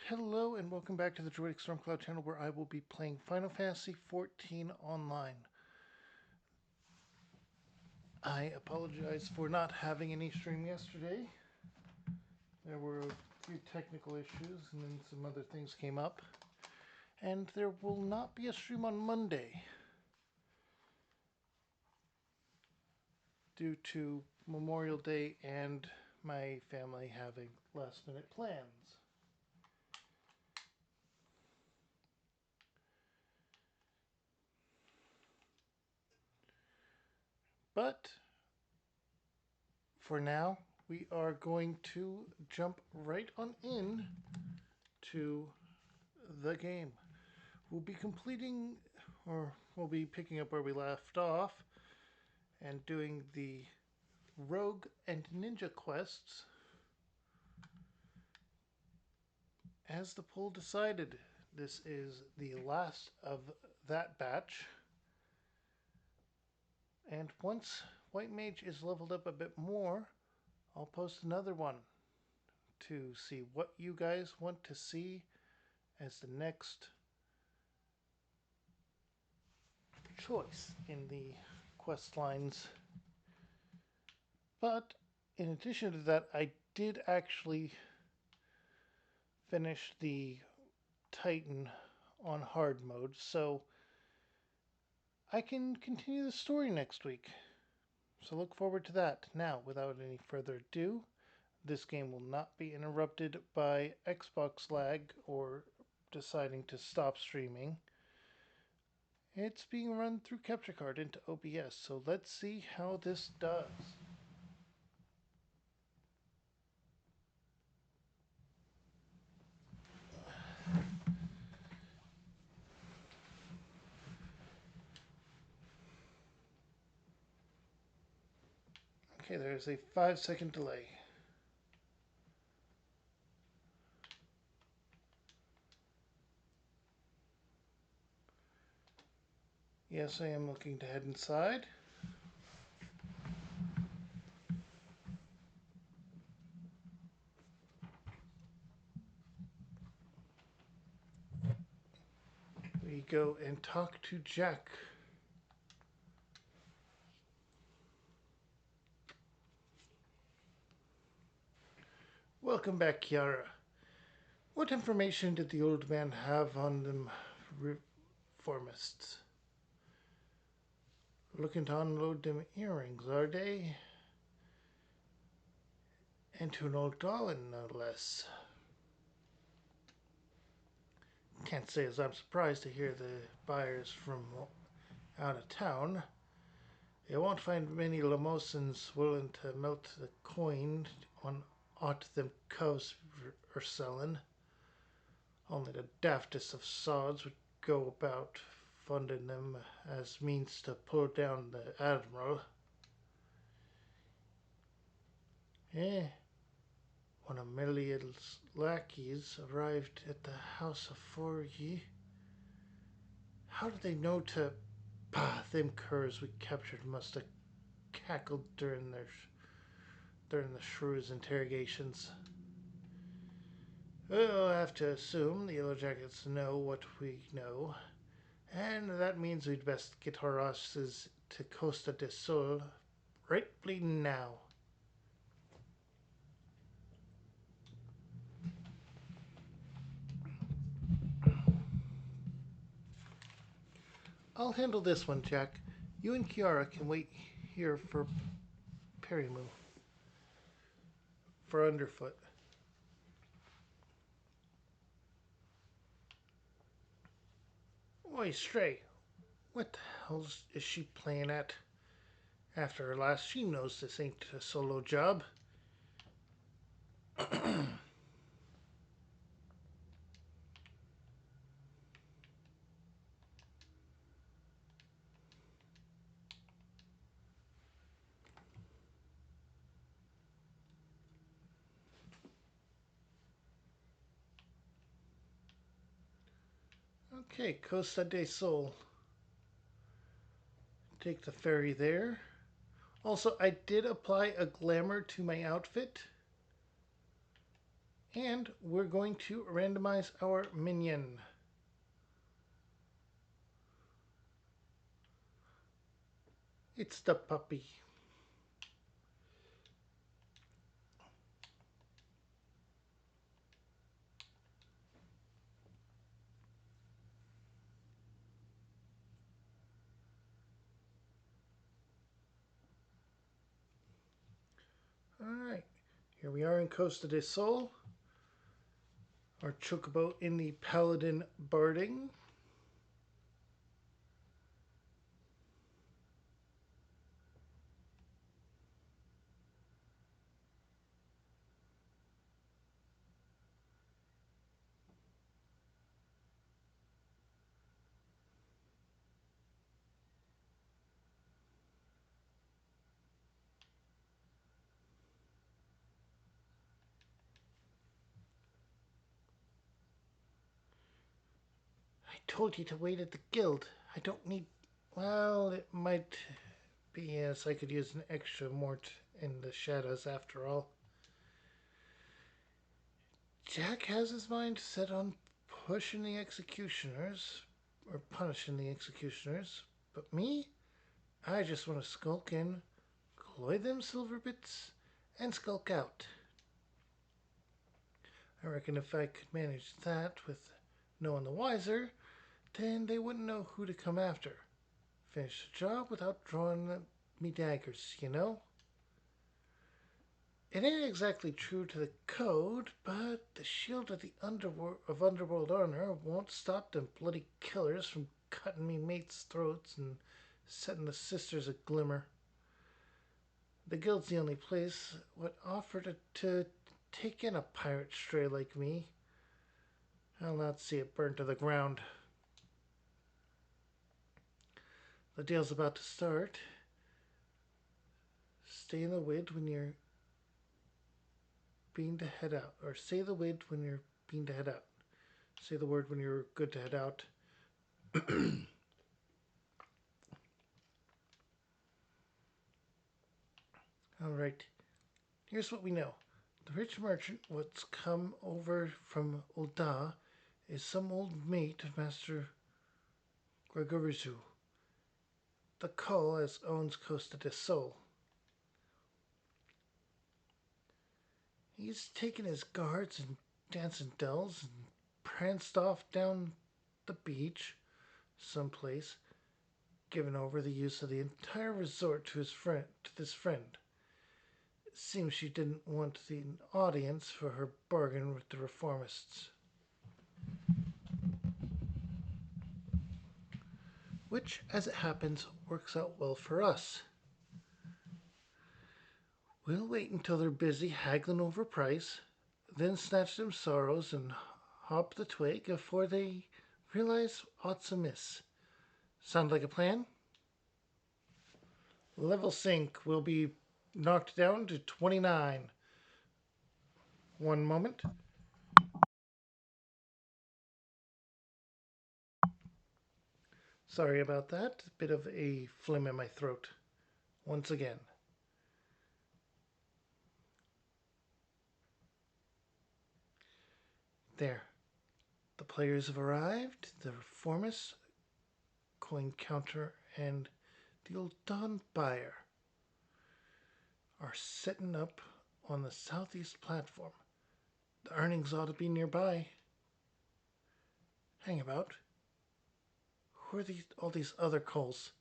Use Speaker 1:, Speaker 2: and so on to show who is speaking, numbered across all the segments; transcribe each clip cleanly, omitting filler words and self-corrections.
Speaker 1: Hello and welcome back to the Druidic Stormcloud channel where I will be playing Final Fantasy XIV Online. I apologize for not having any stream yesterday. There were a few technical issues and then some other things came up. And there will not be a stream on Monday due to Memorial Day and my family having last minute plans. But for now, we are going to jump right on in to the game. We'll be completing, or we'll be picking up where we left off and doing the Rogue and Ninja quests as the poll decided. This is the last of that batch. And once White Mage is leveled up a bit more, I'll post another one to see what you guys want to see as the next choice in the quest lines. But in addition to that, I did actually finish the Titan on hard mode, so I can continue the story next week. So look forward to that. Now, without any further ado, this game will not be interrupted by Xbox lag or deciding to stop streaming. It's being run through capture card into OBS, so let's see how this does. Okay, there's a 5-second delay. Yes, I am looking to head inside. We go and talk to Jack. Welcome back, Kiara. What information did the old man have on them reformists? Looking to unload them earrings, are they? And to an old darling, no less. Can't say as I'm surprised to hear the buyers from out of town. You won't find many Lamosans willing to melt the coin on aught them coves are selling. Only the daftest of sods would go about funding them as means to pull down the admiral. Eh, when Amelia's lackeys arrived at the house of Forgy, how did they know to... Bah, them curs we captured must have cackled during the shrew's interrogations. We'll have to assume the Yellow Jackets know what we know, and that means we'd best get our asses to Costa del Sol rightly now. I'll handle this one, Jack. You and Kiara can wait here for Perimu. For Underfoot. Oi, Stray. What the hell is she playing at? After her last, she knows this ain't a solo job. Okay, Costa del Sol. Take the ferry there. Also, I did apply a glamour to my outfit. And we're going to randomize our minion. It's the puppy. Alright, here we are in Costa del Sol. Our chocobo in the Paladin Barding. I told you to wait at the guild. I don't need. Well, it might be yes, I could use an extra mort in the shadows after all. Jack has his mind set on pushing the executioners, or punishing the executioners, but me? I just want to skulk in, cloy them silver bits, and skulk out. I reckon if I could manage that with no one the wiser, then they wouldn't know who to come after. Finish the job without drawing me daggers, you know? It ain't exactly true to the code, but the shield of the underworld honor won't stop them bloody killers from cutting me mates' throats and setting the sisters a glimmer. The guild's the only place what offered to take in a pirate stray like me. I'll not see it burnt to the ground. The deal's about to start. Stay in the wid when you're being to head out, or say the wid when you're being to head out. Say the word when you're good to head out. All right. Here's what we know. The rich merchant what's come over from Ulda is some old mate of Master Gregorizu. The cull as owns Costa del Sol. He's taken his guards and dancing dolls and pranced off down the beach someplace, giving over the use of the entire resort to this friend. It seems she didn't want an audience for her bargain with the reformists. Which, as it happens, works out well for us. We'll wait until they're busy haggling over price, then snatch them sorrows and hop the twig afore they realize aught's amiss. Sound like a plan? Level sync will be knocked down to 29. One moment. Sorry about that. A bit of a phlegm in my throat. Once again. There. The players have arrived. The reformists, coin counter, and the old Don buyer are setting up on the southeast platform. The earnings ought to be nearby. Hang about. Who are all these other culls?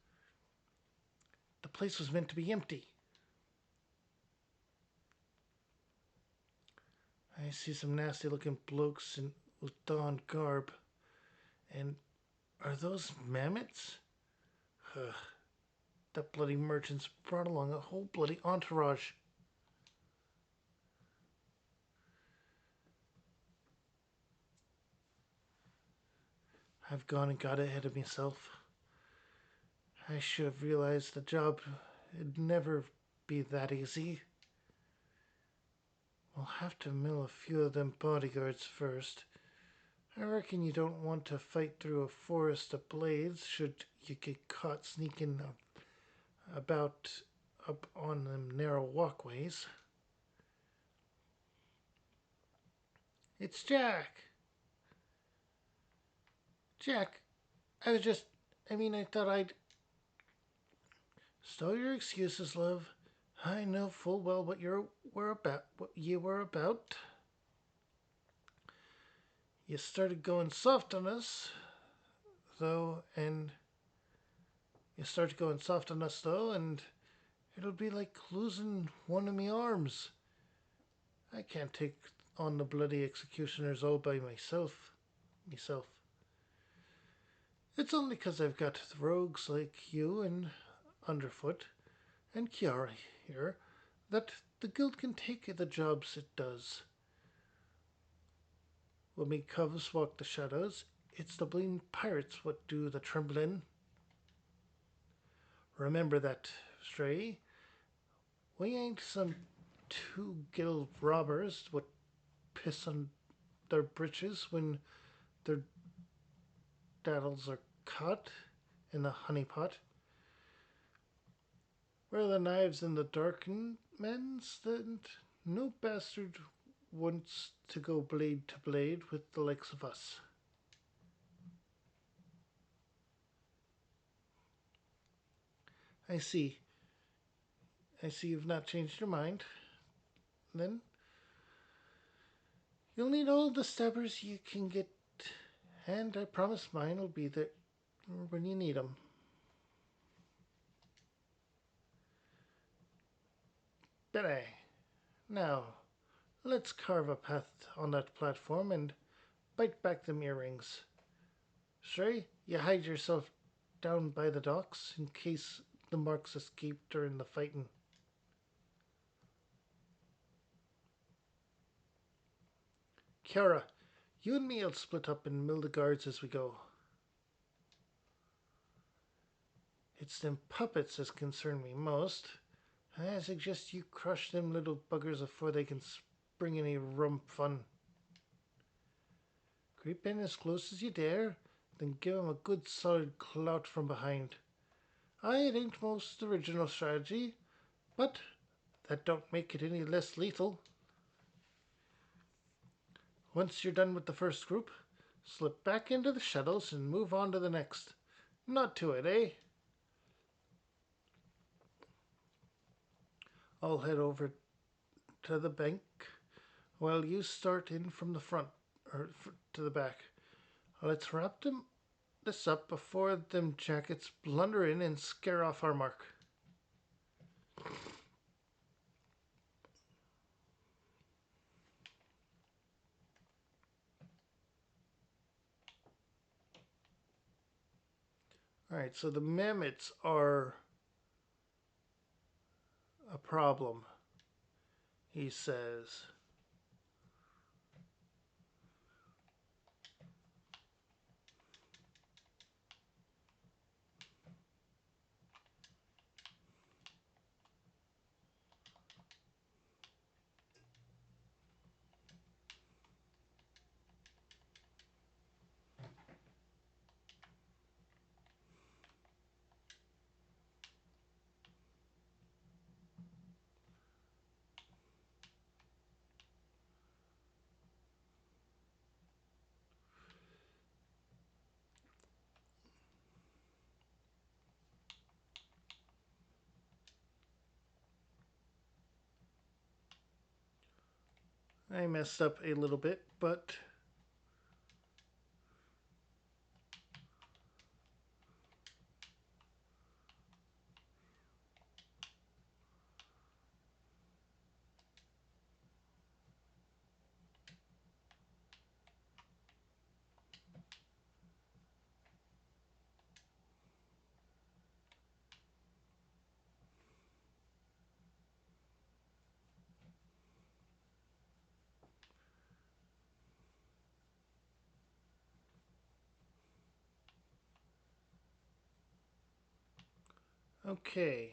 Speaker 1: The place was meant to be empty. I see some nasty looking blokes in Udan garb. And are those mammoths? Ugh. That bloody merchant's brought along a whole bloody entourage. I've gone and got ahead of myself. I should have realized the job would never be that easy. We'll have to mill a few of them bodyguards first. I reckon you don't want to fight through a forest of blades should you get caught sneaking about up on them narrow walkways. It's Jack. Jack, I was just. I thought I'd. Stow your excuses, love. I know full well what you were about. What you were about. You started going soft on us, though, and you started going soft on us, though, and it'll be like losing one of me arms. I can't take on the bloody executioners all by myself. It's only 'cause I've got rogues like you and Underfoot and Kiara here that the guild can take the jobs it does. When me cubs walk the shadows, it's the blame pirates what do the trembling. Remember that, Stray. We ain't some two guild robbers what piss on their britches when their daddles are caught in the honey pot. Where the knives in the darkened men's, and no bastard wants to go blade to blade with the likes of us. I see. I see you've not changed your mind. Then you'll need all the stabbers you can get, and I promise mine will be there when you need 'em. Bene. Now, let's carve a path on that platform and bite back them earrings. Stray, you hide yourself down by the docks in case the marks escape during the fighting. Kiara, you and me'll split up and mill the guards as we go. It's them puppets as concern me most. I suggest you crush them little buggers before they can spring any rump fun. Creep in as close as you dare, then give 'em a good solid clout from behind. Aye, it ain't most original strategy, but that don't make it any less lethal. Once you're done with the first group, slip back into the shadows and move on to the next. Not to it, eh? I'll head over to the bank while you start in from the front or to the back. Let's wrap this up before them jackets blunder in and scare off our mark. All right, so the mammoths are a problem, he says. I messed up a little bit, but okay.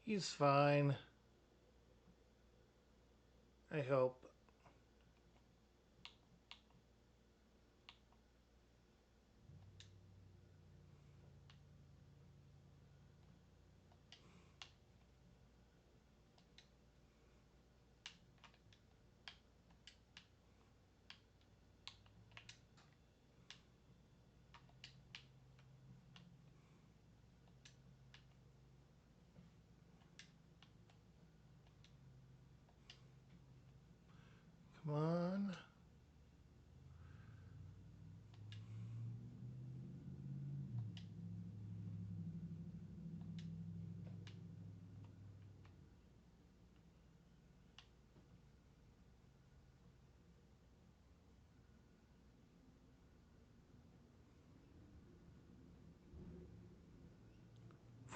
Speaker 1: He's fine. I hope. Come on.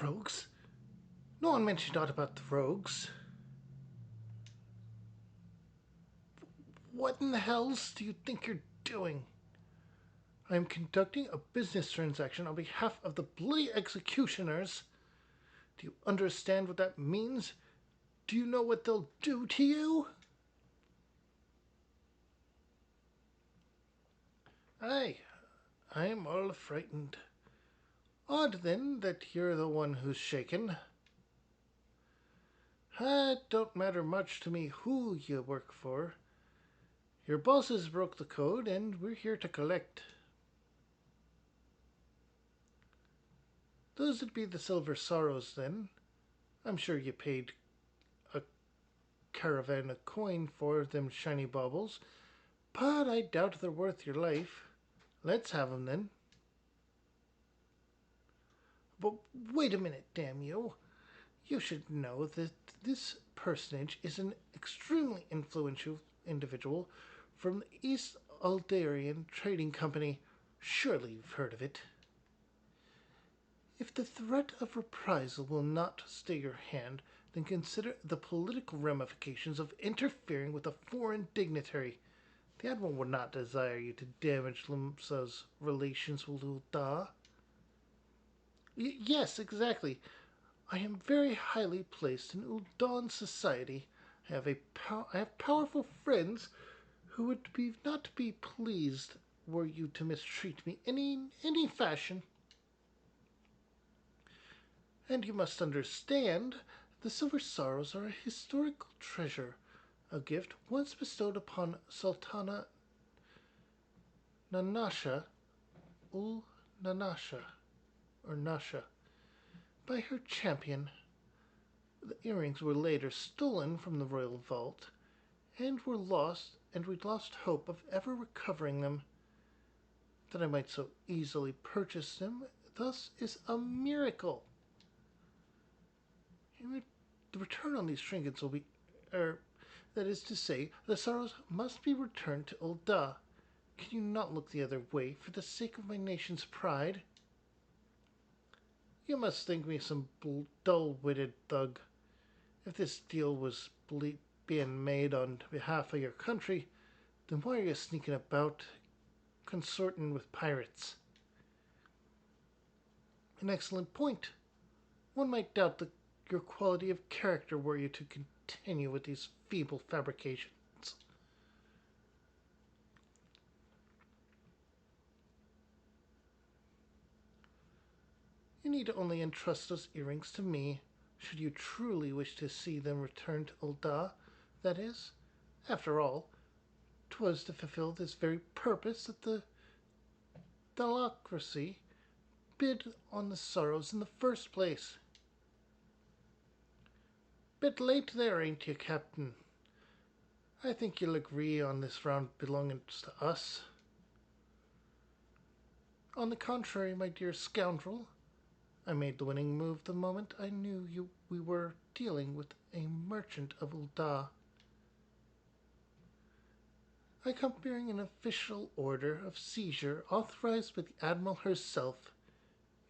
Speaker 1: Rogues? No one mentioned aught about the rogues. What in the hells do you think you're doing? I am conducting a business transaction on behalf of the bloody executioners. Do you understand what that means? Do you know what they'll do to you? Aye, I am all frightened. Odd then that you're the one who's shaken. It don't matter much to me who you work for. Your bosses broke the code and we're here to collect. Those'd be the Silver Sorrows then. I'm sure you paid a caravan of coin for them shiny baubles, but I doubt they're worth your life. Let's have 'em then. But wait a minute, damn you. You should know that this personage is an extremely influential individual from the East Aldarian Trading Company. Surely you've heard of it. If the threat of reprisal will not stay your hand, then consider the political ramifications of interfering with a foreign dignitary. The Admiral would not desire you to damage Limsa's relations with Ul'dah. Yes, exactly. I am very highly placed in Ul'Dawn society. I have powerful friends who would be not be pleased were you to mistreat me any fashion. And you must understand, the Silver Sorrows are a historical treasure, a gift once bestowed upon Sultana Nanasha ul Nanasha or Nasha by her champion. The earrings were later stolen from the royal vault and were lost, and we lost hope of ever recovering them. That I might so easily purchase them thus is a miracle. The return on these trinkets will be, that is to say, the sorrows must be returned to Ul'Dah. Can you not look the other way for the sake of my nation's pride? You must think me some dull-witted thug. If this deal was being made on behalf of your country, then why are you sneaking about, consorting with pirates? An excellent point. One might doubt your quality of character were you to continue with these feeble fabrications. You need only entrust those earrings to me, should you truly wish to see them returned to Ul'Dah. That is, after all, 'twas to fulfill this very purpose that the Thalocracy bid on the sorrows in the first place. Bit late there, ain't you, Captain? I think you'll agree on this round belongs to us. On the contrary, my dear scoundrel, I made the winning move the moment I knew we were dealing with a merchant of Ul'Dah. I come bearing an official order of seizure authorized by the Admiral herself.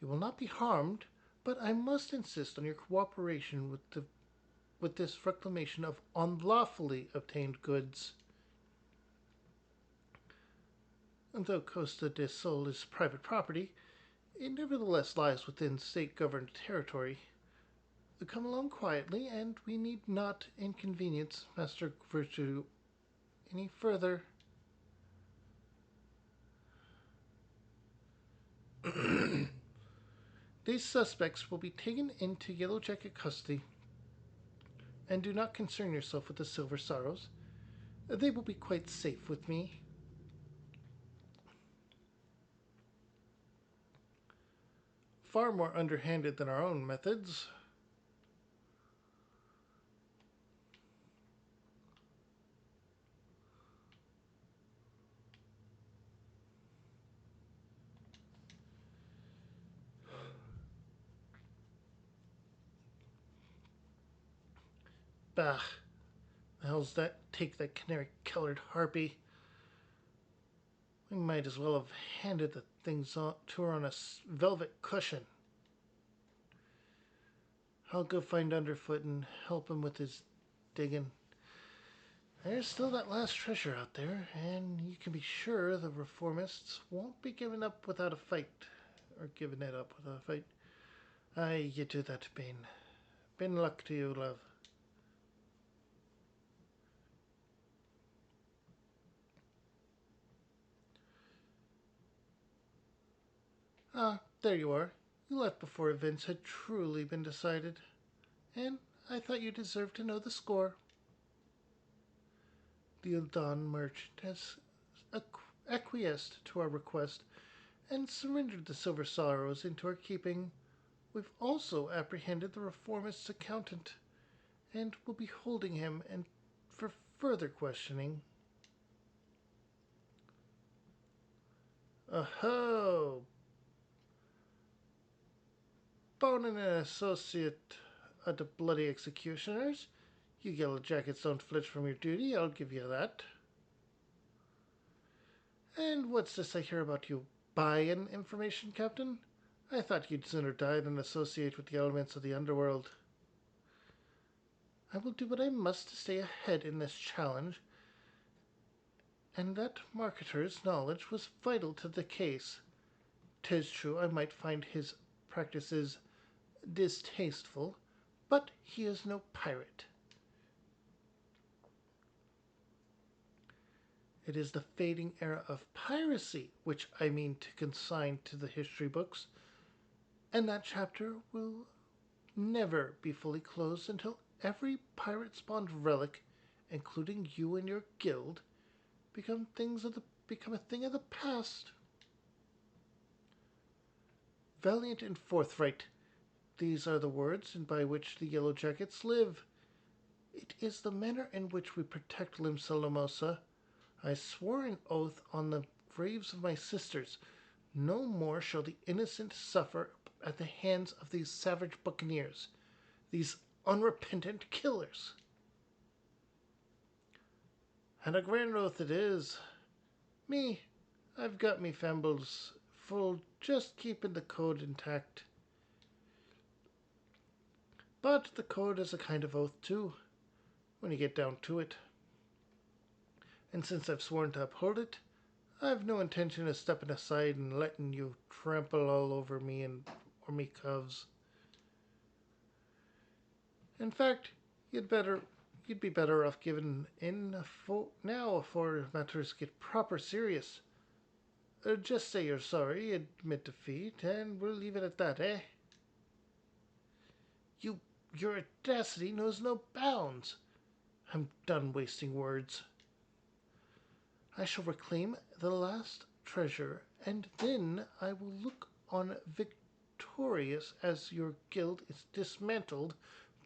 Speaker 1: You will not be harmed, but I must insist on your cooperation with this reclamation of unlawfully obtained goods. And though Costa del Sol is private property, it nevertheless lies within state-governed territory. Come along quietly, and we need not inconvenience Master Virtue any further. These suspects will be taken into Yellow Jacket custody, and do not concern yourself with the Silver Sorrows. They will be quite safe with me. Far more underhanded than our own methods. Bah, the hell's that? Take that canary-colored harpy. We might as well have handed the things to her on a velvet cushion. I'll go find Underfoot and help him with his digging. There's still that last treasure out there, and you can be sure the reformists won't be giving up without a fight. Or giving it up without a fight. Aye, you do that, Bane. Been luck to you, love. Ah, there you are. You left before events had truly been decided, and I thought you deserved to know the score. The Udon merchant has acquiesced to our request and surrendered the Silver Sorrows into our keeping. We've also apprehended the reformist's accountant, and will be holding him and for further questioning. Aho! Bonin and associate of the bloody executioners. You yellow jackets don't flinch from your duty, I'll give you that. And what's this I hear about you buying information, Captain? I thought you'd sooner die than associate with the elements of the underworld. I will do what I must to stay ahead in this challenge, and that marketer's knowledge was vital to the case. 'Tis true I might find his practices distasteful, but he is no pirate. It is the fading era of piracy which I mean to consign to the history books, and that chapter will never be fully closed until every pirate spawned relic, including you and your guild, become a thing of the past. Valiant and forthright, these are the words by which the Yellow Jackets live. It is the manner in which we protect Limsa. I swore an oath on the graves of my sisters. No more shall the innocent suffer at the hands of these savage buccaneers, these unrepentant killers. And a grand oath it is. Me, I've got me fembles full just keeping the code intact. But the code is a kind of oath too, when you get down to it. And since I've sworn to uphold it, I've no intention of stepping aside and letting you trample all over me and or me cubs. In fact, you'd be better off giving in now before matters get proper serious. Just say you're sorry, admit defeat, and we'll leave it at that, eh? You, your audacity knows no bounds. I'm done wasting words. I shall reclaim the last treasure, and then I will look on victorious as your guild is dismantled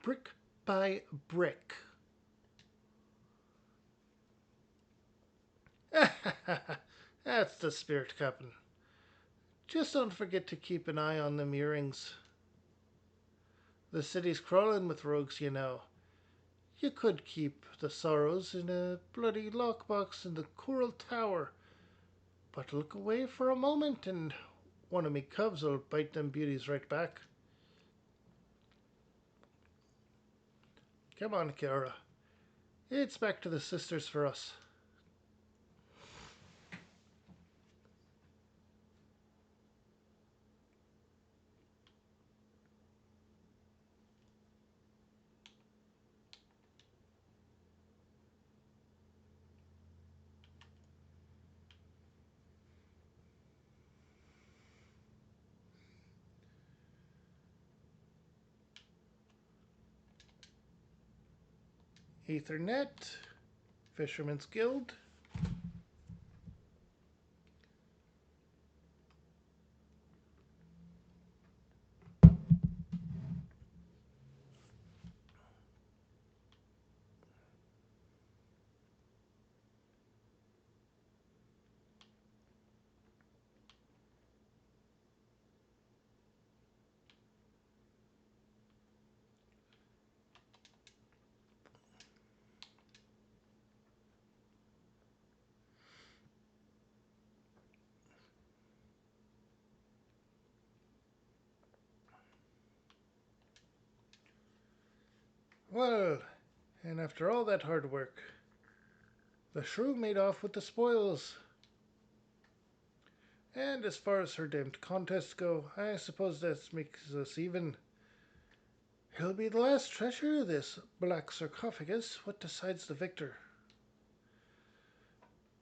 Speaker 1: brick by brick. That's the spirit, Captain. Just don't forget to keep an eye on them earrings. The city's crawling with rogues, you know. You could keep the sorrows in a bloody lockbox in the Coral Tower, but look away for a moment and one of me cubs will bite them beauties right back. Come on, Kara. It's back to the sisters for us. Ethernet, Fisherman's Guild. Well, and after all that hard work, the shrew made off with the spoils. And as far as her damned contests go, I suppose that makes us even. It'll be the last treasure, this black sarcophagus. What decides the victor?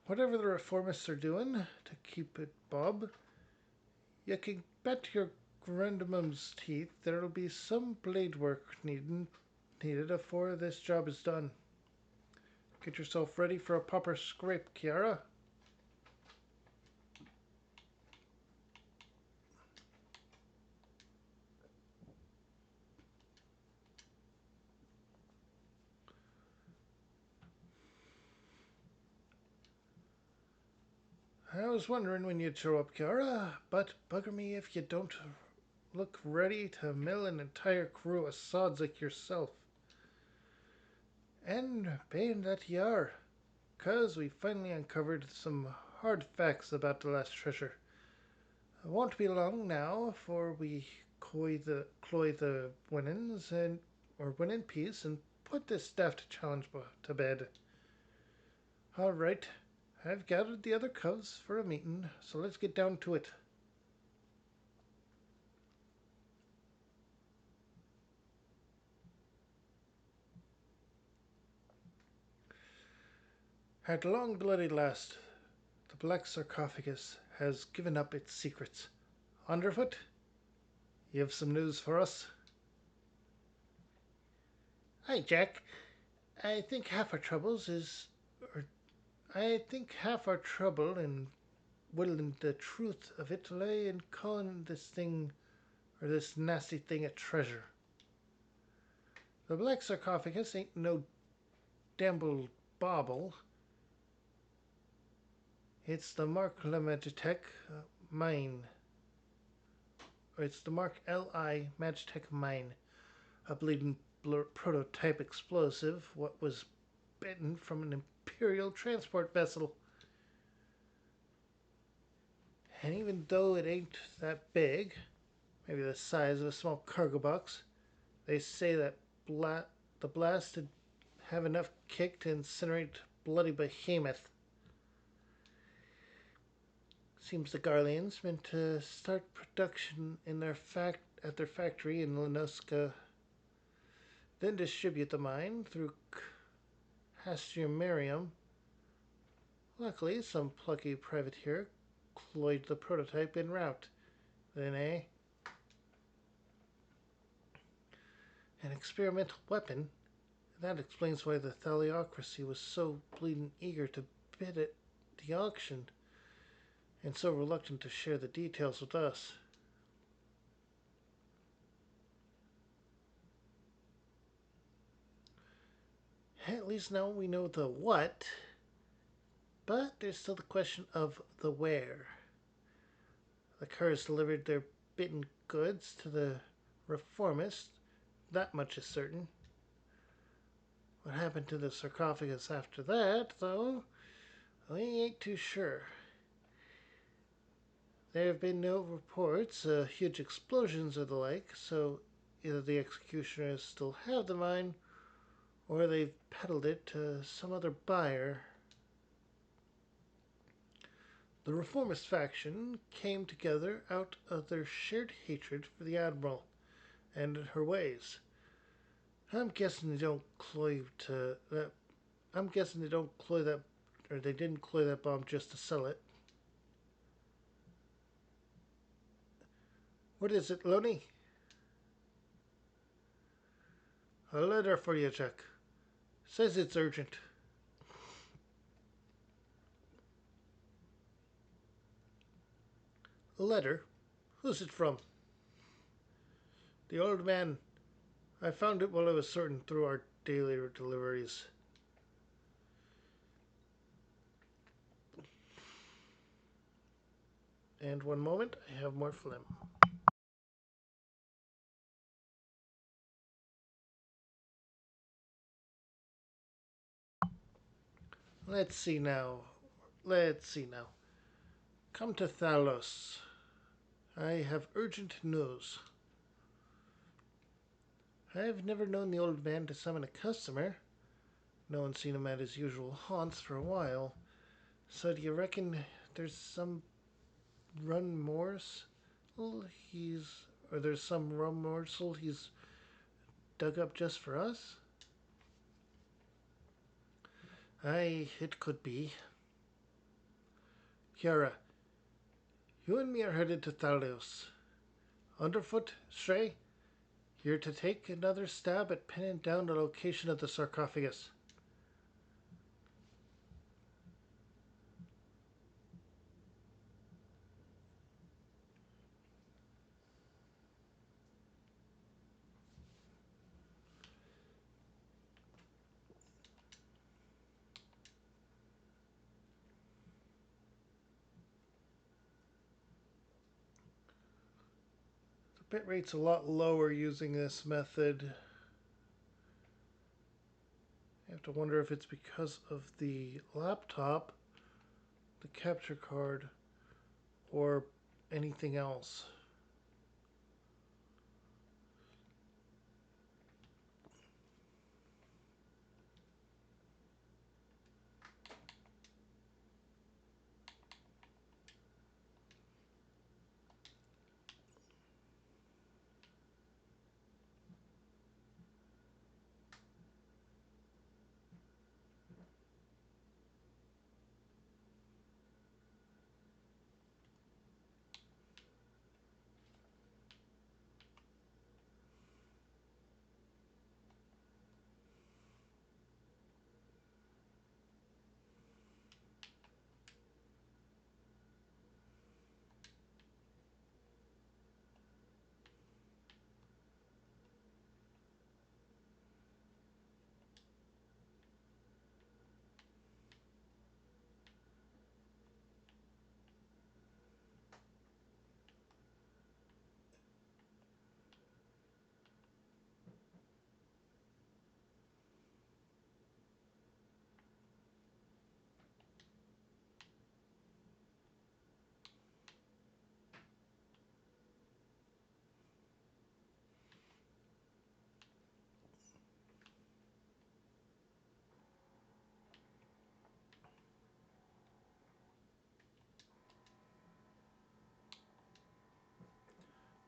Speaker 1: Whatever the reformists are doing to keep it Bob, you can bet your grandmum's teeth there'll be some blade work needed afore this job is done. Get yourself ready for a proper scrape, Kiara. I was wondering when you'd show up, Kiara, but bugger me if you don't look ready to mill an entire crew of sods like yourself. And being that you are, 'cause we finally uncovered some hard facts about the last treasure. It won't be long now afore we cloy the winnings and or win in peace and put this daft challenge to bed. All right, I've gathered the other cubs for a meeting, so let's get down to it. At long bloody last, the black sarcophagus has given up its secrets. Underfoot, you have some news for us? Hi, Jack. I think half our troubles is, or I think half our trouble in whittling the truth of it lay in calling this thing, or this nasty thing, a treasure. The black sarcophagus ain't no damnable bauble. It's the Mark Magitech mine, or it's the Mark Li Magitech mine, a bleeding prototype explosive what was bitten from an Imperial transport vessel. And even though it ain't that big, maybe the size of a small cargo box, they say that the blast would have enough kick to incinerate bloody behemoth. Seems the Garleans meant to start production in at their factory in Lenoska, then distribute the mine through Hastriumarium. Luckily, some plucky privateer cloyed the prototype en route. Then, an experimental weapon? That explains why the Thaliocracy was so bleeding eager to bid at the auction, and so reluctant to share the details with us. At least now we know the what, but there's still the question of the where. The cars delivered their bitten goods to the reformists, that much is certain. What happened to the sarcophagus after that, though, we ain't too sure. There have been no reports of huge explosions or the like, so either the executioners still have the mine, or they've peddled it to some other buyer. The reformist faction came together out of their shared hatred for the Admiral and her ways. I'm guessing they don't cloy to that. I'm guessing they don't cloy that, or they didn't cloy that bomb just to sell it. What is it, Loney? A letter for you, Jack. Says it's urgent. A letter? Who's it from? The old man. I found it while I was sorting through our daily deliveries. And one moment, I have more phlegm. Let's see now. Let's see now. Come to Thalos. I have urgent news. I've never known the old man to summon a customer. No one's seen him at his usual haunts for a while. So do you reckon there's some run morsel he's or there's some rum morsel he's dug up just for us? Aye, it could be. Kiara, you and me are headed to Thalos. Underfoot, Stray, you're to take another stab at pinning down the location of the sarcophagus. The bit rate's a lot lower using this method. I have to wonder if it's because of the laptop, the capture card, or anything else.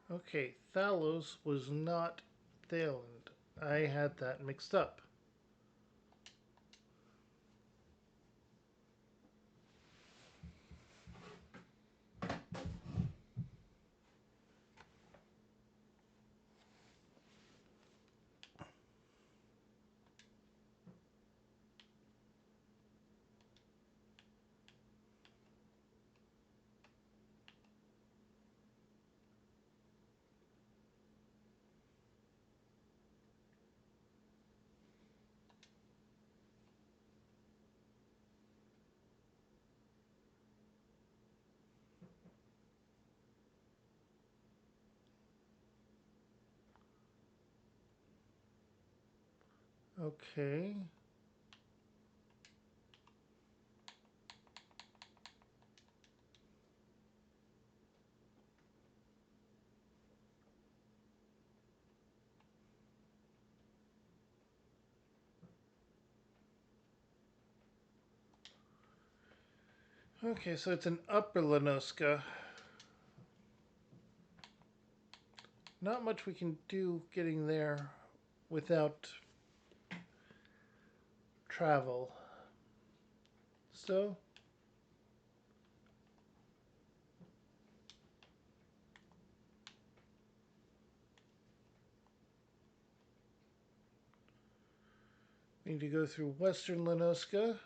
Speaker 1: Okay, Thalos was not Thailand. I had that mixed up. Okay. Okay, so it's an upper Lenoska. Not much we can do getting there without travel. So, we need to go through Western Lenoska.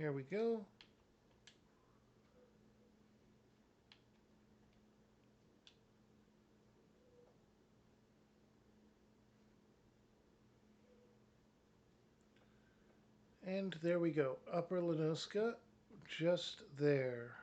Speaker 1: Here we go. And there we go. Upper Lenoska, just there.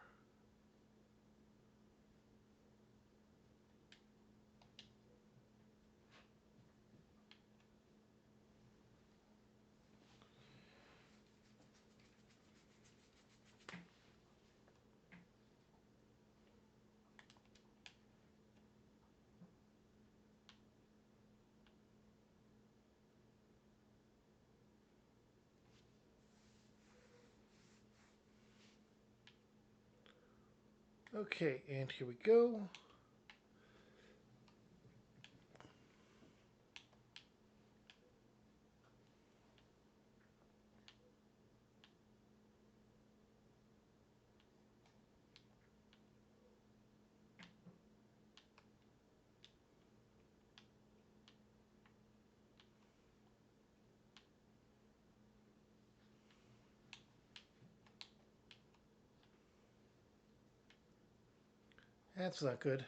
Speaker 1: Okay, and here we go. That's not good.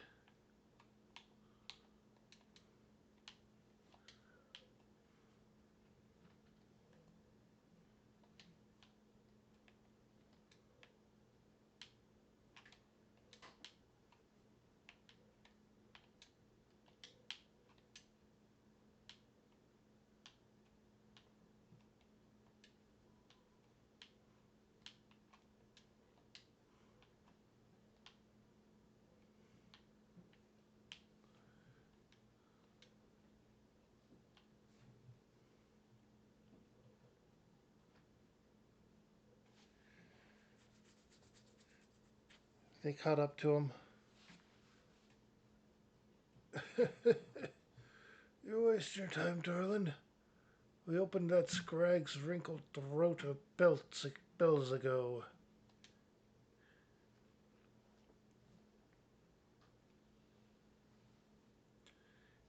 Speaker 1: They caught up to him. You waste your time, darling. We opened that scrag's wrinkled throat a bells ago.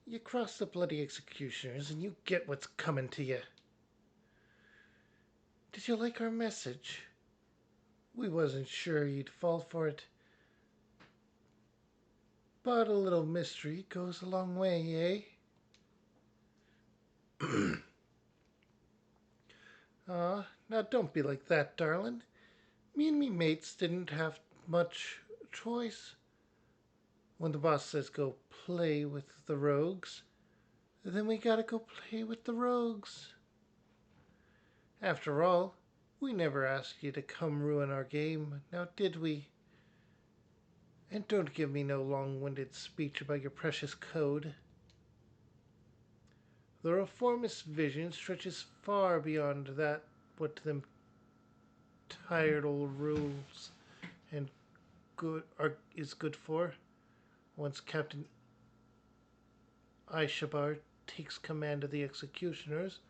Speaker 1: You cross the bloody executioners and you get what's coming to you. Did you like our message? We wasn't sure you'd fall for it. But a little mystery goes a long way, eh? Now don't be like that, darling. Me and me mates didn't have much choice. When the boss says go play with the rogues, then we gotta go play with the rogues. After all, we never asked you to come ruin our game, now did we? And don't give me no long-winded speech about your precious code. The reformist vision stretches far beyond that what them tired old rules and is good for. Once Captain Aishabar takes command of the executioners,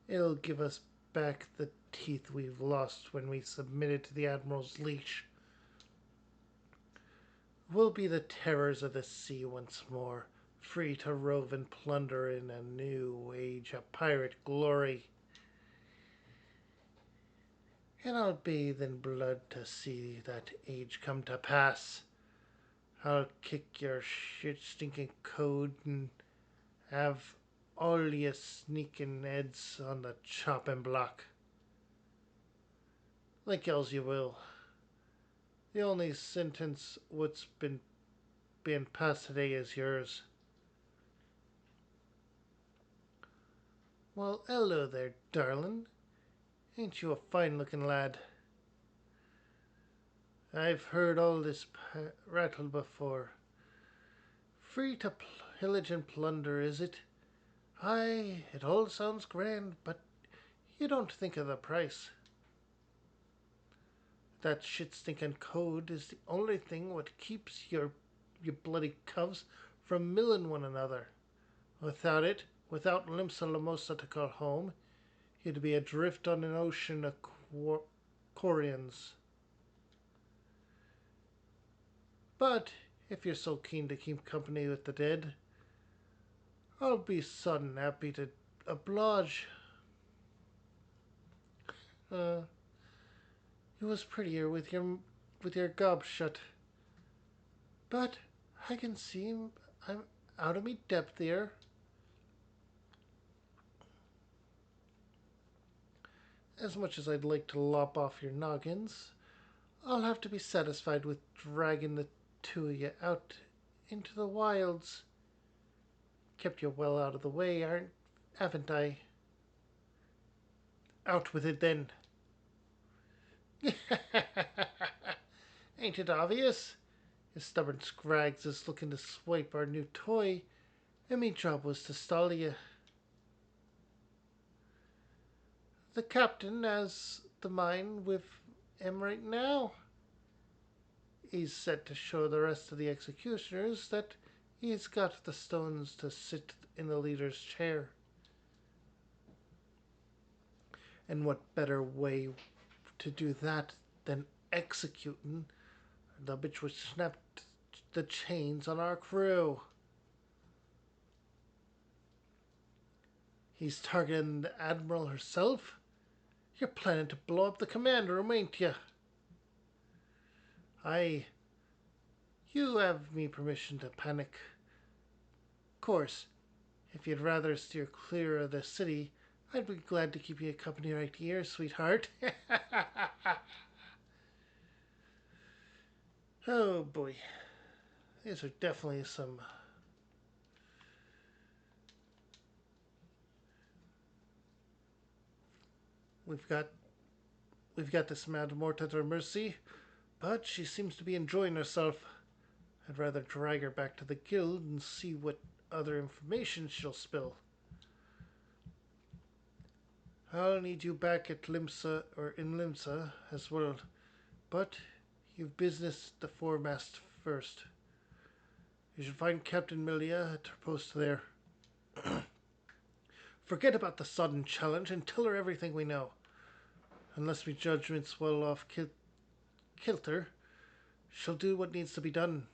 Speaker 1: it'll give us back the teeth we've lost when we submitted to the Admiral's leash. We'll be the terrors of the sea once more, free to rove and plunder in a new age of pirate glory. And I'll bathe in blood to see that age come to pass. I'll kick your shit stinking code and have all ye sneaking heads on the chopping block. Like else you will. The only sentence what's been being passed today is yours. Well, hello there, darling. Ain't you a fine looking lad? I've heard all this rattle before. Free to pillage and plunder, is it? Aye, it all sounds grand, but you don't think of the price. That shit stinking code is the only thing what keeps your bloody cubs from milling one another. Without it, without Limsa Lamosa to call home, you'd be adrift on an ocean of Corians. But if you're so keen to keep company with the dead, I'll be sudden happy to oblige. Uh, It was prettier with your gob shut. But I can see I'm out of me depth here. As much as I'd like to lop off your noggins, I'll have to be satisfied with dragging the two of you out into the wilds. Kept you well out of the way, haven't I? Out with it then. Ain't it obvious? Your stubborn scrags is looking to swipe our new toy, and me job was to stall you. The captain has the mine with him right now. He's set to show the rest of the executioners that he's got the stones to sit in the leader's chair. And what better way to do that than executing the bitch which snapped the chains on our crew? He's targeting the Admiral herself. You're planning to blow up the command room, ain't you? I. You have me permission to panic. Of course, if you'd rather steer clear of the city, I'd be glad to keep you company right here, sweetheart. Oh boy, these are definitely some. We've got we've got this Mad Mort at our mercy, but she seems to be enjoying herself. I'd rather drag her back to the guild and see what other information she'll spill. I'll need you back at Limsa or in Limsa as well, but you've business at the foremast first. You should find Captain Milia at her post there. Forget about the sudden challenge and tell her everything we know. Unless me judgment's well off kilter, she'll do what needs to be done.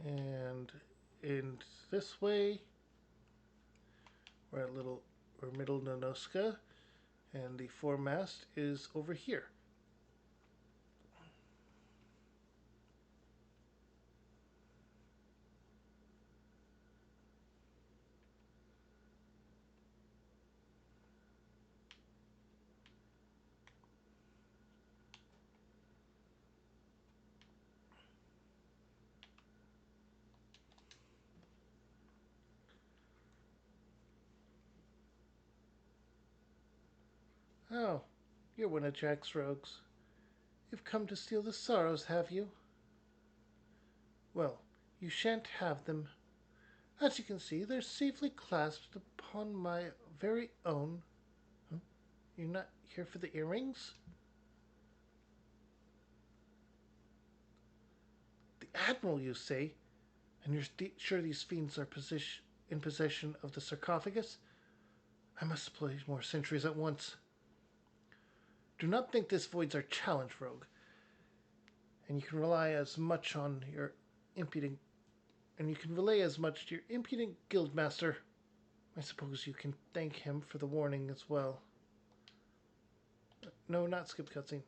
Speaker 1: And in this way, we're at we're middle Nonoska, and the foremast is over here. Oh, you're one of Jack's rogues. You've come to steal the sorrows, have you? Well, you shan't have them. As you can see, they're safely clasped upon my very own. Huh? You're not here for the earrings? Admiral, you say? And you're sure these fiends are in possession of the sarcophagus? I must employ more sentries at once. Do not think this voids our challenge, Rogue, and you can rely as much on your impudent and you can relay as much to your impudent guildmaster. I suppose you can thank him for the warning as well. No, not skip cutscene.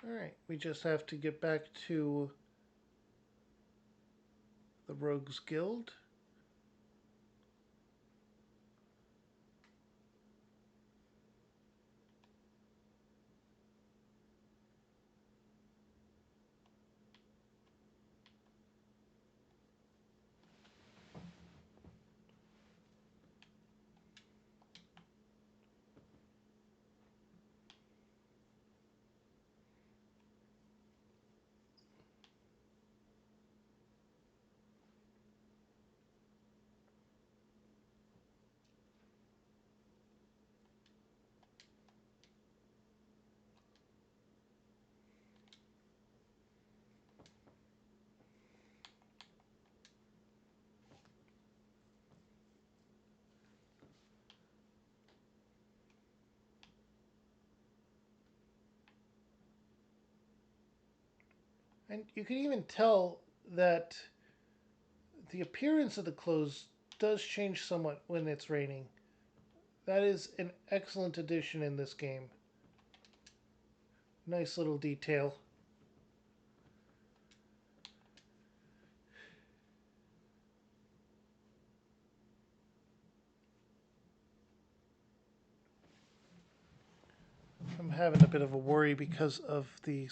Speaker 1: Alright, we just have to get back to the Rogues Guild. And you can even tell that the appearance of the clothes does change somewhat when it's raining. That is an excellent addition in this game. Nice little detail. I'm having a bit of a worry because of the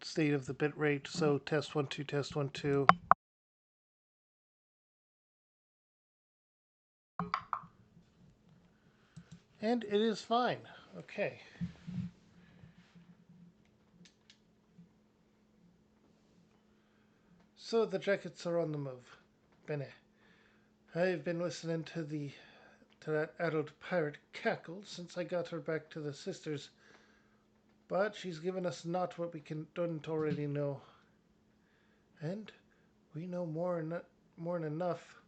Speaker 1: state of the bitrate. So test 1 2 test 1 2. And it is fine. Okay. So the jackets are on the move. Bene. I've been listening to that adult pirate cackle since I got her back to the sisters, but she's given us not what we don't already know. And we know more than enough.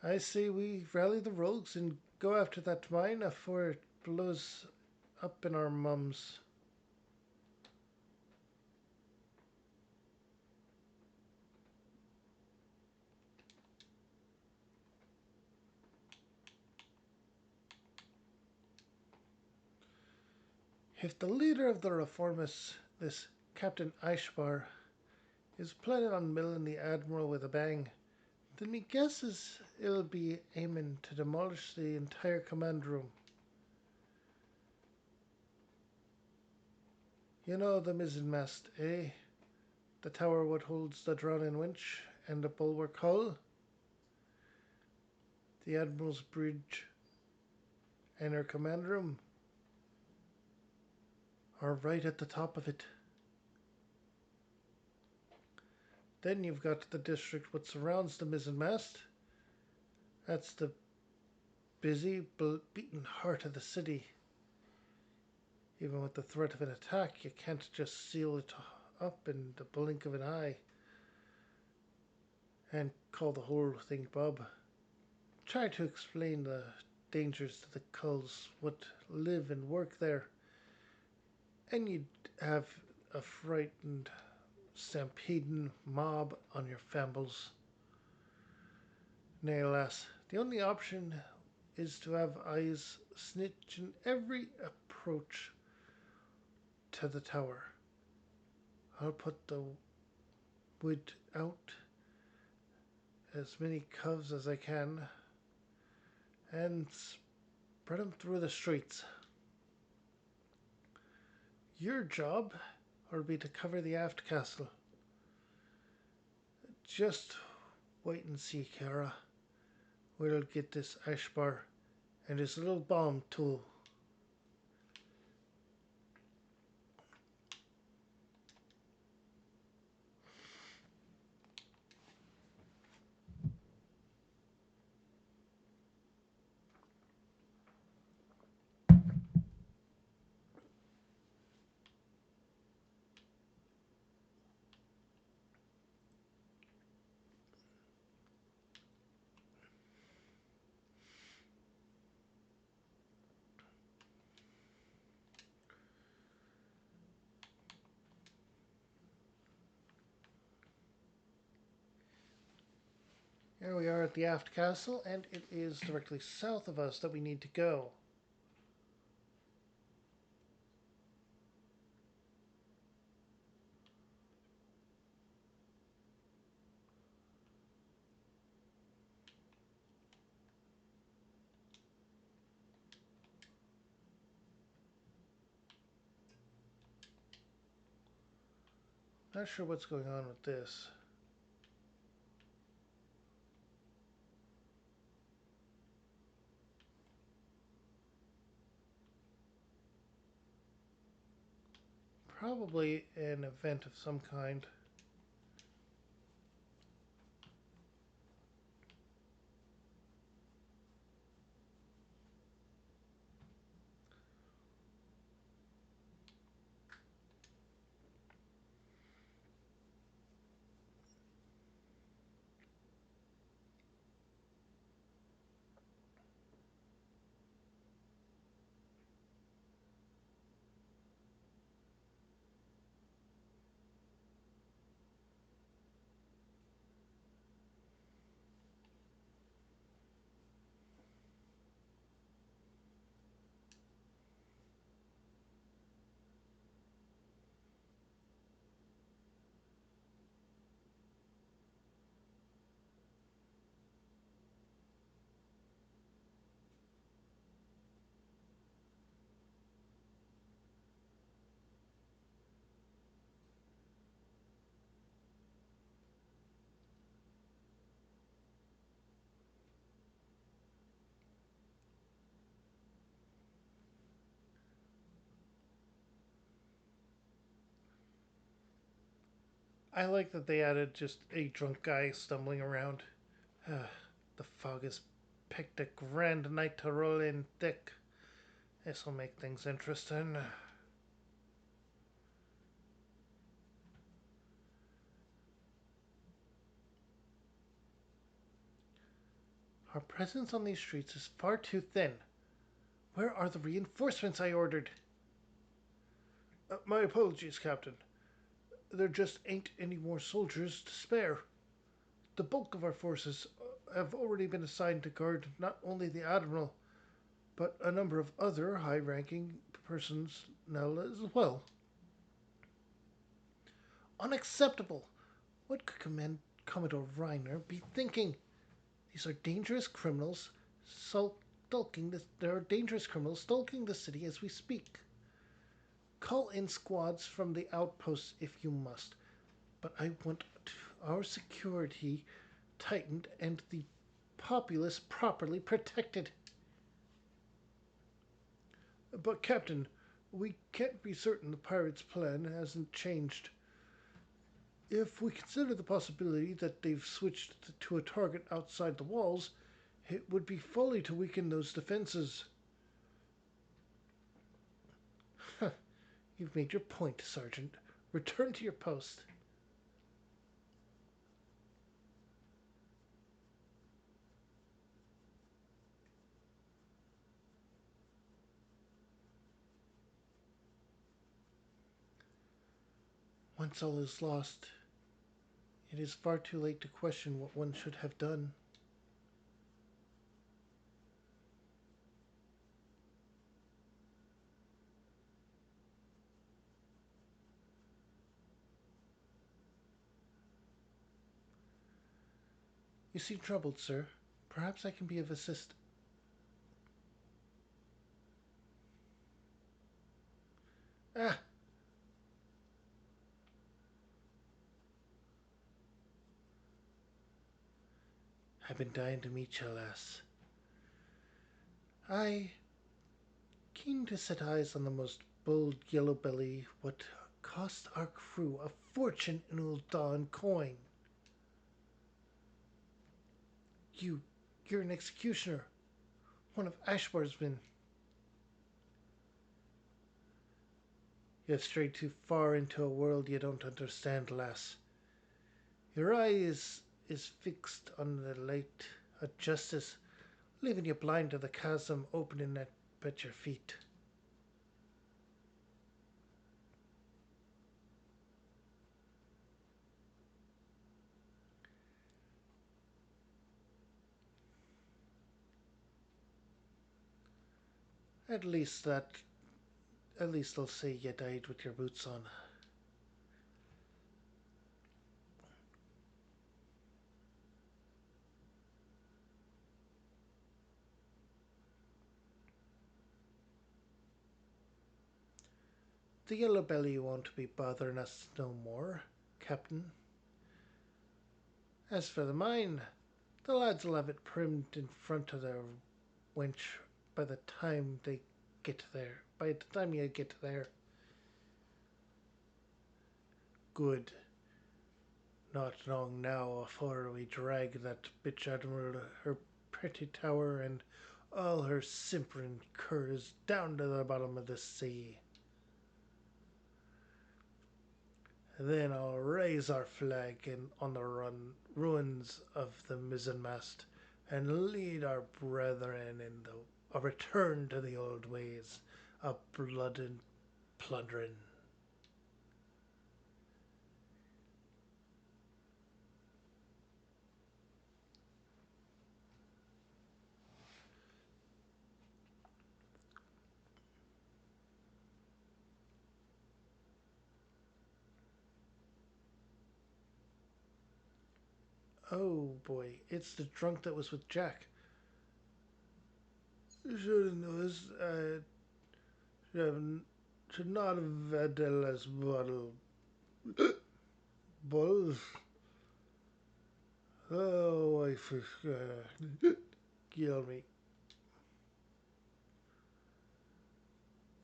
Speaker 1: I say we rally the rogues and go after that mine afore it blows up in our mums. If the leader of the reformists, this Captain Ishbar, is planning on milling the Admiral with a bang, then me guesses it'll be aiming to demolish the entire command room. You know the mizzenmast, eh? The tower what holds the drowning winch and the bulwark hull? The Admiral's bridge and her command room are right at the top of it. Then you've got the district what surrounds the mizzenmast. That's the busy, beating heart of the city. Even with the threat of an attack, you can't just seal it up in the blink of an eye and call the whole thing Bob. Try to explain the dangers to the culls what live and work there, and you'd have a frightened, stampeding mob on your fambles. Nay, alas, the only option is to have eyes snitching every approach to the tower. I'll put the wood out, as many coves as I can, and spread them through the streets. Your job will be to cover the aft castle Just wait and see, Kara. Where'll get this Ashbar and his little bomb tool. Here we are at the aft castle, and it is directly south of us that we need to go. Not sure what's going on with this. Probably an event of some kind. I like that they added just a drunk guy stumbling around. The fog has picked a grand night to roll in thick. This'll make things interesting. Our presence on these streets is far too thin. Where are the reinforcements I ordered? My apologies, Captain. There just ain't any more soldiers to spare. The bulk of our forces have already been assigned to guard not only the Admiral, but a number of other high ranking persons now as well. Unacceptable! What could Commodore Reiner be thinking? These are dangerous criminals stalking this. There are dangerous criminals stalking the city as we speak. Call in squads from the outposts if you must, but I want our security tightened and the populace properly protected. But, Captain, we can't be certain the pirates' plan hasn't changed. If we consider the possibility that they've switched to a target outside the walls, it would be folly to weaken those defenses. You've made your point, Sergeant. Return to your post. Once all is lost, it is far too late to question what one should have done. You seem troubled, sir. Perhaps I can be of assist. Ah, I've been dying to meet you, lass. I keen to set eyes on the most bold yellow belly what cost our crew a fortune in Uldan coin. You, you're an executioner, one of Ashbar's men. You have strayed too far into a world you don't understand, lass. Your eye is fixed on the light of justice, leaving you blind to the chasm opening at your feet. At least that, at least they'll say you died with your boots on. The yellow belly won't be bothering us no more, Captain. As for the mine, the lads'll have it primed in front of their wench by the time they get there. By the time you get there. Good. Not long now afore we drag that bitch Admiral her pretty tower and all her simpering curs down to the bottom of the sea. Then I'll raise our flag on the ruins of the mizzenmast and lead our brethren in a return to the old ways of blood and plundering. Oh boy, it's the drunk that was with Jack. Should know this. Should not have had the last bottle. Bottles. Oh, I forgot. Kill me.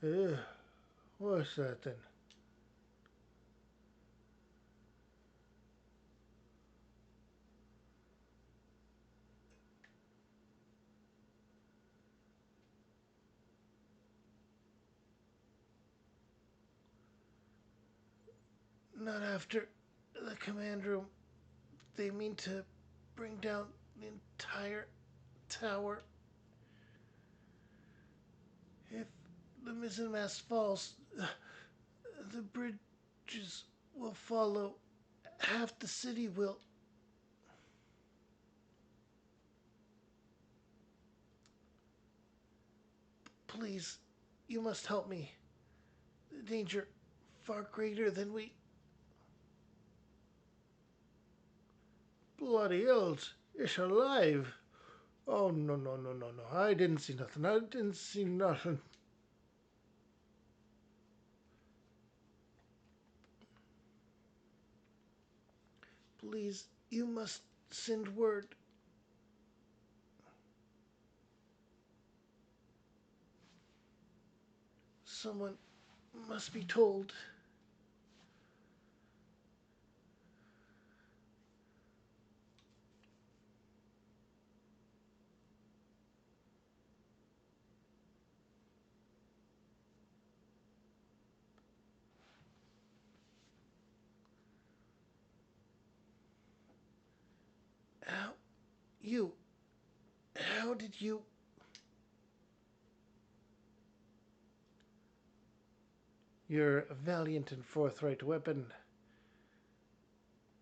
Speaker 1: Uh, what's that then? Not after the command room. They mean to bring down the entire tower. If the mizzenmast falls, the bridges will follow. Half the city will. Please, you must help me. The danger far greater than we. Bloody hells, it's alive. Oh, no, no, no, no, no. I didn't see nothing. I didn't see nothing. Please, you must send word. Someone must be told. How, you, how did you. You're a valiant and forthright weapon.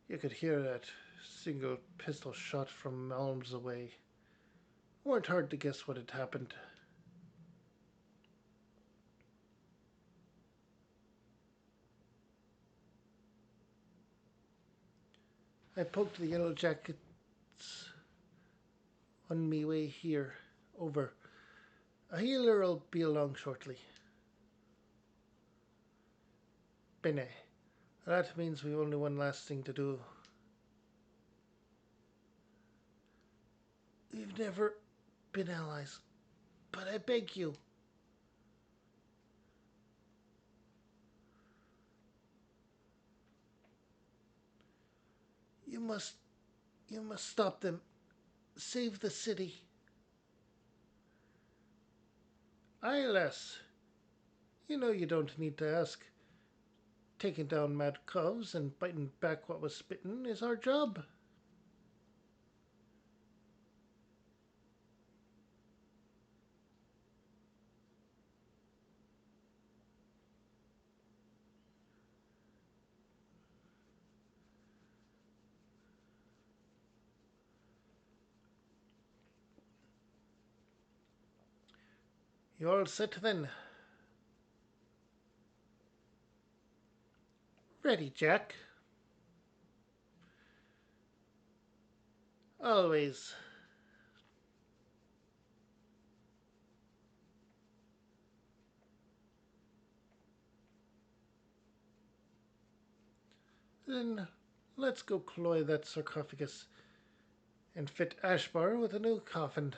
Speaker 1: You could hear that single pistol shot from elms away. Weren't hard to guess what had happened. I poked the yellow jackets on me way here. Over. A healer'll be along shortly. Bene. That means we've only one last thing to do. We've never been allies, but I beg you, you must you must stop them. Save the city. Eyeless. You know you don't need to ask. Taking down mad cubs and biting back what was spitten is our job. You all set then? Ready, Jack. Always. Then let's go cloy that sarcophagus and fit Ashbar with a new coffin.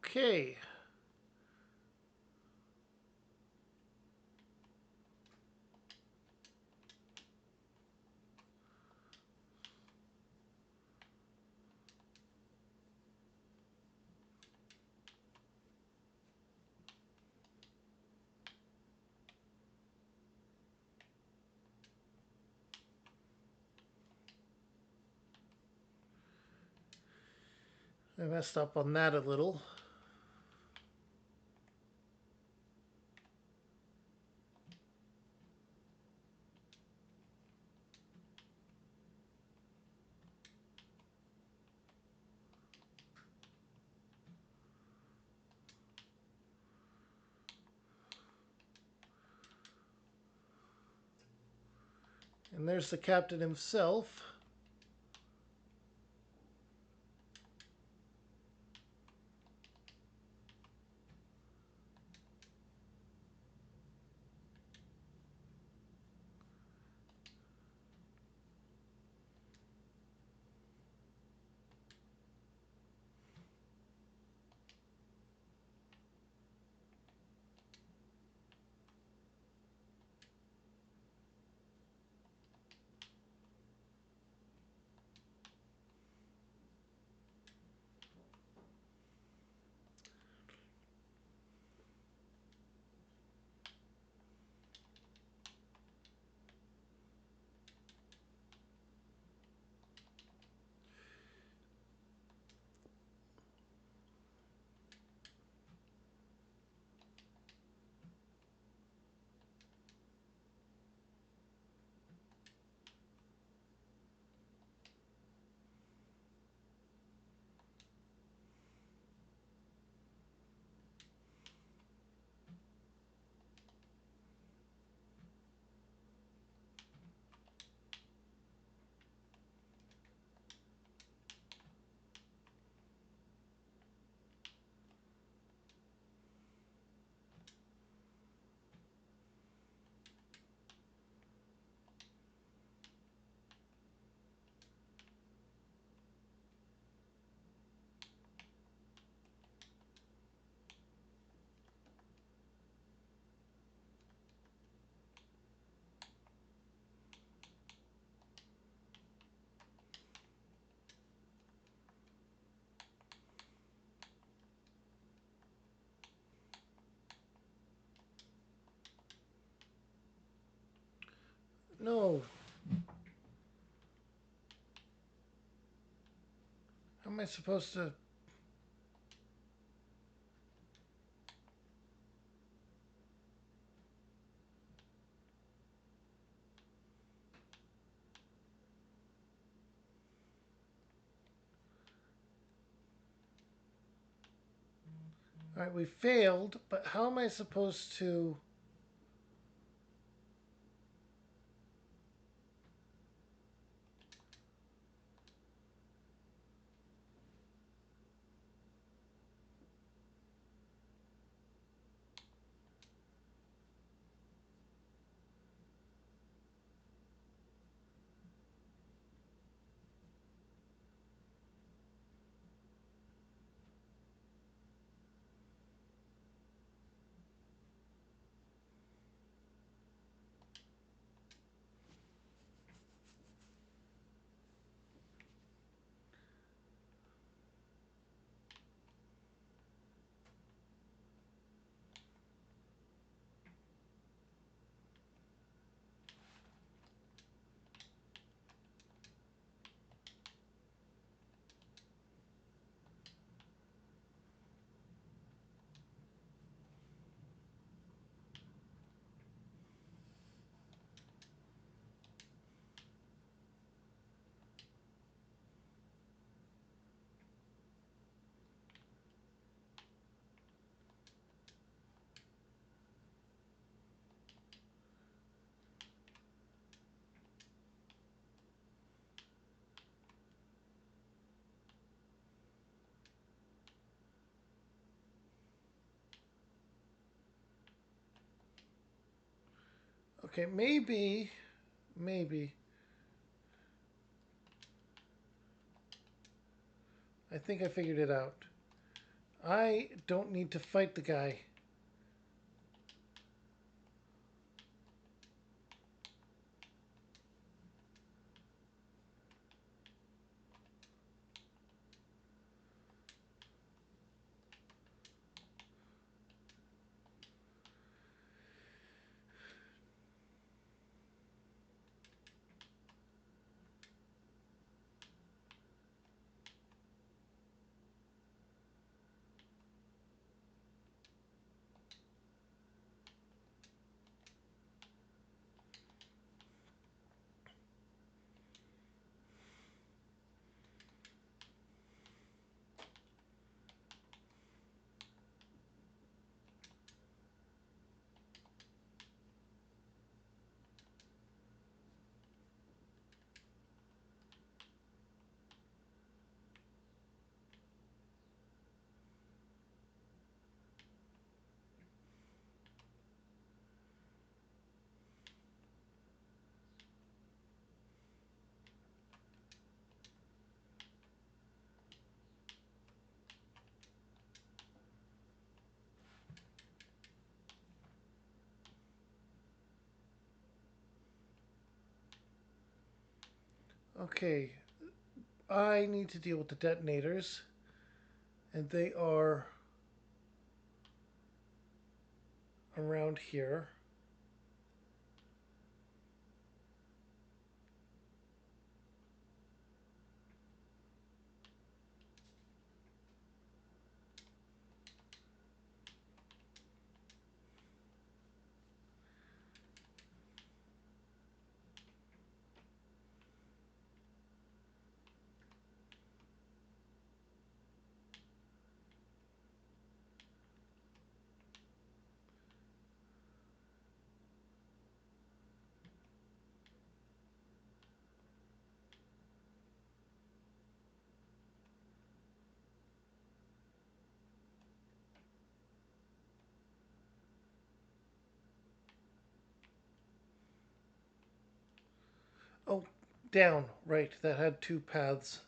Speaker 1: Okay. I messed up on that a little. And there's the captain himself. No. How am I supposed to? All right, we failed, but how am I supposed to? Okay, maybe. I think I figured it out. I don't need to fight the guy. Okay, I need to deal with the detonators, and they are around here. Oh, down, right, that had two paths.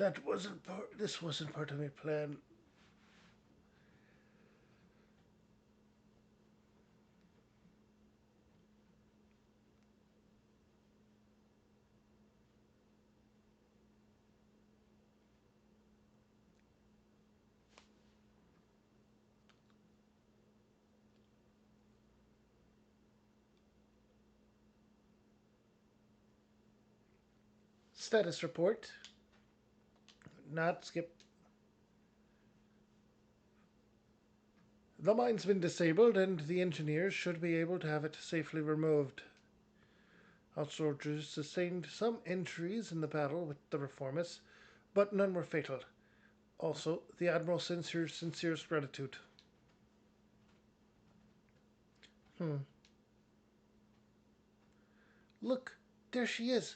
Speaker 1: That wasn't part. This wasn't part of my plan. Status report. Not skip. The mine's been disabled, and the engineers should be able to have it safely removed. Our soldiers sustained some injuries in the battle with the reformists, but none were fatal. Also, the Admiral sends her sincerest gratitude. Hmm. Look, there she is.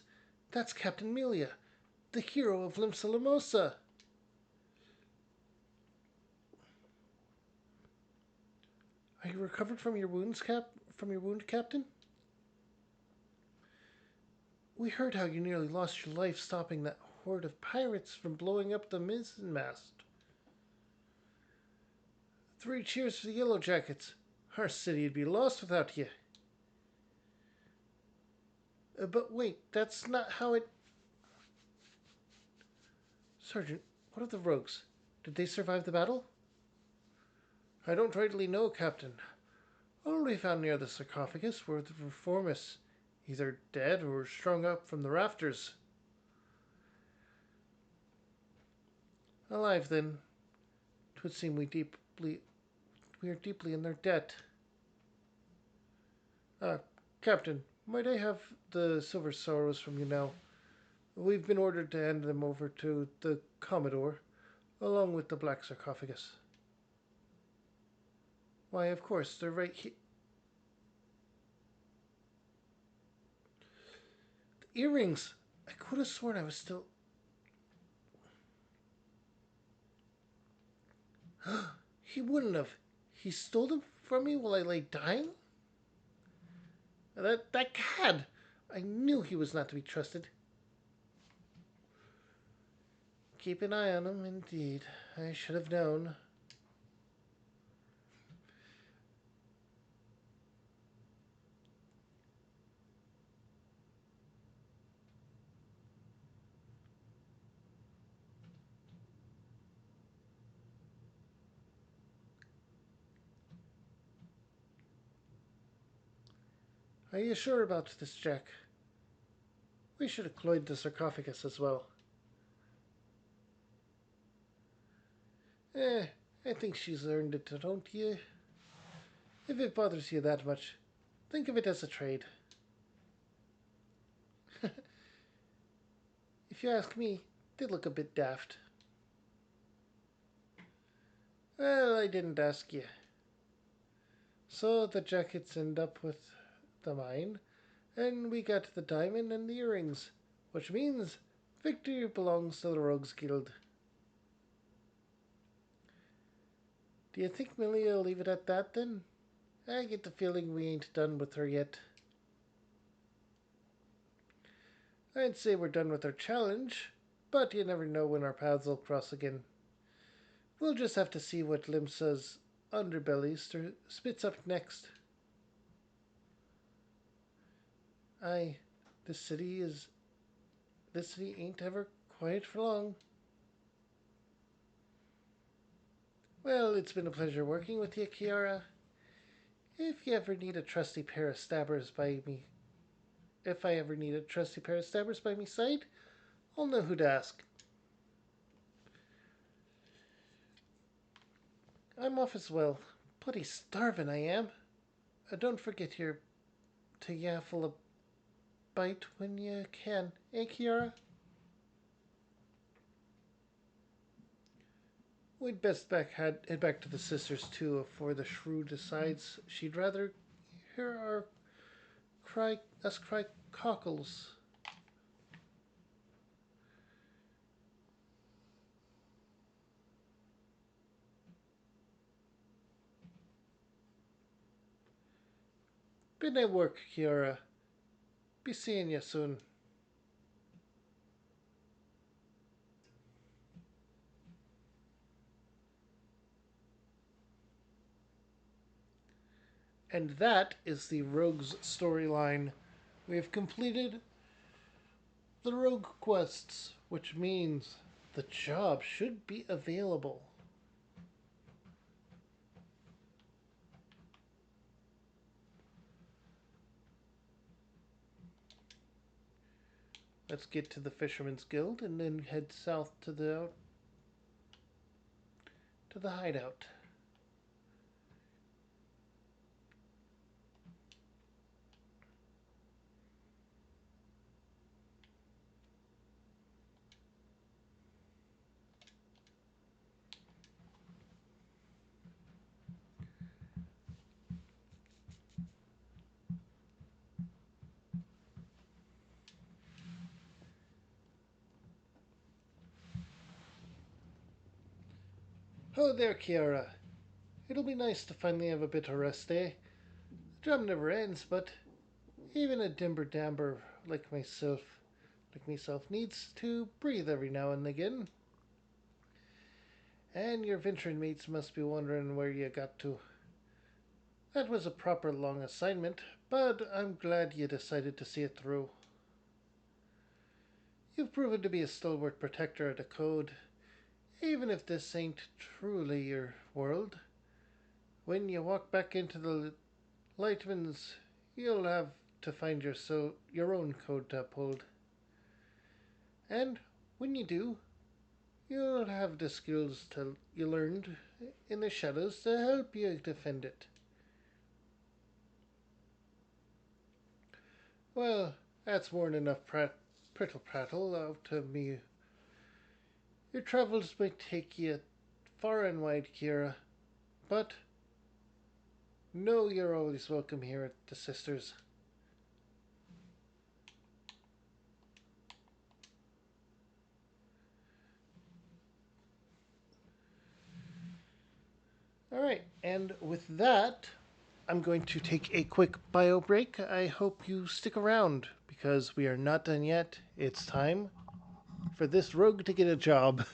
Speaker 1: That's Captain Melia, the hero of Limsa Lamosa. Are you recovered from your wounds, Captain? We heard how you nearly lost your life stopping that horde of pirates from blowing up the mizzenmast. 3 cheers for the Yellow Jackets. Our city'd be lost without you. But wait, that's not how it. Sergeant, what of the rogues? Did they survive the battle? I don't rightly know, Captain. All we found near the sarcophagus were the reformists, either dead or strung up from the rafters. Alive, then. 'Twould seem we are deeply in their debt. Ah, Captain, might I have the silver sorrows from you now? We've been ordered to hand them over to the Commodore, along with the black sarcophagus. Why, of course, they're right here. The earrings! I could have sworn I was still. He wouldn't have. He stole them from me while I lay dying? That cad! I knew he was not to be trusted. Keep an eye on him, indeed. I should have known. Are you sure about this, Jack? We should have cloyed the sarcophagus as well. Eh, I think she's earned it, don't you? If it bothers you that much, think of it as a trade. If you ask me, they look a bit daft. Well, I didn't ask you. So the jackets end up with the mine, and we got the diamond and the earrings, which means victory belongs to the Rogues Guild. Do you think Millie will leave it at that then? I get the feeling we ain't done with her yet. I'd say we're done with our challenge, but you never know when our paths will cross again. We'll just have to see what Limsa's underbelly spits up next. Aye, this city is. This city ain't ever quiet for long. Well, it's been a pleasure working with you, Kiara. If you ever need a trusty pair of stabbers by me, if I ever need a trusty pair of stabbers by me side, I'll know who to ask. I'm off as well. Bloody starving I am. Don't forget your to yaffle a bite when you can, eh, Kiara? We'd best head back to the sisters too, before the shrew decides she'd rather hear us cry cockles. Been at work, Kiara. Be seeing you soon. And that is the Rogue's storyline. We have completed the Rogue quests, which means the job should be available. Let's get to the Fisherman's Guild and then head south to the hideout. Hello there, Kiara. It'll be nice to finally have a bit of rest, eh? The job never ends, but even a dimber damber like myself needs to breathe every now and again. And your venturing mates must be wondering where you got to. That was a proper long assignment, but I'm glad you decided to see it through. You've proven to be a stalwart protector of the code, even if this ain't truly your world. When you walk back into the Lightmans, you'll have to find your own code to uphold. And when you do, you'll have the skills you learned in the shadows to help you defend it. Well, that's more than enough prittle prattle out of me. Your travels might take you far and wide, Kira, but know you're always welcome here at the Sisters. Alright, and with that, I'm going to take a quick bio break. I hope you stick around because we are not done yet. It's time for this rogue to get a job.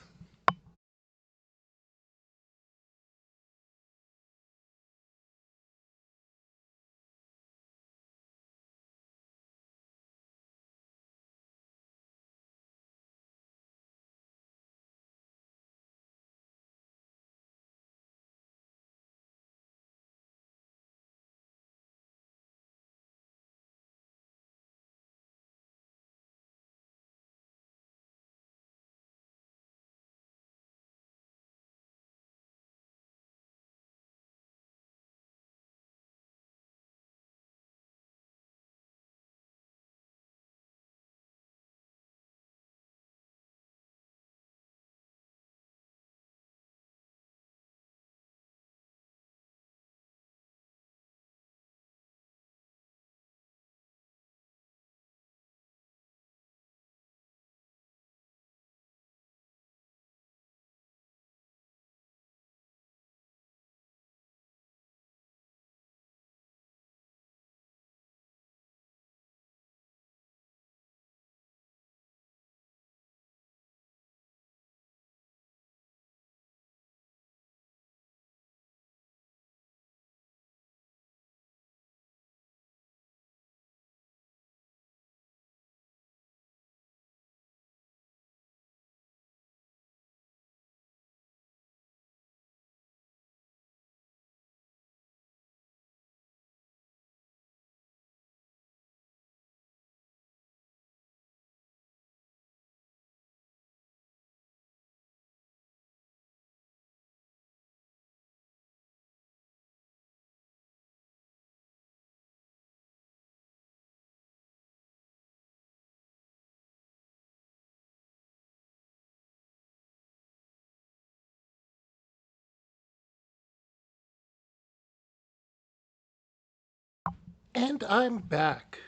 Speaker 1: And I'm back.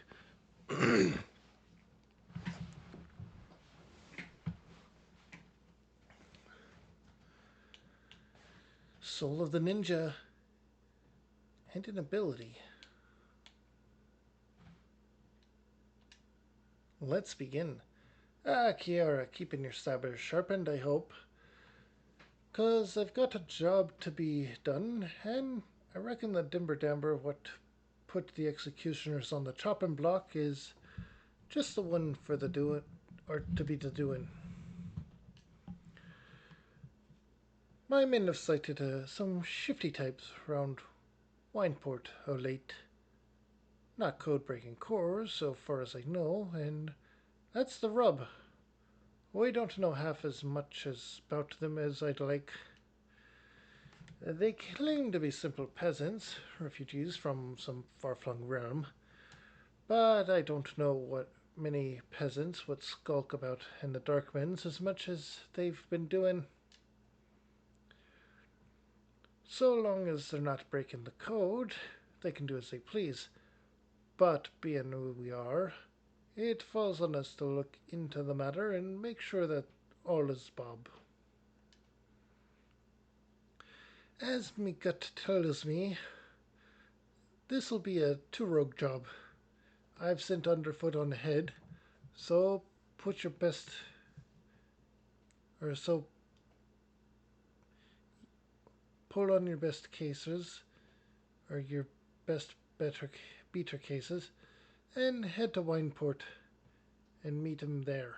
Speaker 1: Soul of the Ninja and an ability. Let's begin. Kiara, keeping your saber sharpened, I hope. 'Cause I've got a job to be done, and I reckon the Dimber Damber what put the executioners on the chopping block is just the one for the doing, or to be the doing. My men have sighted some shifty types round Wineport of late. Not code breaking cores, so far as I know, and that's the rub. We don't know half as much about them as I'd like. They claim to be simple peasants, refugees from some far flung realm, but I don't know what many peasants would skulk about in the Darkmens as much as they've been doing. So long as they're not breaking the code, they can do as they please. But being who we are, it falls on us to look into the matter and make sure that all is Bob. As me gut tells me, this'll be a two rogue job. I've sent Underfoot on ahead, so put your best, or so pull on your best cases, or your best beater cases, and head to Wineport and meet him there.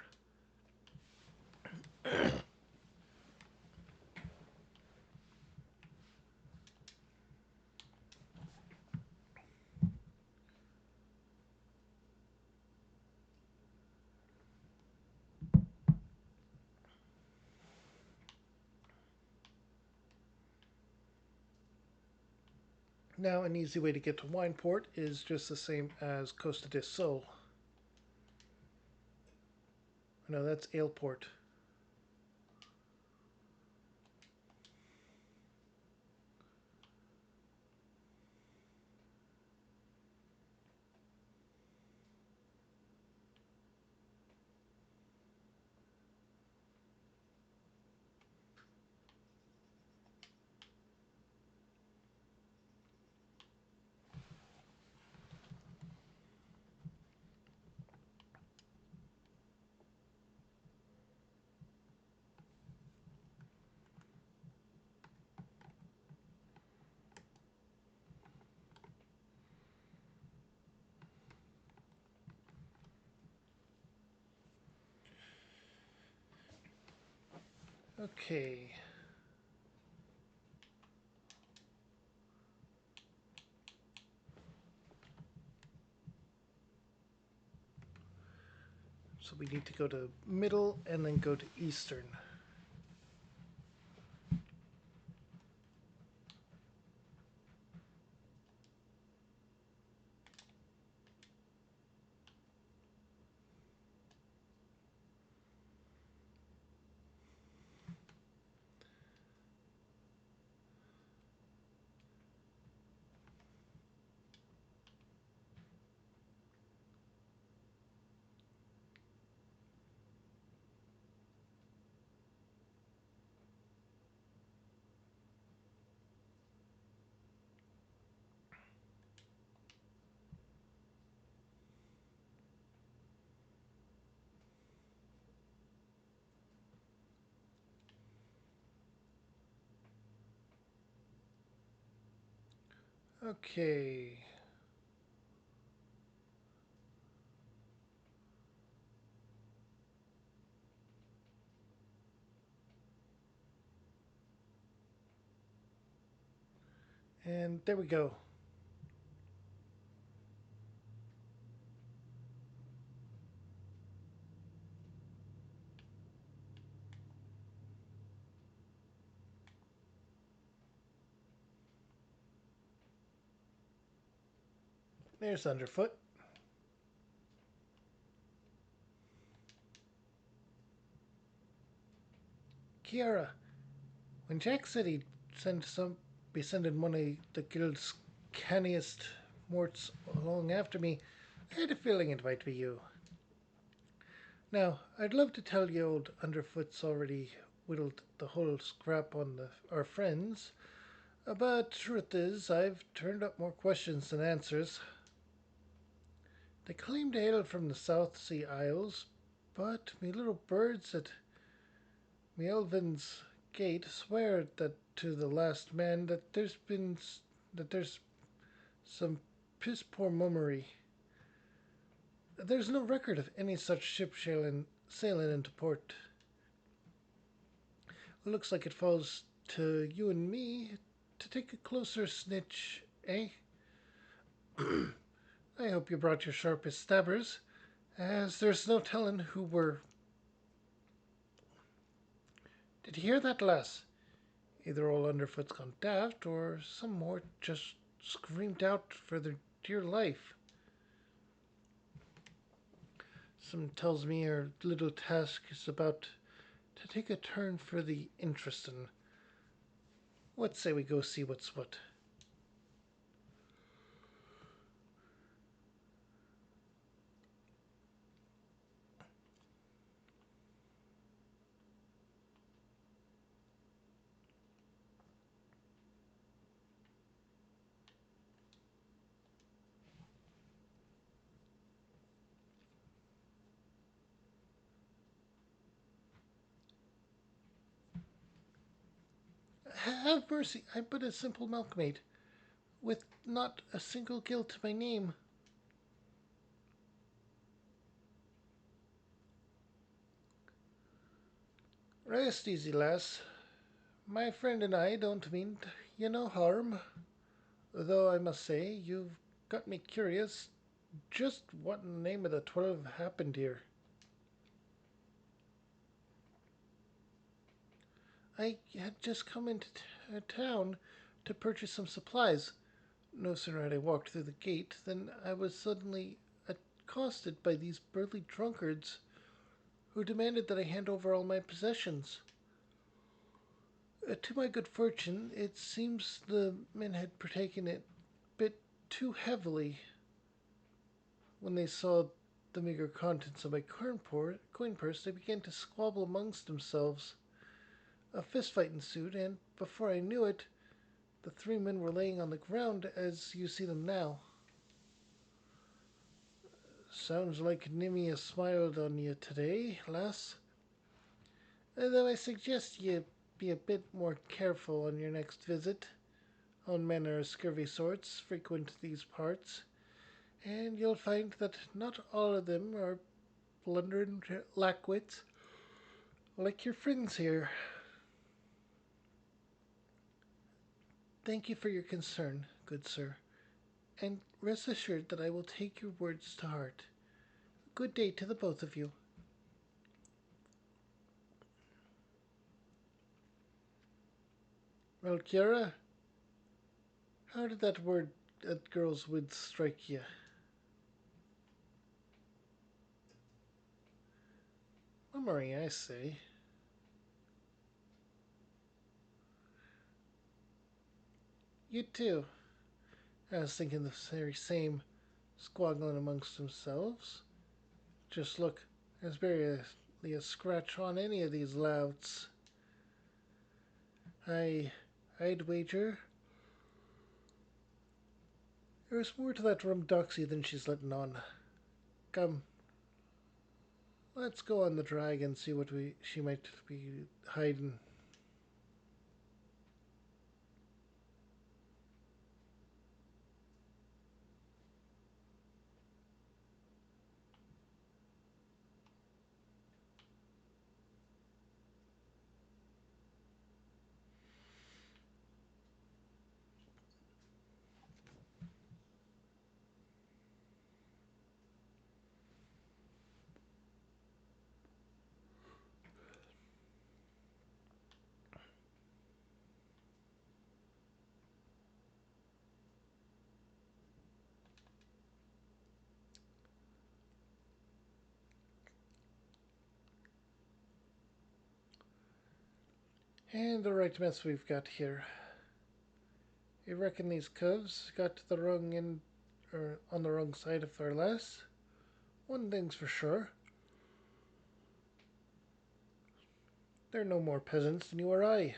Speaker 1: Now, an easy way to get to Wineport is just the same as Costa del Sol. No, that's Aleport. Okay. So we need to go to middle and then go to eastern. Okay. And there we go. There's Underfoot. Kiara, when Jack said he'd be sending one of the guild's canniest morts along after me, I had a feeling it might be you. Now, I'd love to tell you old Underfoot's already whittled the whole scrap on our friends, but truth is, I've turned up more questions than answers. They claim to hail from the South Sea Isles, but me little birds at me Elvin's gate swear that to the last man that there's some piss poor mummery. There's no record of any such ship sailing into port. It looks like it falls to you and me to take a closer snitch, eh? I hope you brought your sharpest stabbers, as there's no telling who were. Did you hear that, lass? Either old Underfoot's gone daft, or some more just screamed out for their dear life. Some tells me our little task is about to take a turn for the interesting. What say we go see what's what? Have mercy, I'm but a simple milkmaid, with not a single guilt to my name. Rest easy, lass. My friend and I don't mean you no harm, though I must say you've got me curious. Just what in the name of the 12 happened here? I had just come into town to purchase some supplies. No sooner had I walked through the gate than I was suddenly accosted by these burly drunkards who demanded that I hand over all my possessions. To my good fortune, it seems the men had partaken it a bit too heavily. When they saw the meager contents of my coin purse, they began to squabble amongst themselves. A fist fight ensued, and before I knew it, the three men were laying on the ground as you see them now. Sounds like Nimmy has smiled on you today, lass. Though I suggest you be a bit more careful on your next visit. All men are scurvy sorts frequent these parts, and you'll find that not all of them are blundering lackwits like your friends here. Thank you for your concern, good sir, and rest assured that I will take your words to heart. Good day to the both of you. Well, Kira, how did that word at girl's wood strike you? Memory, I say. You too. I was thinking the very same, squaggling amongst themselves. Just look, there's barely a scratch on any of these louts. I, I'd wager there's more to that rum doxy than she's letting on. Come, let's go on the drag and see what she might be hiding. And the right mess we've got here. You reckon these cubs got to the wrong end, or on the wrong side of their lass? One thing's for sure. They're no more peasants than you or I.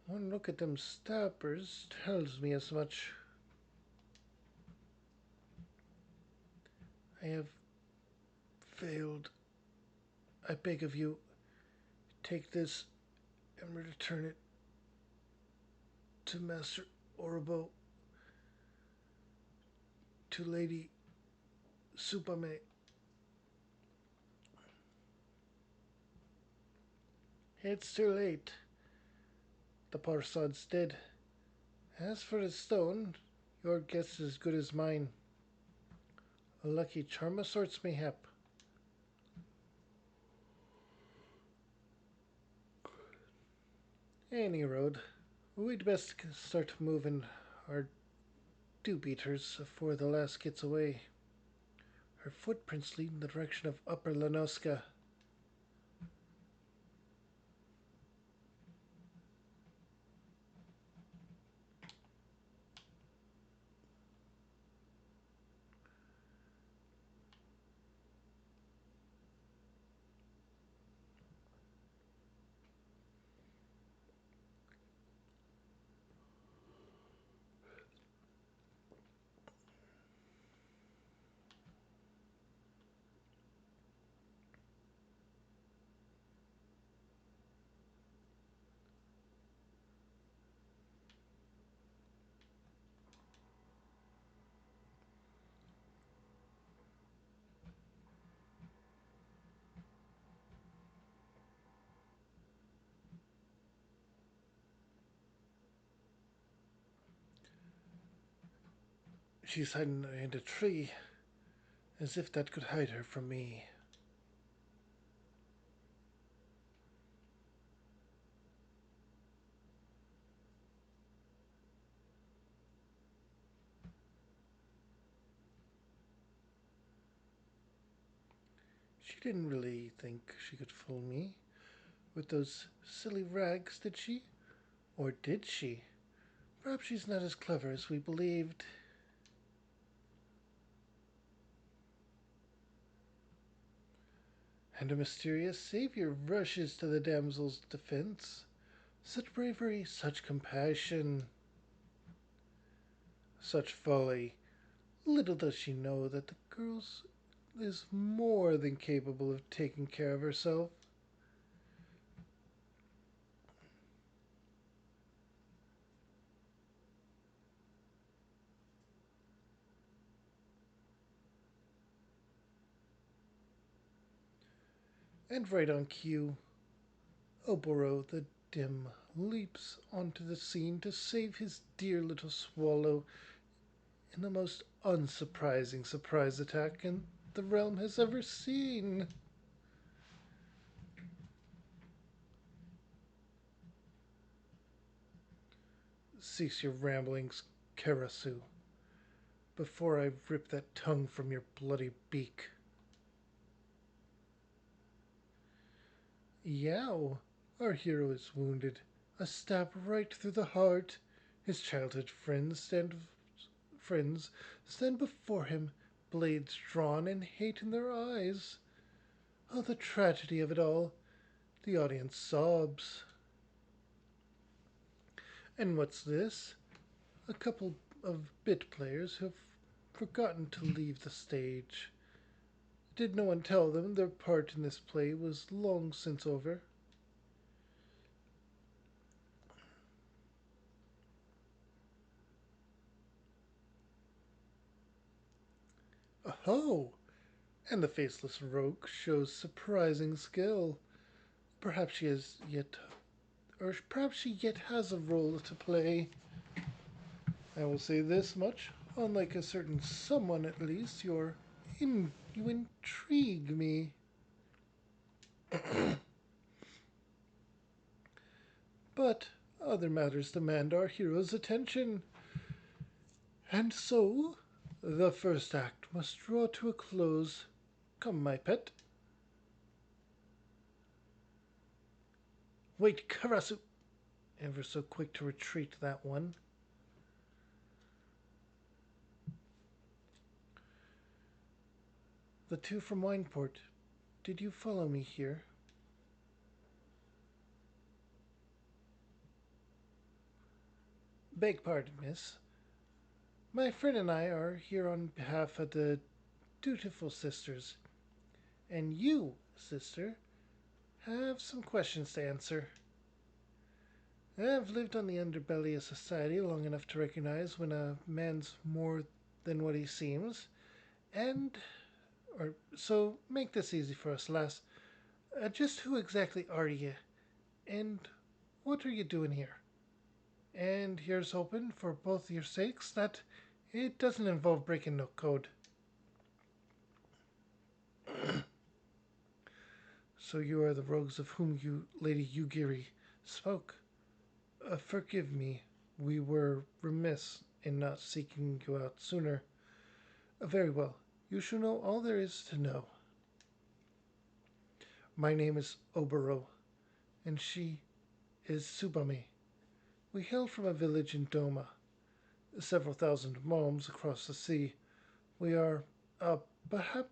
Speaker 1: One look at them stabbers tells me as much. I have failed. I beg of you, take this and return it to Master Orobo. to Lady Supame. It's too late. The poor sod's dead. As for the stone, your guess is as good as mine. A lucky charm of sorts, mayhap. Any road. We'd best start moving our dew beaters afore the lass gets away. Her footprints lead in the direction of Upper Lanoska. She's hiding behind a tree, as if that could hide her from me. She didn't really think she could fool me with those silly rags, did she? Or did she? Perhaps she's not as clever as we believed. And a mysterious savior rushes to the damsel's defense. Such bravery, such compassion, such folly. Little does she know that the girl is more than capable of taking care of herself. And right on cue, Oboro the Dim leaps onto the scene to save his dear little swallow in the most unsurprising surprise attack the realm has ever seen. Cease your ramblings, Karasu, before I rip that tongue from your bloody beak. Yow! Our hero is wounded. A stab right through the heart. His childhood friends stand before him, blades drawn and hate in their eyes. Oh, the tragedy of it all. The audience sobs. And what's this? A couple of bit players who have forgotten to leave the stage. Did no one tell them their part in this play was long since over? Oh! And the faceless rogue shows surprising skill. Perhaps she has yet, or perhaps she yet has a role to play. I will say this much: unlike a certain someone, at least, you intrigue me. But other matters demand our hero's attention, and so the first act must draw to a close. Come, my pet. Wait, Karasu! Ever so quick to retreat, that one. The two from Wineport. Did you follow me here? Beg pardon, miss. My friend and I are here on behalf of the dutiful sisters. And you, sister, have some questions to answer. I've lived on the underbelly of society long enough to recognize when a man's more than what he seems. And, or so make this easy for us, lass. Just who exactly are you, and what are you doing here? And here's hoping, for both your sakes, that it doesn't involve breaking no code. So you are the rogues of whom you, Lady Yugiri, spoke. Forgive me, we were remiss in not seeking you out sooner. Very well, you shall know all there is to know. My name is Oboro, and she is Tsubame. We hail from a village in Doma, several thousand miles across the sea. We are, uh, perhaps,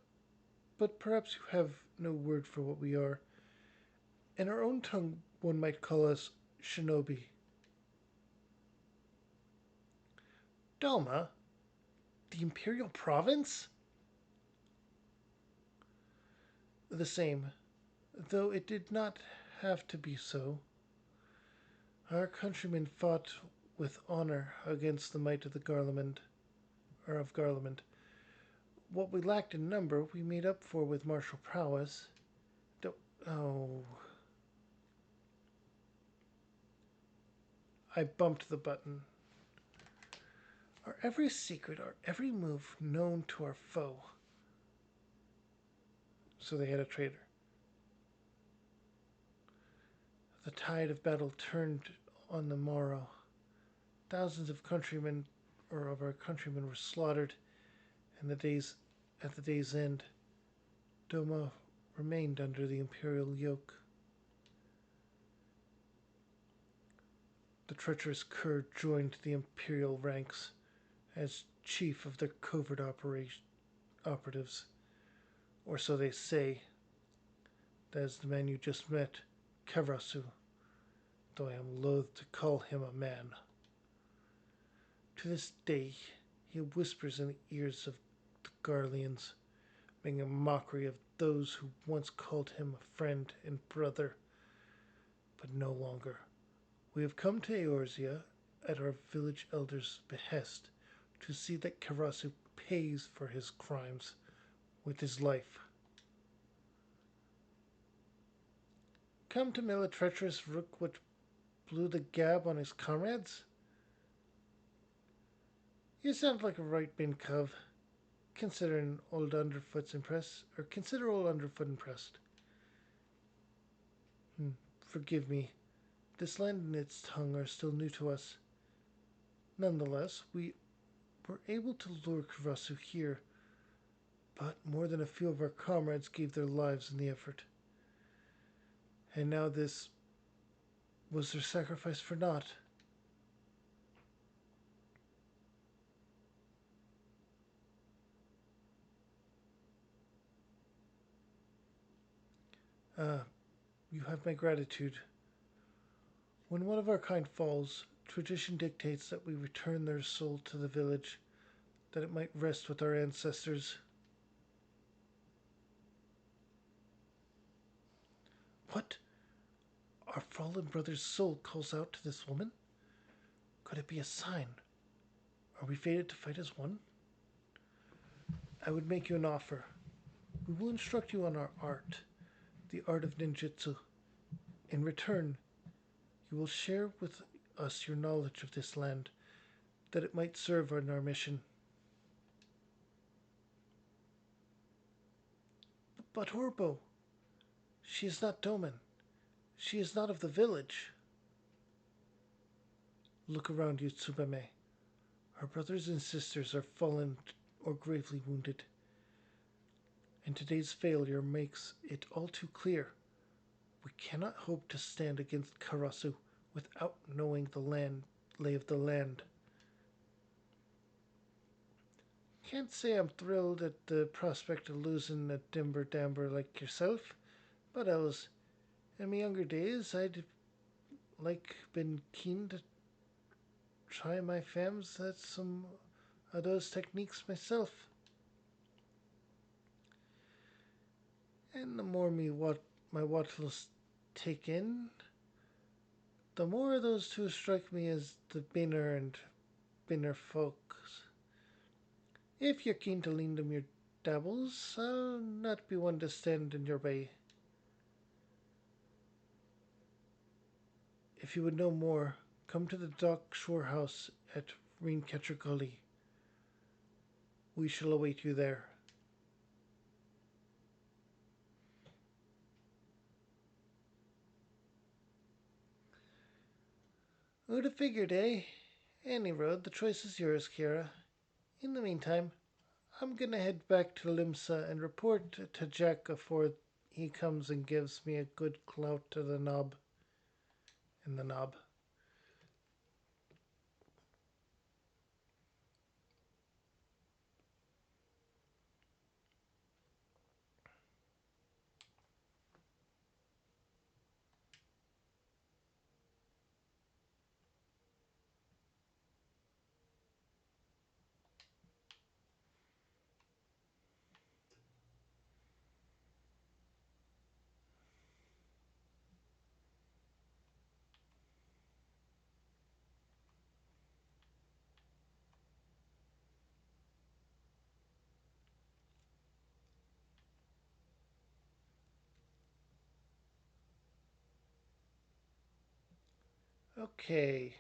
Speaker 1: but perhaps you have no word for what we are. In our own tongue, one might call us shinobi. Doma? The Imperial Province? The same, though it did not have to be so. Our countrymen fought with honor against the might of the Garlement, or of Garlement. What we lacked in number, we made up for with martial prowess. Do oh, I bumped the button. Our every secret, our every move known to our foe. So they had a traitor. The tide of battle turned on the morrow. Thousands of countrymen, or of our countrymen, were slaughtered, and at the day's end, Doma remained under the imperial yoke. The treacherous Kurd joined the imperial ranks as chief of their covert operatives, or so they say. That is the man you just met, Karasu, though I am loath to call him a man. To this day, he whispers in the ears of the Garleans, making a mockery of those who once called him a friend and brother, but no longer. We have come to Eorzea at our village elder's behest to see that Karasu pays for his crimes with his life. Come to mill a treacherous rook which blew the gab on his comrades? You sound like a right bin cove. Consider old Underfoot impressed. Forgive me. This land and its tongue are still new to us. Nonetheless, we were able to lure Karasu here, but more than a few of our comrades gave their lives in the effort. And now this was their sacrifice for naught. Ah, you have my gratitude. When one of our kind falls, tradition dictates that we return their soul to the village, that it might rest with our ancestors. What? Our fallen brother's soul calls out to this woman? Could it be a sign? Are we fated to fight as one? I would make you an offer. We will instruct you on our art, the art of ninjutsu. In return, you will share with us your knowledge of this land, that it might serve in our mission. But Horbo, she is not Doman. She is not of the village. Look around you, Tsubame. Our brothers and sisters are fallen or gravely wounded, and today's failure makes it all too clear. We cannot hope to stand against Karasu without knowing the lay of the land. Can't say I'm thrilled at the prospect of losing a dimber damber like yourself, but else, in my younger days, I'd like been keen to try my fams at some of those techniques myself. And the more my wattles take in, the more those two strike me as the binner and binner folks. If you're keen to lean them your dabbles, I'll not be one to stand in your way. If you would know more, come to the Dock Shore House at Reencatcher Gully. We shall await you there. Who'd have figured, eh? Any road, the choice is yours, Kira. In the meantime, I'm gonna head back to Limsa and report to Jack afore he comes and gives me a good clout to the knob. In the knob. Okay.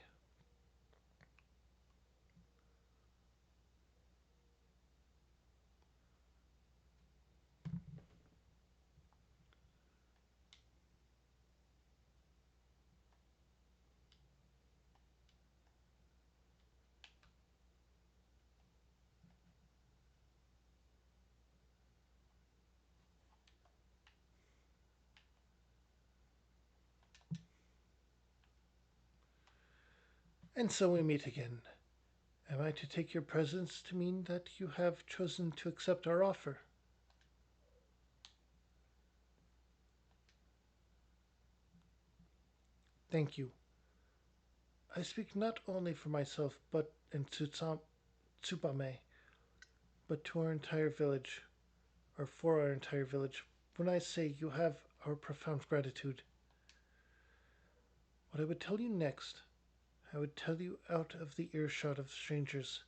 Speaker 1: And so we meet again. Am I to take your presence to mean that you have chosen to accept our offer? Thank you. I speak not only for myself but and Tsupame, but to our entire village, or for our entire village, when I say you have our profound gratitude. What I would tell you next, I would tell you out of the earshot of strangers.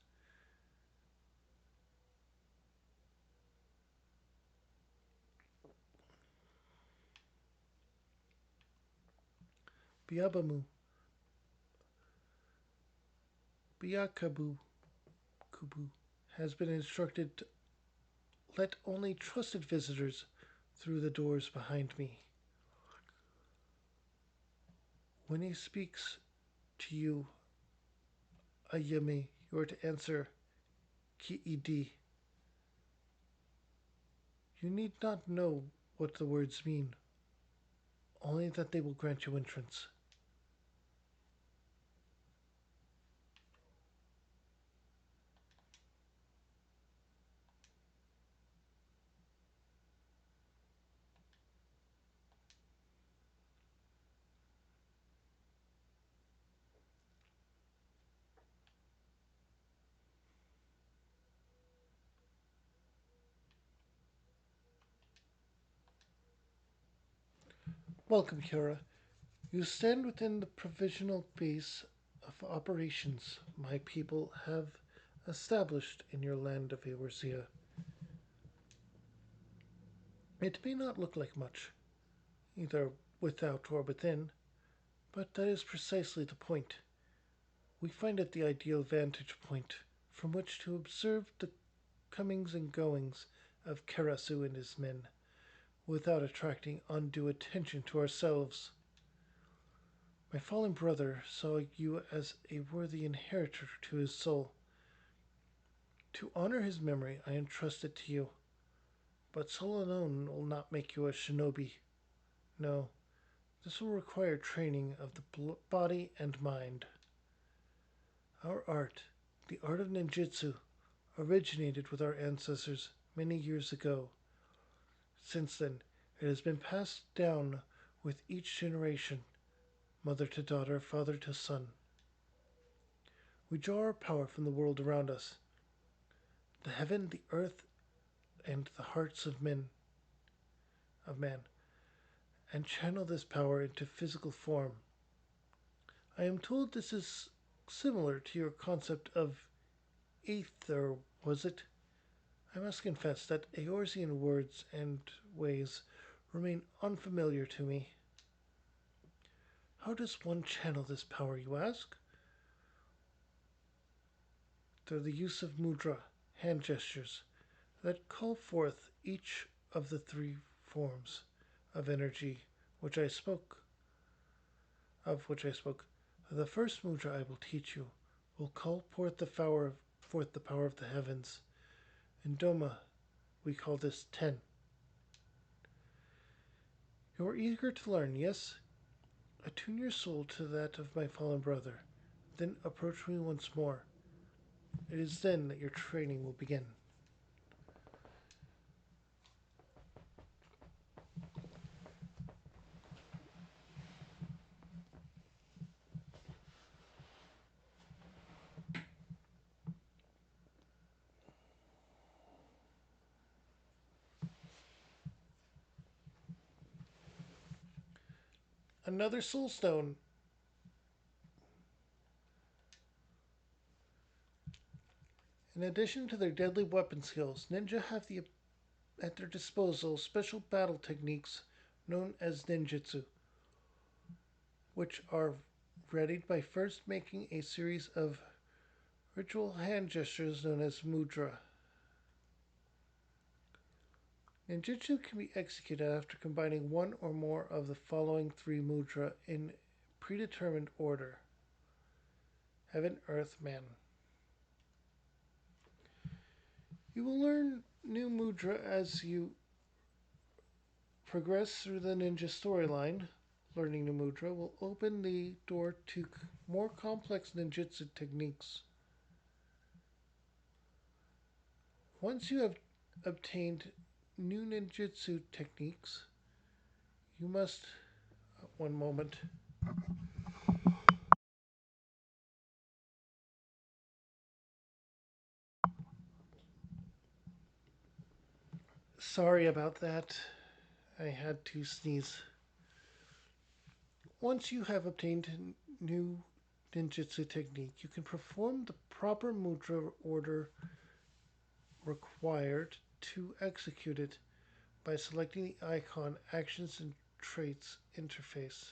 Speaker 1: Biabamu, Biakabu, Kubu, has been instructed to let only trusted visitors through the doors behind me. When he speaks to you, Ayame, you are to answer Ki'idi. You need not know what the words mean, only that they will grant you entrance. Welcome, Kira. You stand within the provisional base of operations my people have established in your land of Eorzea. It may not look like much, either without or within, but that is precisely the point. We find it the ideal vantage point from which to observe the comings and goings of Karasu and his men, without attracting undue attention to ourselves. My fallen brother saw you as a worthy inheritor to his soul. To honor his memory, I entrust it to you. But soul alone will not make you a shinobi. No, this will require training of the body and mind. Our art, the art of ninjutsu, originated with our ancestors many years ago. Since then, it has been passed down with each generation, mother to daughter, father to son. We draw our power from the world around us, the heaven, the earth, and the hearts of man, and channel this power into physical form. I am told this is similar to your concept of ether, was it? I must confess that Eorzean words and ways remain unfamiliar to me. How does one channel this power, you ask? Through the use of mudra, hand gestures, that call forth each of the three forms of energy which I spoke which I spoke. The first mudra I will teach you will call forth the power of the heavens. In Doma, we call this ten. You are eager to learn, yes? Attune your soul to that of my fallen brother. Then approach me once more. It is then that your training will begin. Another soul stone. In addition to their deadly weapon skills, ninja have at their disposal special battle techniques known as ninjutsu, which are readied by first making a series of ritual hand gestures known as mudra. Ninjutsu can be executed after combining one or more of the following three mudra in predetermined order: Heaven, Earth, Man. You will learn new mudra as you progress through the ninja storyline. Learning the mudra will open the door to more complex ninjutsu techniques. Once you have obtained new ninjutsu techniques, you must. One moment. Sorry about that. I had to sneeze. Once you have obtained new ninjutsu technique, you can perform the proper mudra order required to execute it by selecting the icon Actions and Traits interface.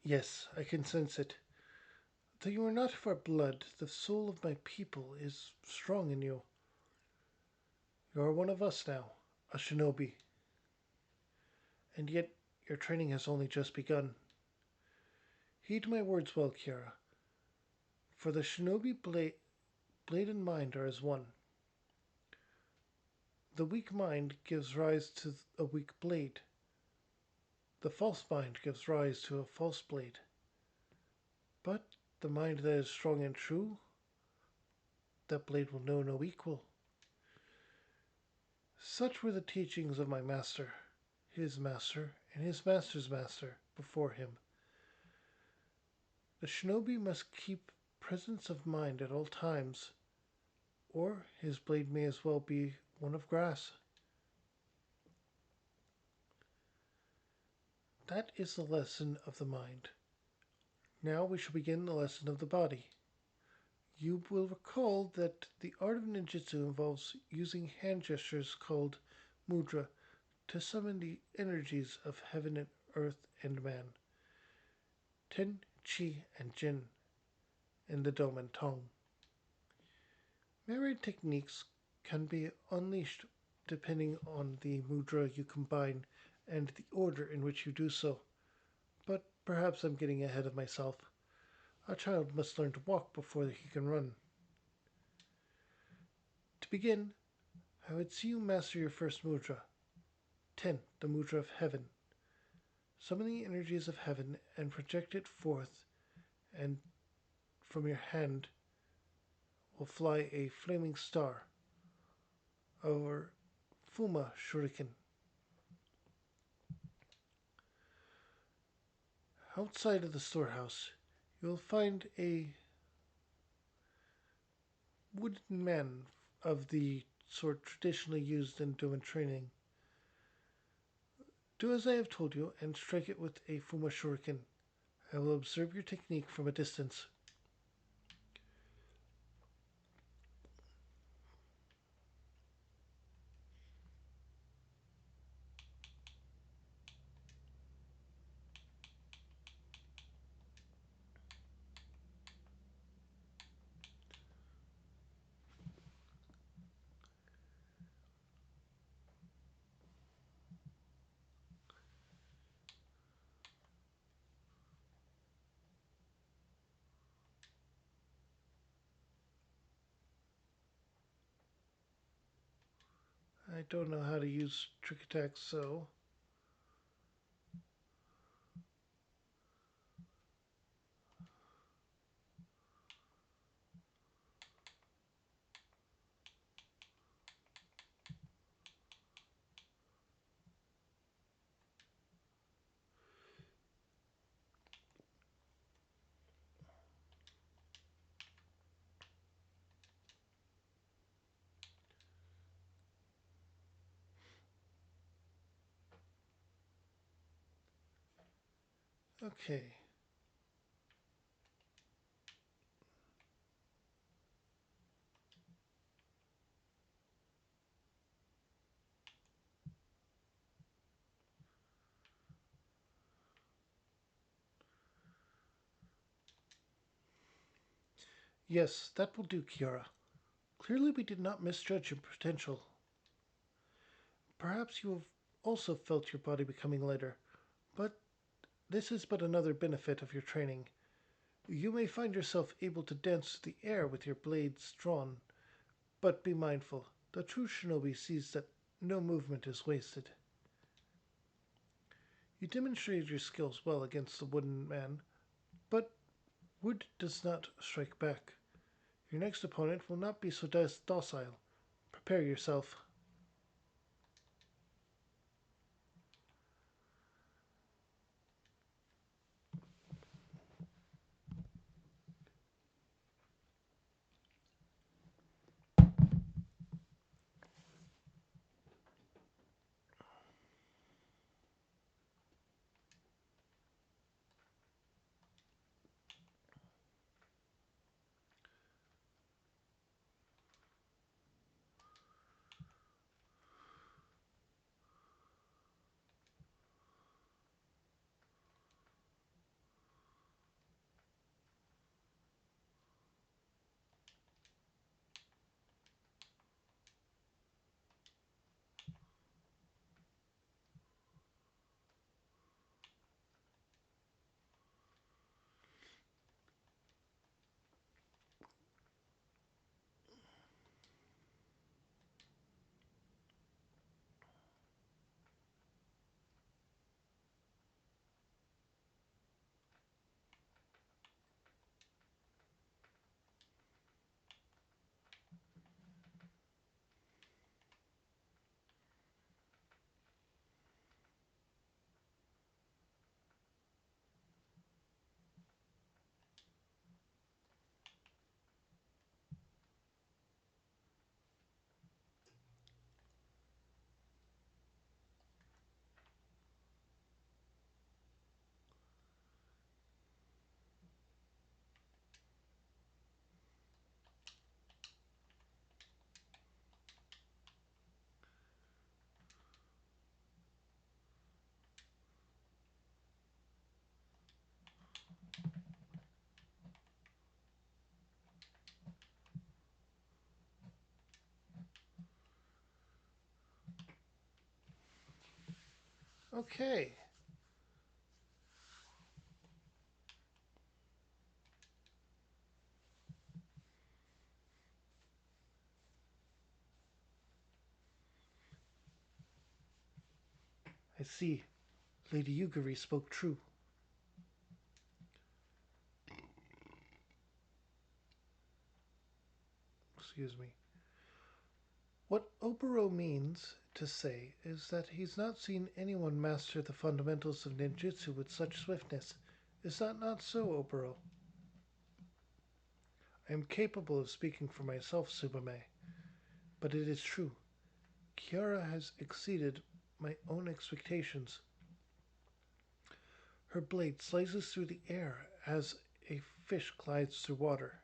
Speaker 1: Yes, I can sense it. Though you are not of our blood, the soul of my people is strong in you. You are one of us now, a shinobi. And yet your training has only just begun. Heed my words well, Kiara. For the shinobi blade and mind are as one. The weak mind gives rise to a weak blade. The false mind gives rise to a false blade. But the mind that is strong and true, that blade will know no equal. Such were the teachings of my master, his master, and his master's master before him. The shinobi must keep presence of mind at all times, or his blade may as well be one of grass. That is the lesson of the mind. Now we shall begin the lesson of the body. You will recall that the art of ninjutsu involves using hand gestures called mudra to summon the energies of heaven and earth and man, ten, chi, and jin in the Doman tongue. Myriad techniques can be unleashed depending on the mudra you combine and the order in which you do so. But perhaps I'm getting ahead of myself. A child must learn to walk before he can run. To begin, I would see you master your first mudra. 10. The mudra of heaven. Summon the energies of heaven and project it forth, and from your hand will fly a flaming star. or Fuma Shuriken. Outside of the storehouse, you'll find a wooden man of the sort traditionally used in Doman training. Do as I have told you and strike it with a Fuma Shuriken. I will observe your technique from a distance. I don't know how to use trick attacks, so. Okay. Yes, that will do, Kiara. Clearly, we did not misjudge your potential. Perhaps you have also felt your body becoming lighter, but this is but another benefit of your training. You may find yourself able to dance through the air with your blades drawn, but be mindful. The true shinobi sees that no movement is wasted. You demonstrated your skills well against the wooden man, but wood does not strike back. Your next opponent will not be so docile. Prepare yourself. Okay. I see. Lady Yugiri spoke true. Excuse me. What Oboro means to say is that he's not seen anyone master the fundamentals of ninjutsu with such swiftness. Is that not so, Oboro? I am capable of speaking for myself, Subame, but it is true. Kiara has exceeded my own expectations. Her blade slices through the air as a fish glides through water.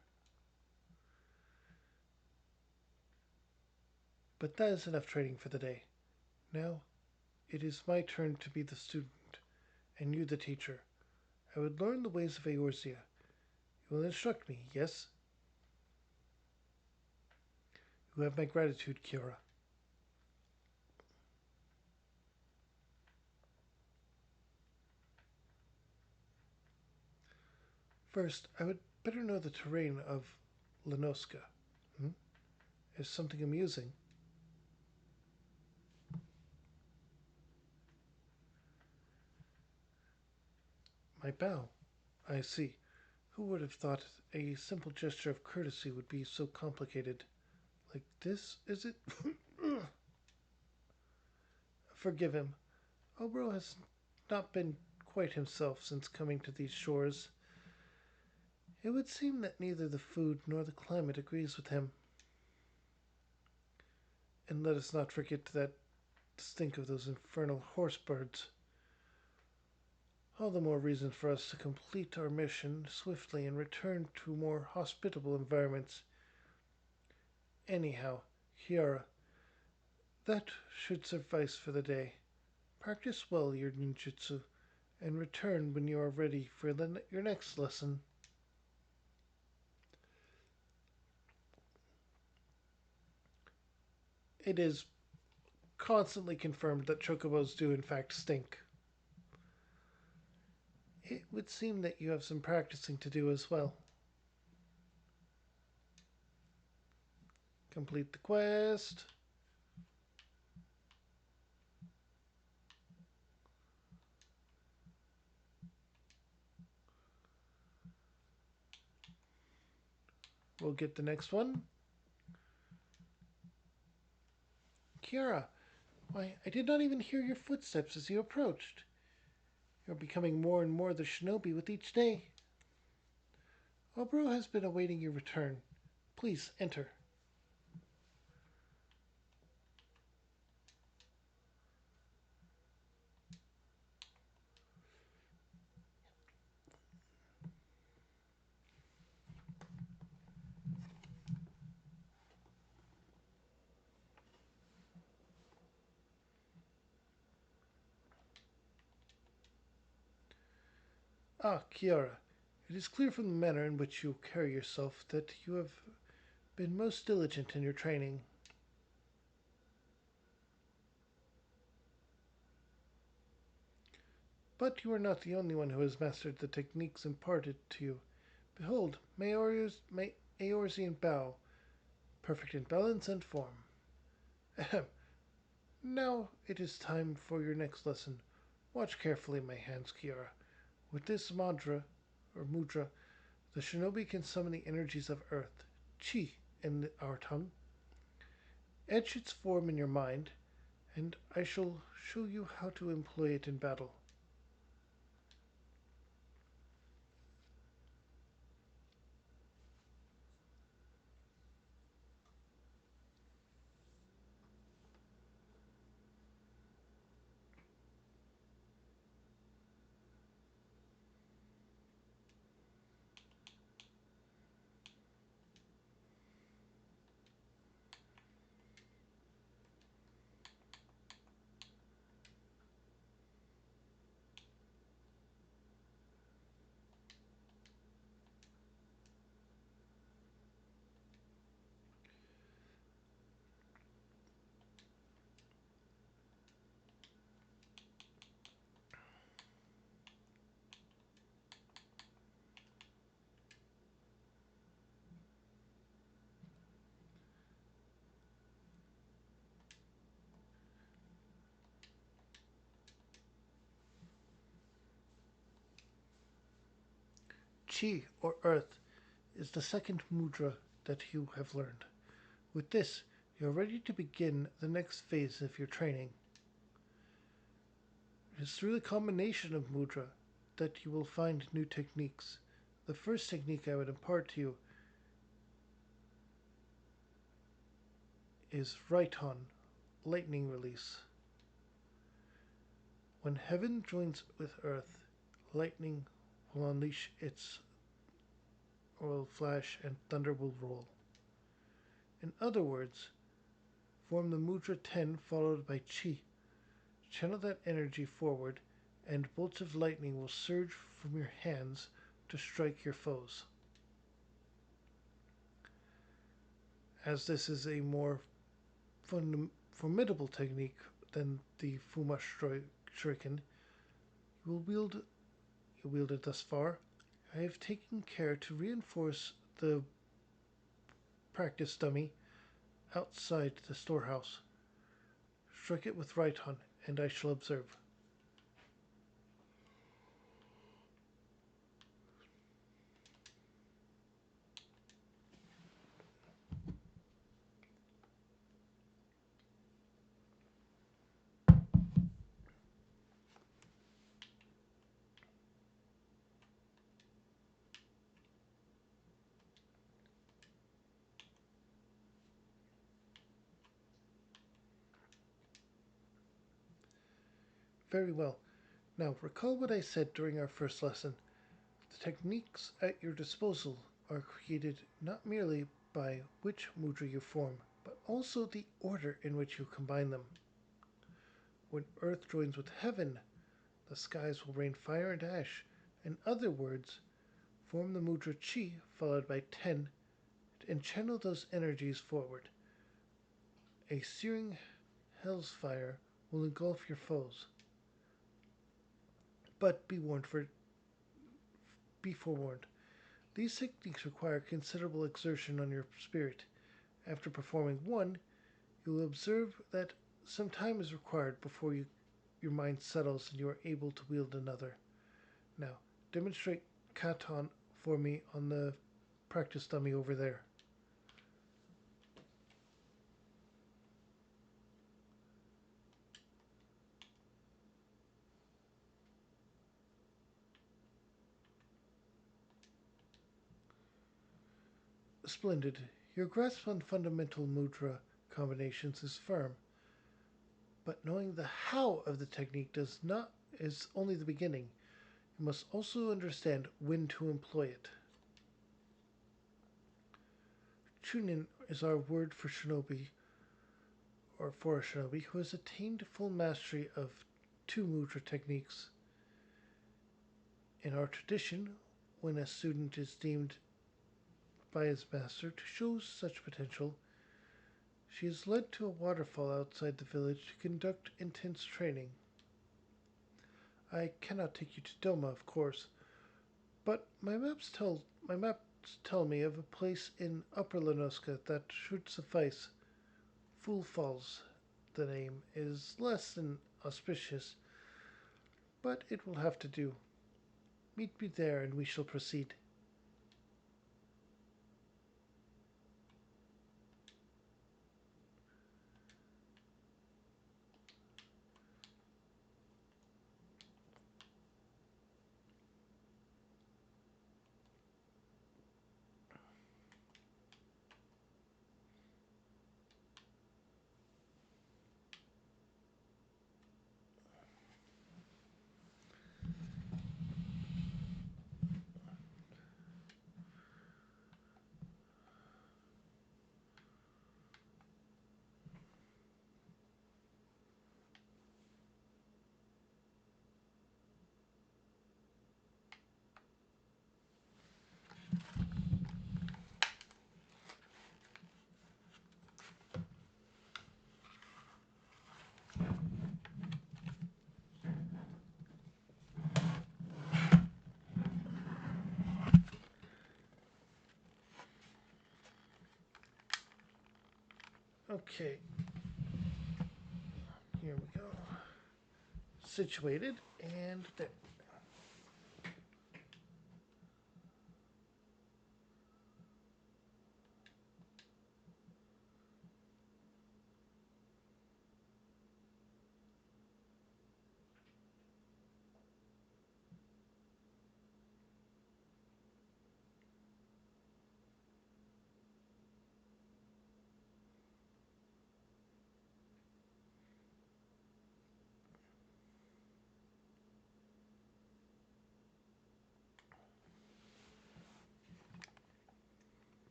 Speaker 1: But that is enough training for the day. Now it is my turn to be the student, and you the teacher. I would learn the ways of Eorzea. You will instruct me, yes? You have my gratitude, Kiara. First, I would better know the terrain of Lenoska. Hmm? Is something amusing? My bow. I see. Who would have thought a simple gesture of courtesy would be so complicated? Like this, is it? Forgive him. Obro has not been quite himself since coming to these shores. It would seem that neither the food nor the climate agrees with him. And let us not forget that stink of those infernal horse birds. All the more reason for us to complete our mission swiftly and return to more hospitable environments. Anyhow, Kiara, that should suffice for the day. Practice well your ninjutsu, and return when you are ready for your next lesson. It is constantly confirmed that chocobos do in fact stink. It would seem that you have some practicing to do as well. Complete the quest. We'll get the next one. Kiara, why, I did not even hear your footsteps as you approached. You're becoming more and more the shinobi with each day. Obro has been awaiting your return. Please enter. Ah, Kiara, it is clear from the manner in which you carry yourself that you have been most diligent in your training. But you are not the only one who has mastered the techniques imparted to you. Behold, my Eorzean bow, perfect in balance and form. Ahem. Now it is time for your next lesson. Watch carefully my hands, Kiara. With this mudra, the shinobi can summon the energies of earth, chi in our tongue. Etch its form in your mind, and I shall show you how to employ it in battle. Chi, or earth, is the second mudra that you have learned. With this, You're ready to begin the next phase of your training. It is through the combination of mudra that you will find new techniques. The first technique I would impart to you is Raiton, lightning release. When heaven joins with earth, lightning will unleash its will flash and thunder will roll. In other words, form the mudra 10 followed by chi. Channel that energy forward, and bolts of lightning will surge from your hands to strike your foes. As this is a more formidable technique than the Fuma Shuriken you wielded thus far, I have taken care to reinforce the practice dummy outside the storehouse. Strike it with Raiton, and I shall observe. Very well. Now, recall what I said during our first lesson. The techniques at your disposal are created not merely by which mudra you form, but also the order in which you combine them. When earth joins with heaven, the skies will rain fire and ash. In other words, form the mudra chi followed by 10 and channel those energies forward. A searing hell's fire will engulf your foes. But be forewarned. These techniques require considerable exertion on your spirit. After performing one, you will observe that some time is required before your mind settles and you are able to wield another. Now, demonstrate Katon for me on the practice dummy over there. Splendid. Your grasp on fundamental mudra combinations is firm, but knowing the how of the technique is only the beginning. You must also understand when to employ it. Chunin is our word for shinobi, or for a shinobi who has attained full mastery of two mudra techniques. In our tradition, when a student is deemed by his master to show such potential, she is led to a waterfall outside the village to conduct intense training. I cannot take you to Doma, of course, but my maps tell me of a place in Upper Lenoska that should suffice. Fool Falls, the name, is less than auspicious, but it will have to do. Meet me there and we shall proceed. Okay, here we go. Situated and there.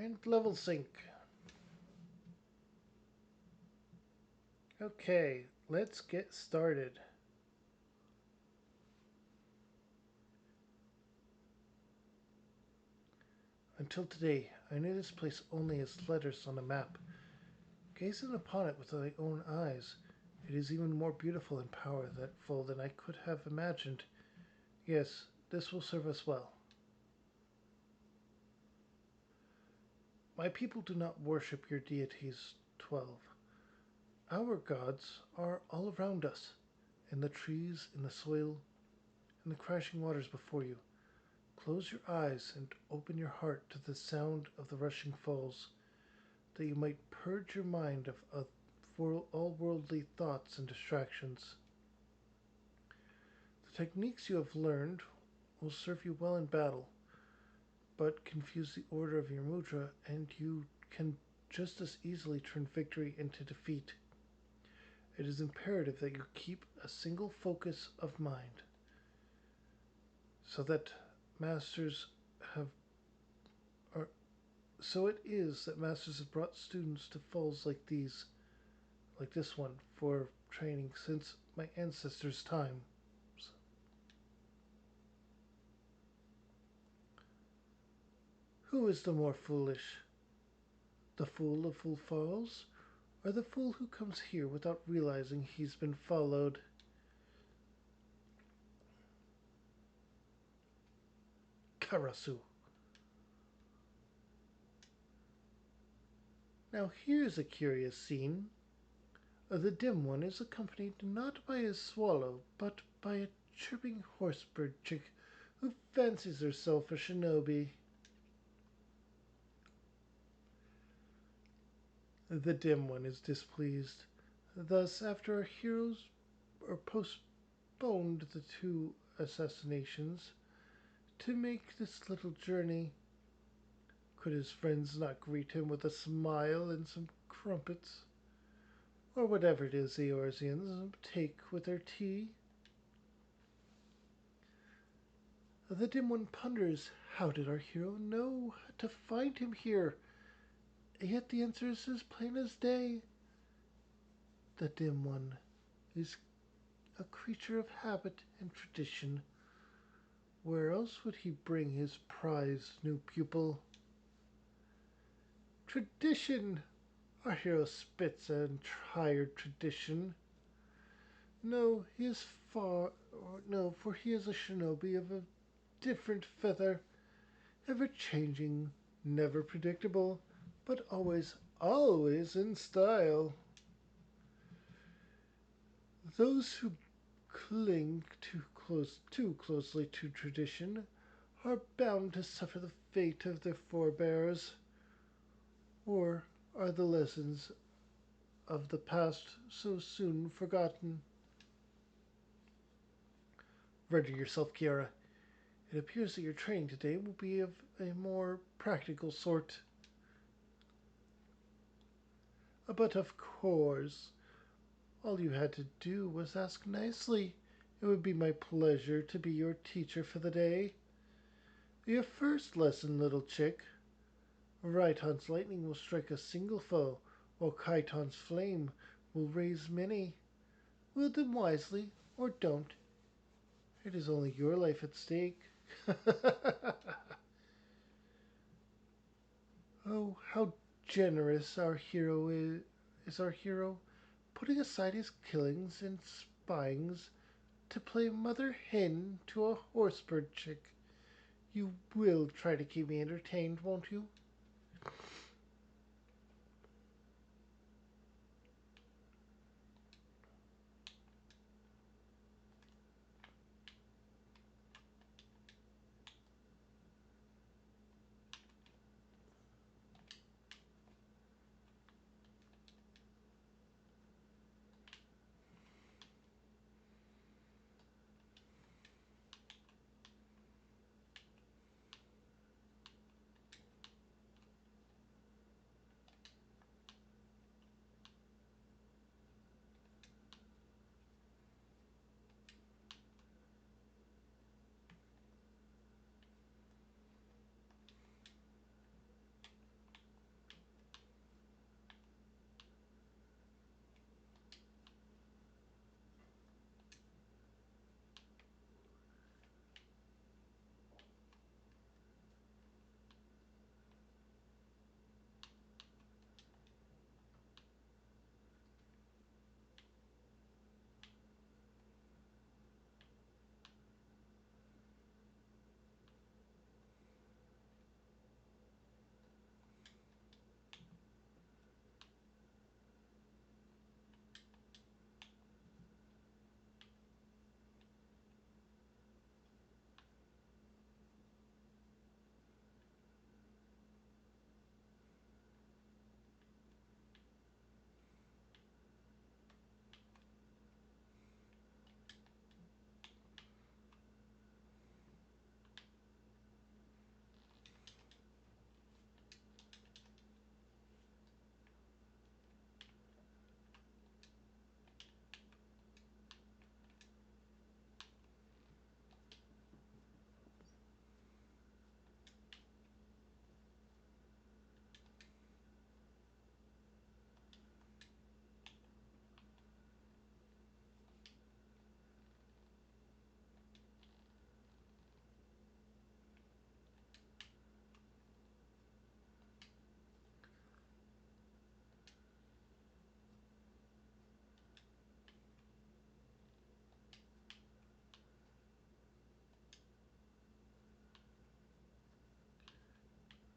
Speaker 1: and level sync. Okay, let's get started. Until today, I knew this place only as letters on a map. Gazing upon it with my own eyes, it is even more beautiful and powerful than I could have imagined. Yes, this will serve us well. My people do not worship your deities, 12. Our gods are all around us, in the trees, in the soil, in the crashing waters before you. Close your eyes and open your heart to the sound of the rushing falls, that you might purge your mind of all worldly thoughts and distractions. The techniques you have learned will serve you well in battle, but confuse the order of your mudra, and you can just as easily turn victory into defeat. It is imperative that you keep a single focus of mind, so that masters have are, so it is that masters have brought students to falls like this one, for training since my ancestors' time. Who is the more foolish, the fool of Fool Falls, or the fool who comes here without realizing he's been followed? Karasu. Now here's a curious scene. The dim one is accompanied not by a swallow, but by a chirping horsebird chick who fancies herself a shinobi. The dim one is displeased. Thus, after our heroes are postponed the two assassinations to make this little journey, could his friends not greet him with a smile and some crumpets, or whatever it is the Eorzeans take with their tea? The dim one ponders how did our hero know to find him here? Yet the answer is as plain as day. The dim one is a creature of habit and tradition. Where else would he bring his prized new pupil? Tradition! Our hero spits an tired tradition. No, he is far. No, for he is a shinobi of a different feather, ever changing, never predictable, but always, always in style. Those who cling too closely to tradition are bound to suffer the fate of their forebears. Or are the lessons of the past so soon forgotten? Ready yourself, Kiara. It appears that your training today will be of a more practical sort. But of course, all you had to do was ask nicely. It would be my pleasure to be your teacher for the day. Your first lesson, little chick. Raiton's lightning will strike a single foe, while Kaiton's flame will raise many. Wield them wisely, or don't. It is only your life at stake. Oh, how generous is our hero, putting aside his killings and spyings to play mother hen to a horsebird chick. You will try to keep me entertained, won't you?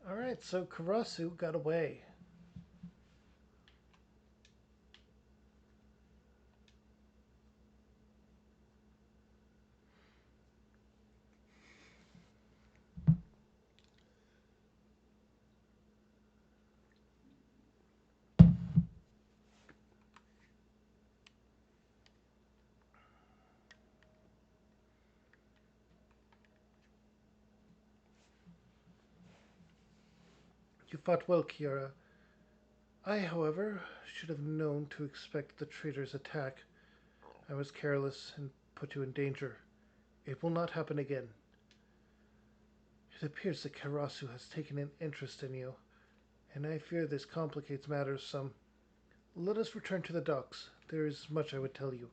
Speaker 1: Alright, so Karasu got away. You fought well, Kiara. I, however, should have known to expect the traitor's attack. I was careless and put you in danger. It will not happen again. It appears that Karasu has taken an interest in you, and I fear this complicates matters some. Let us return to the docks. There is much I would tell you.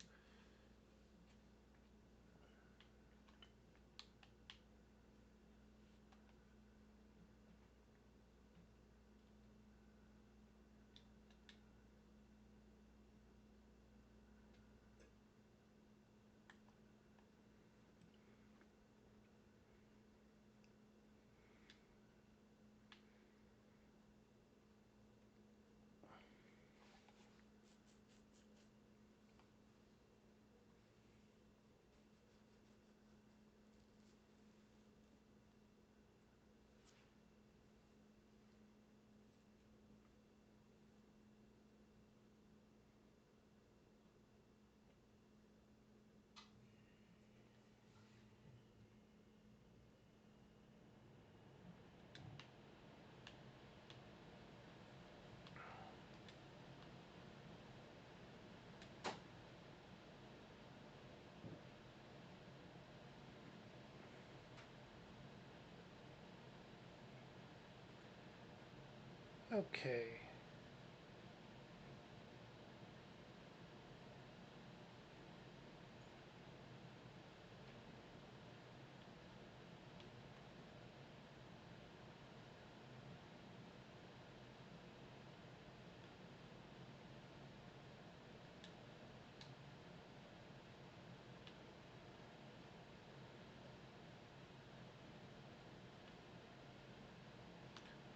Speaker 1: Okay.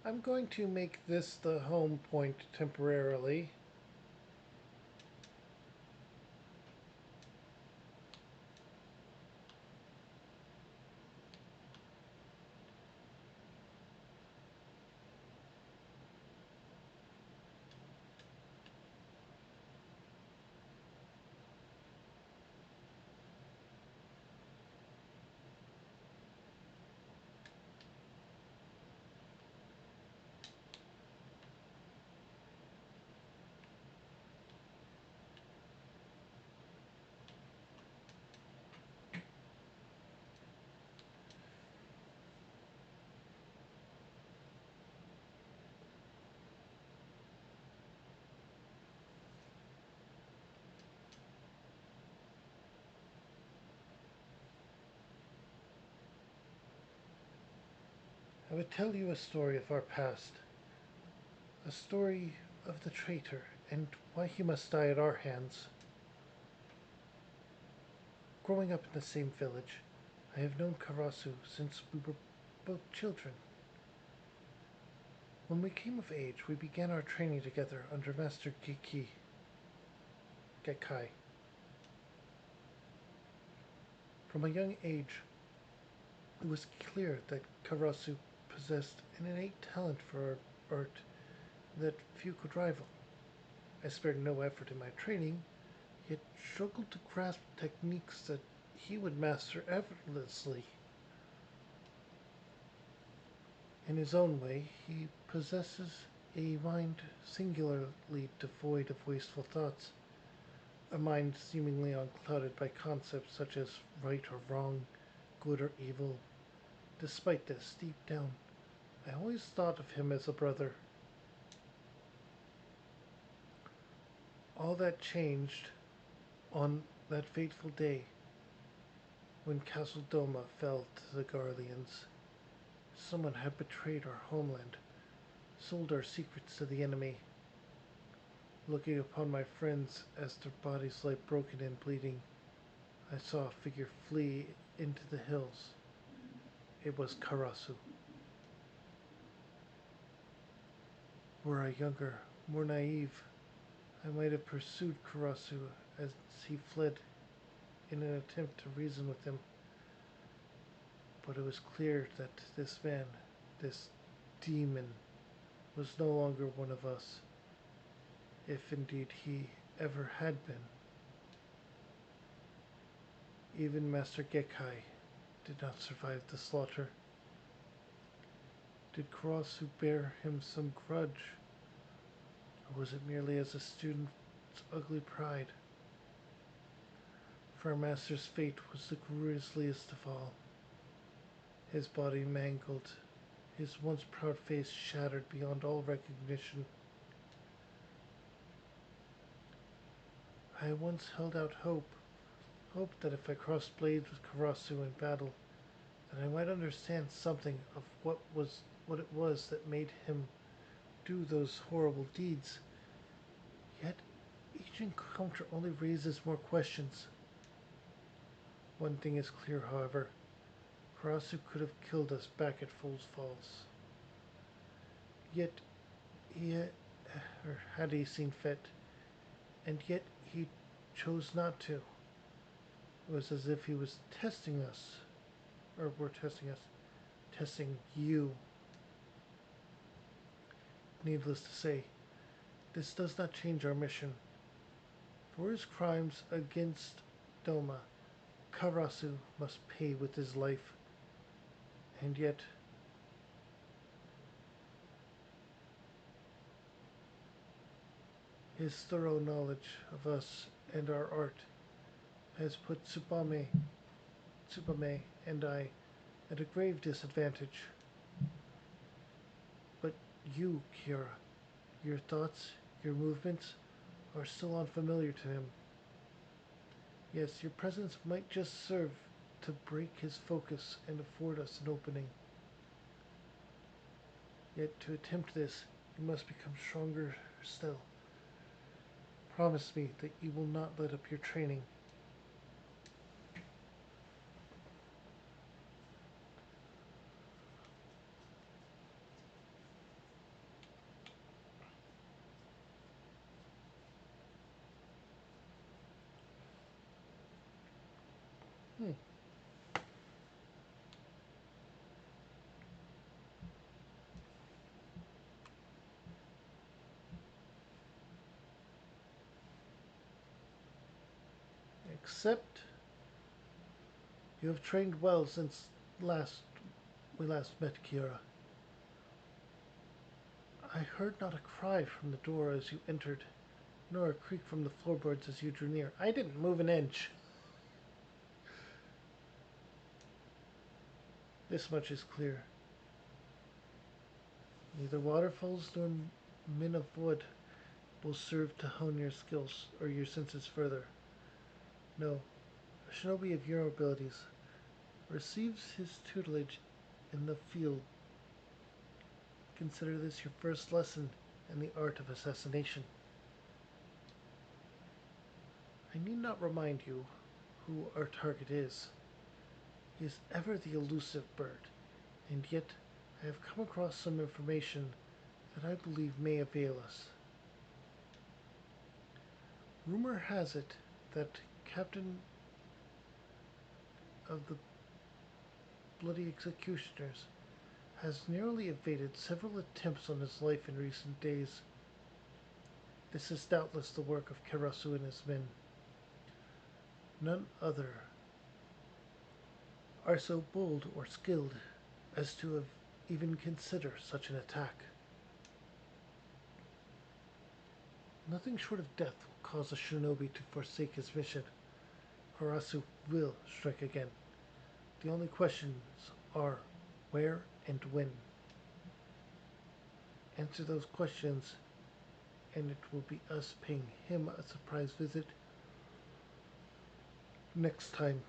Speaker 1: I'm going to make this the home point temporarily. I would tell you a story of our past, a story of the traitor and why he must die at our hands. Growing up in the same village, I have known Karasu since we were both children. When we came of age, we began our training together under Master Gekai. From a young age, it was clear that Karasu possessed an innate talent for art that few could rival. I spared no effort in my training, yet struggled to grasp techniques that he would master effortlessly. In his own way, he possesses a mind singularly devoid of wasteful thoughts, a mind seemingly unclouded by concepts such as right or wrong, good or evil. Despite this, deep down, I always thought of him as a brother. All that changed on that fateful day when Castle Doma fell to the Garleans. Someone had betrayed our homeland, sold our secrets to the enemy. Looking upon my friends as their bodies lay broken and bleeding, I saw a figure flee into the hills. It was Karasu. Were I younger, more naive, I might have pursued Karasu as he fled in an attempt to reason with him, but it was clear that this man, this demon, was no longer one of us, if indeed he ever had been. Even Master Gekai did not survive the slaughter. Did Karasu bear him some grudge, or was it merely as a student's ugly pride? For our master's fate was the grisliest of all. His body mangled, his once proud face shattered beyond all recognition. I once held out hope that if I crossed blades with Karasu in battle, that I might understand something of what it was that made him do those horrible deeds. Yet each encounter only raises more questions. One thing is clear, however. Karasu could have killed us back at Fool's Falls. Yet he or had he seen fit, and yet he chose not to. It was as if he was testing us, or were testing us, testing you. Needless to say, this does not change our mission. For his crimes against Doma, Karasu must pay with his life. And yet, his thorough knowledge of us and our art has put Tsubame and I at a grave disadvantage. But you, Kira, your thoughts, your movements are still unfamiliar to him. Yes, your presence might just serve to break his focus and afford us an opening. Yet to attempt this, you must become stronger still. Promise me that you will not let up your training. Hmm. Except you have trained well since last we last met, Kira. I heard not a cry from the door as you entered, nor a creak from the floorboards as you drew near. I didn't move an inch. This much is clear. Neither waterfalls nor men of wood will serve to hone your skills or your senses further. No, a shinobi of your abilities receives his tutelage in the field. Consider this your first lesson in the art of assassination. I need not remind you who our target is. He is ever the elusive bird, and yet I have come across some information that I believe may avail us. Rumor has it that Captain of the Bloody Executioners has narrowly evaded several attempts on his life in recent days. This is doubtless the work of Karasu and his men. None other are so bold or skilled as to have even consider such an attack. Nothing short of death will cause a shinobi to forsake his mission. Karasu will strike again. The only questions are where and when. Answer those questions, and it will be us paying him a surprise visit next time.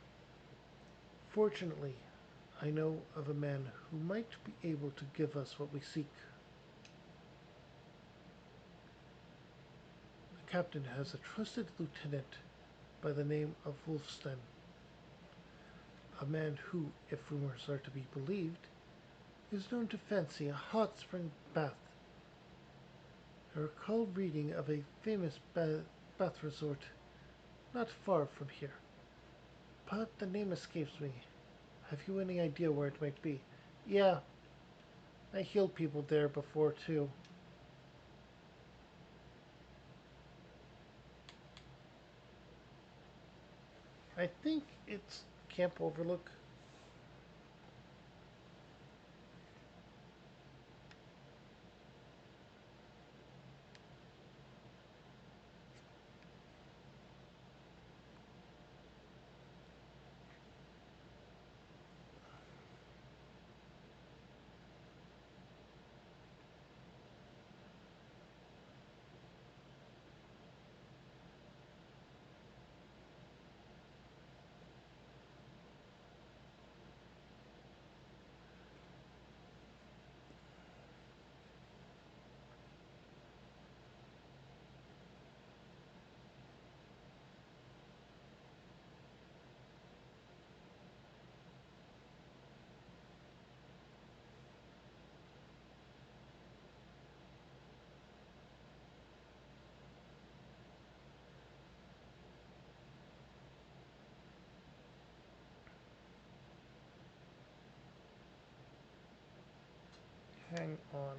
Speaker 1: Fortunately, I know of a man who might be able to give us what we seek. The captain has a trusted lieutenant by the name of Wolfsten, a man who, if rumors are to be believed, is known to fancy a hot spring bath I recall reading of a famous bath resort not far from here, but the name escapes me. Have you any idea where it might be? Yeah, I healed people there before too. I think it's Camp Overlook. Hang on.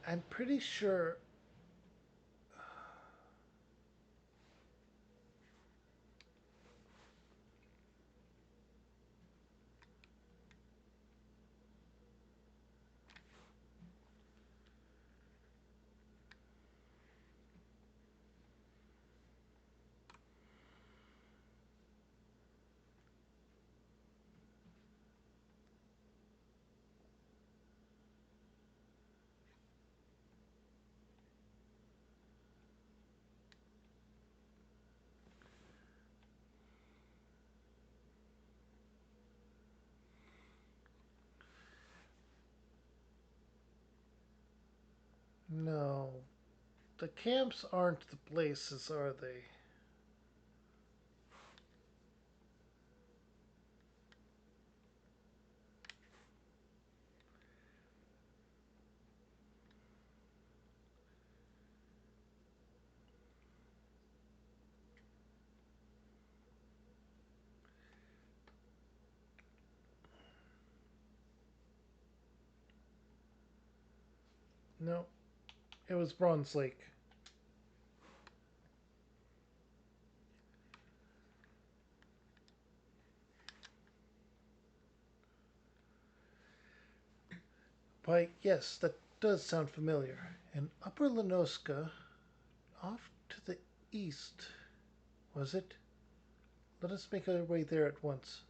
Speaker 1: I'm pretty sure. No. The camps aren't the places, are they? No. It was Bronze Lake. Why, yes, that does sound familiar. In Upper Lenoska, off to the east, was it? Let us make our way there at once.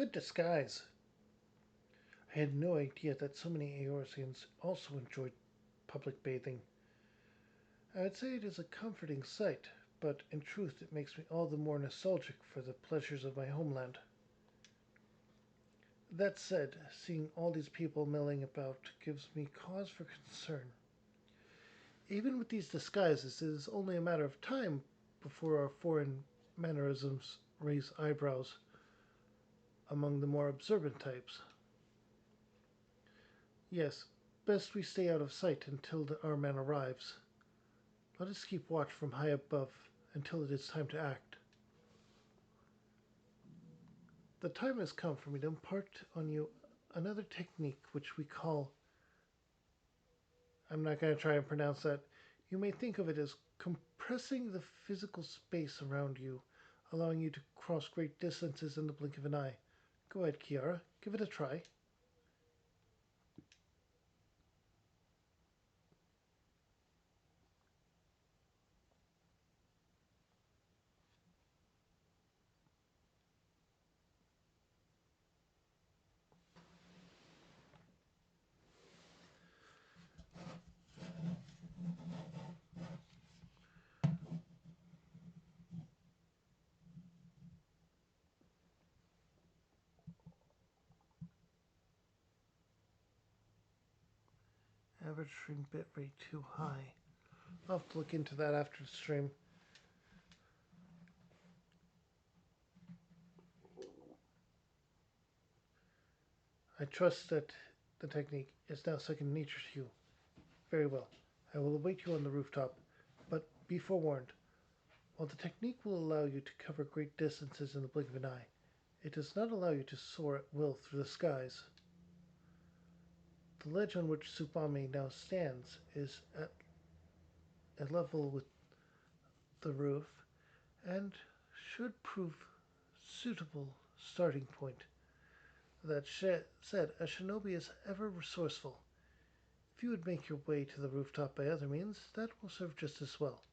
Speaker 1: good disguise. I had no idea that so many Eorzeans also enjoyed public bathing. I would say it is a comforting sight, but in truth it makes me all the more nostalgic for the pleasures of my homeland. That said, seeing all these people milling about gives me cause for concern. Even with these disguises, it is only a matter of time before our foreign mannerisms raise eyebrows among the more observant types. Yes, best we stay out of sight until our man arrives. Let us keep watch from high above until it is time to act. The time has come for me to impart on you another technique which we call, I'm not going to try and pronounce that. You may think of it as compressing the physical space around you, allowing you to cross great distances in the blink of an eye. Go ahead, Kiara, give it a try. Average stream bitrate too high. I'll have to look into that after the stream. I trust that the technique is now second nature to you. Very well. I will await you on the rooftop, but be forewarned. While the technique will allow you to cover great distances in the blink of an eye, it does not allow you to soar at will through the skies. The ledge on which Tsubame now stands is at a level with the roof and should prove suitable starting point. That said, a shinobi is ever resourceful. If you would make your way to the rooftop by other means, that will serve just as well.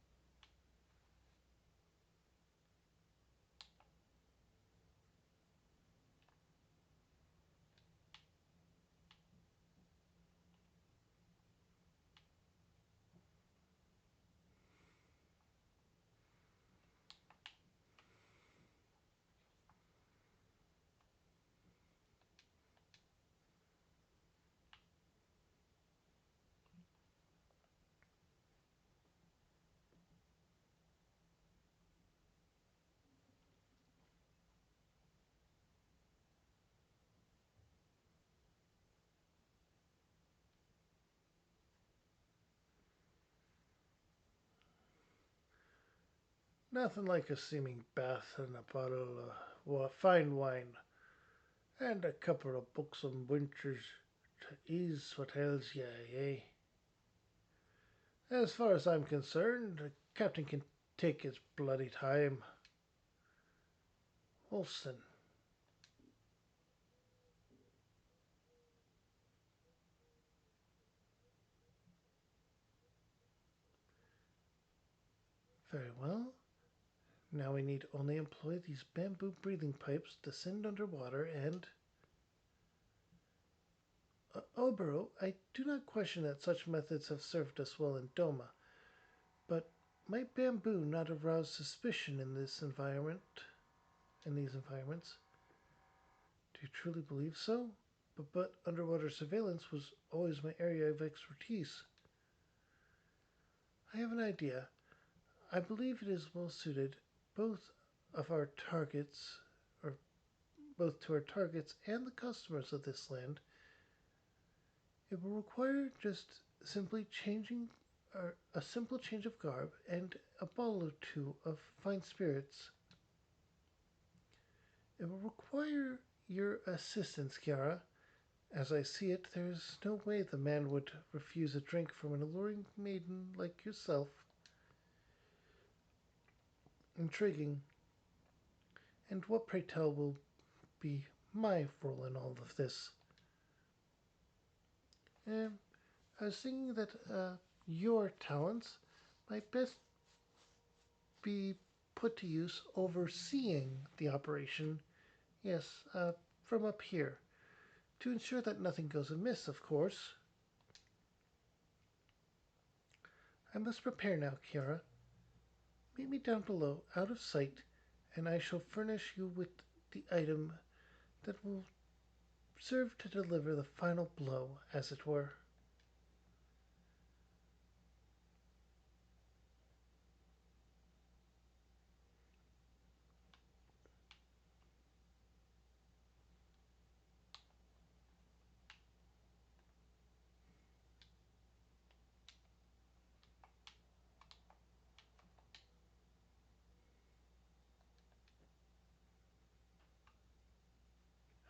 Speaker 1: Nothing like a steaming bath and a bottle of fine wine and a couple of buxom wenches to ease what ails ye, eh? As far as I'm concerned, the captain can take his bloody time. Olson. Very well. Now we need only employ these bamboo breathing pipes, descend underwater, and. Obero, I do not question that such methods have served us well in Doma, but might bamboo not arouse suspicion in this environment? In these environments? Do you truly believe so? But underwater surveillance was always my area of expertise. I have an idea. I believe it is well suited both of our targets, or both to our targets and the customers of this land. It will require just simply changing a simple change of garb and a bottle or two of fine spirits. It will require your assistance, Chiara. As I see it, there is no way the man would refuse a drink from an alluring maiden like yourself. Intriguing. And what, pray tell, will be my role in all of this? Um, I was thinking that your talents might best be put to use overseeing the operation. Yes, from up here, to ensure that nothing goes amiss, of course. I must prepare now, Kiara. Meet me down below, out of sight, and I shall furnish you with the item that will serve to deliver the final blow, as it were.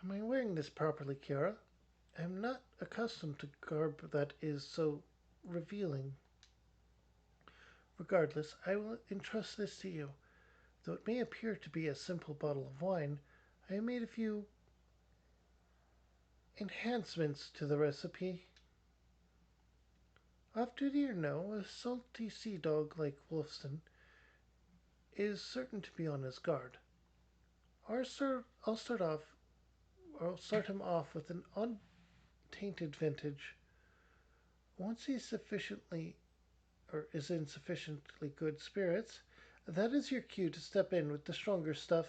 Speaker 1: Am I wearing this properly, Kiara? I am not accustomed to garb that is so revealing. Regardless, I will entrust this to you. Though it may appear to be a simple bottle of wine, I have made a few enhancements to the recipe. Off duty or no, a salty sea dog like Wolfston is certain to be on his guard. I'll start off, or I'll start him off with an untainted vintage. Once he's sufficiently or is in sufficiently good spirits, that is your cue to step in with the stronger stuff.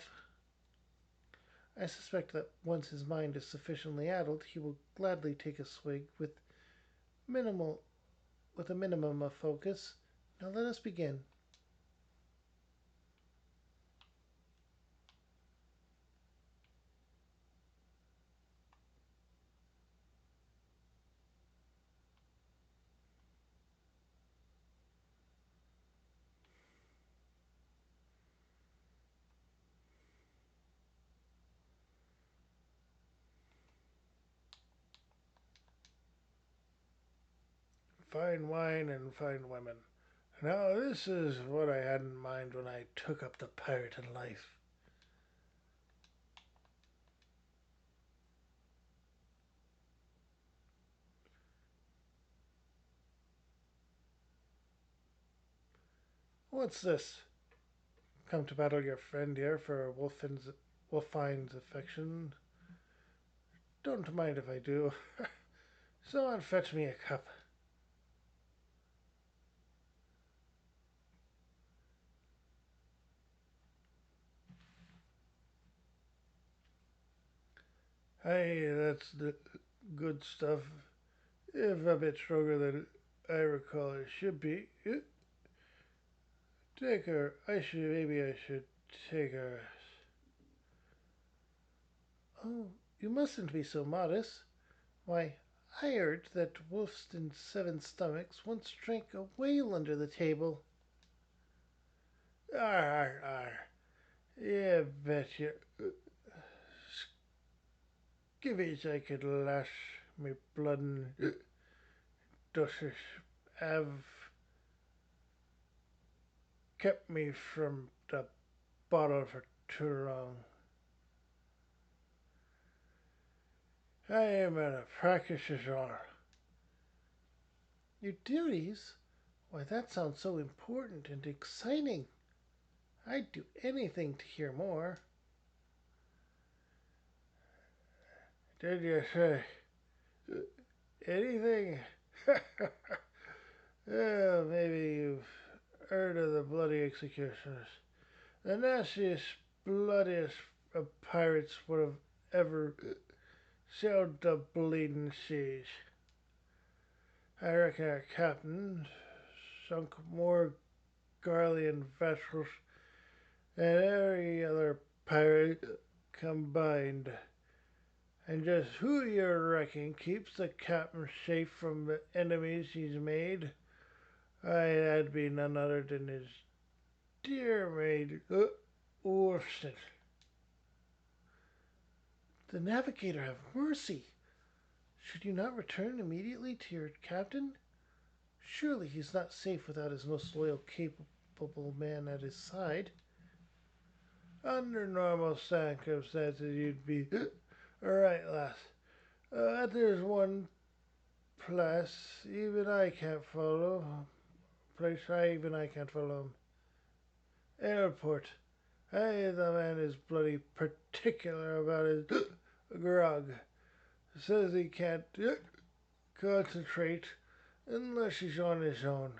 Speaker 1: I suspect that once his mind is sufficiently addled, he will gladly take a swig minimal with a minimum of focus. Now let us begin. Fine wine and fine women. Now this is what I had in mind when I took up the Puritan life. What's this? Come to battle your friend here for Wolfine's affection? Don't mind if I do. Someone fetch me a cup. Hey, that's the good stuff. If a bit stronger than I recall it should be. Take her. Maybe I should take her. Oh, you mustn't be so modest. Why, I heard that Wolfston's seven stomachs once drank a whale under the table. Arr, arr, arr. Yeah, bet you. Skivvies I could lash me blood and dushes have kept me from the bottle for too long. I am an apprentice on your duties? Why, that sounds so important and exciting. I'd do anything to hear more. Did you say anything? Well, maybe you've heard of the bloody executioners. The nastiest, bloodiest of pirates would have ever sailed the bleeding seas. I reckon our captain sunk more Garlean vessels than every other pirate combined. And just who you reckon keeps the captain safe from the enemies he's made? Why, that'd be none other than his dear maid, Wolfson. The navigator have mercy! Should you not return immediately to your captain? Surely he's not safe without his most loyal, capable man at his side.
Speaker 2: Under normal circumstances, you'd be right, lass. There's one place even I can't follow. Even I can't follow him. Airport. Hey, the man is bloody particular about his grog. Says he can't concentrate unless he's on his own.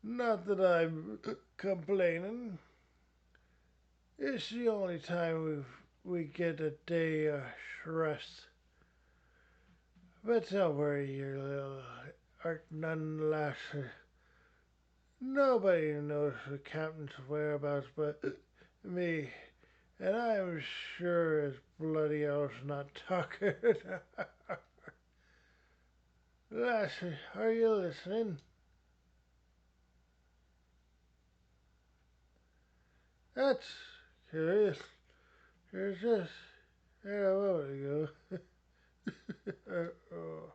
Speaker 2: Not that I'm complaining. It's the only time we get a day of rest. But don't worry, your little art none lasser. Nobody knows the captain's whereabouts but me, and I'm sure as bloody hell's not talking. Lassie, are you listening? That's curious. You're just there a moment ago. Oh.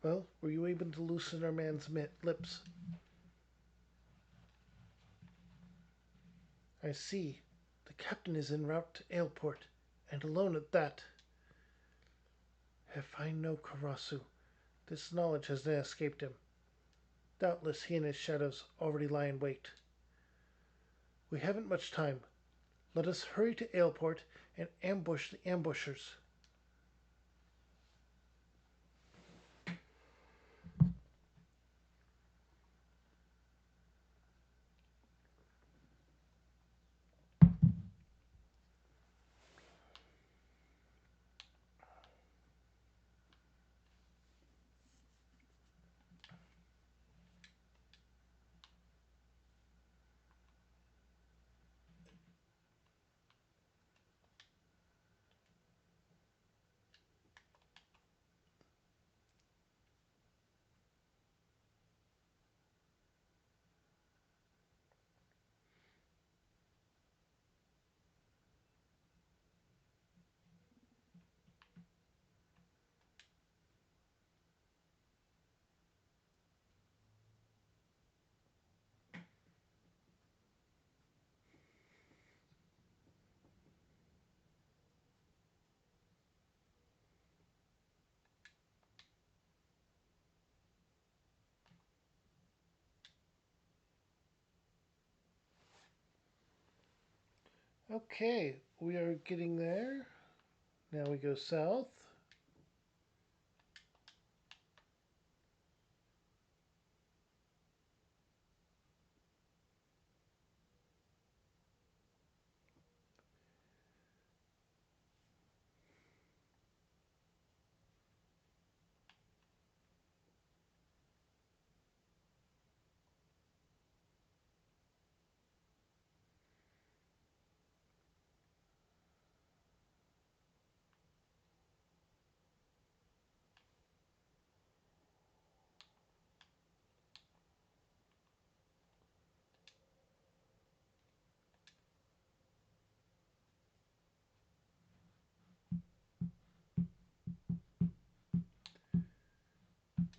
Speaker 1: Well, were you able to loosen our man's lips? I see. The captain is en route to Ailport, and alone at that. If I know Karasu, this knowledge has not escaped him. Doubtless he and his shadows already lie in wait. We haven't much time. Let us hurry to Ailport and ambush the ambushers. Okay, we are getting there. Now we go south.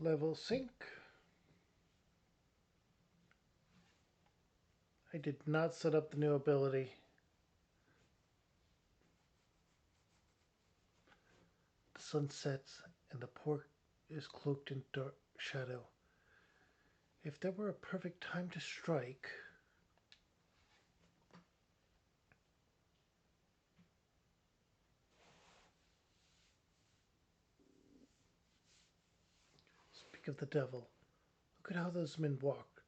Speaker 1: Level sync. I did not set up the new ability. The sun sets and the port is cloaked in dark shadow. If there were a perfect time to strike, speak of the devil. Look at how those men walk.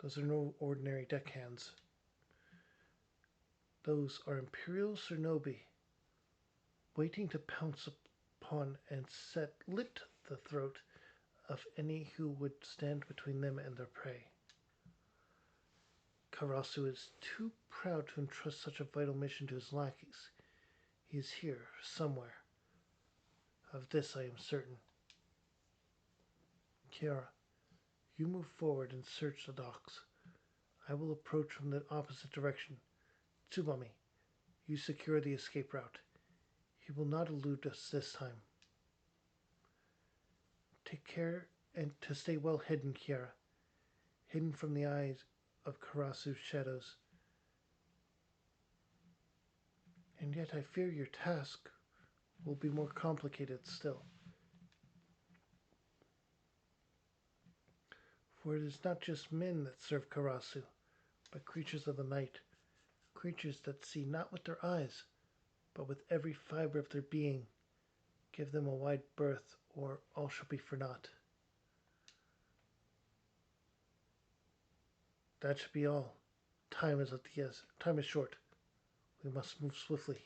Speaker 1: Those are no ordinary deckhands. Those are Imperial Cernobi, waiting to pounce upon and set lit the throat of any who would stand between them and their prey. Karasu is too proud to entrust such a vital mission to his lackeys. He is here, somewhere. Of this I am certain. Kiara, you move forward and search the docks. I will approach from the opposite direction. Tsubame, you secure the escape route. He will not elude us this time. Take care and to stay well hidden, Kiara. Hidden from the eyes
Speaker 2: of Karasu's shadows. And yet I fear your task will be more complicated still. For it is not just men that serve Karasu, but creatures of the night, creatures that see not with their eyes, but with every fiber of their being. Give them a wide berth, or all shall be for naught. That should be all. Time is at the yes. Time is short. We must move swiftly.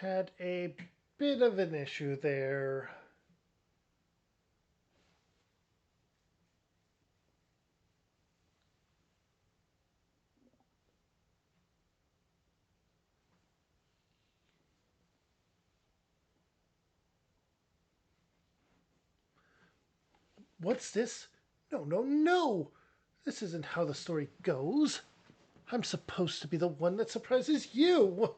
Speaker 2: Had a bit of an issue there. What's this? No, no, no! This isn't how the story goes. I'm supposed to be the one that surprises you!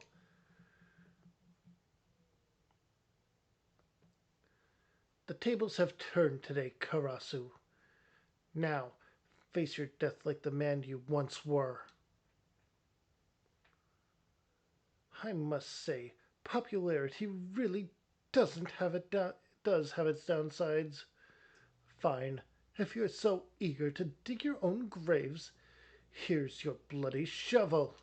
Speaker 2: The tables have turned today, Karasu. Now, face your death like the man you once were. I must say, popularity really doesn't have it does have its downsides. Fine, if you're so eager to dig your own graves, here's your bloody shovel.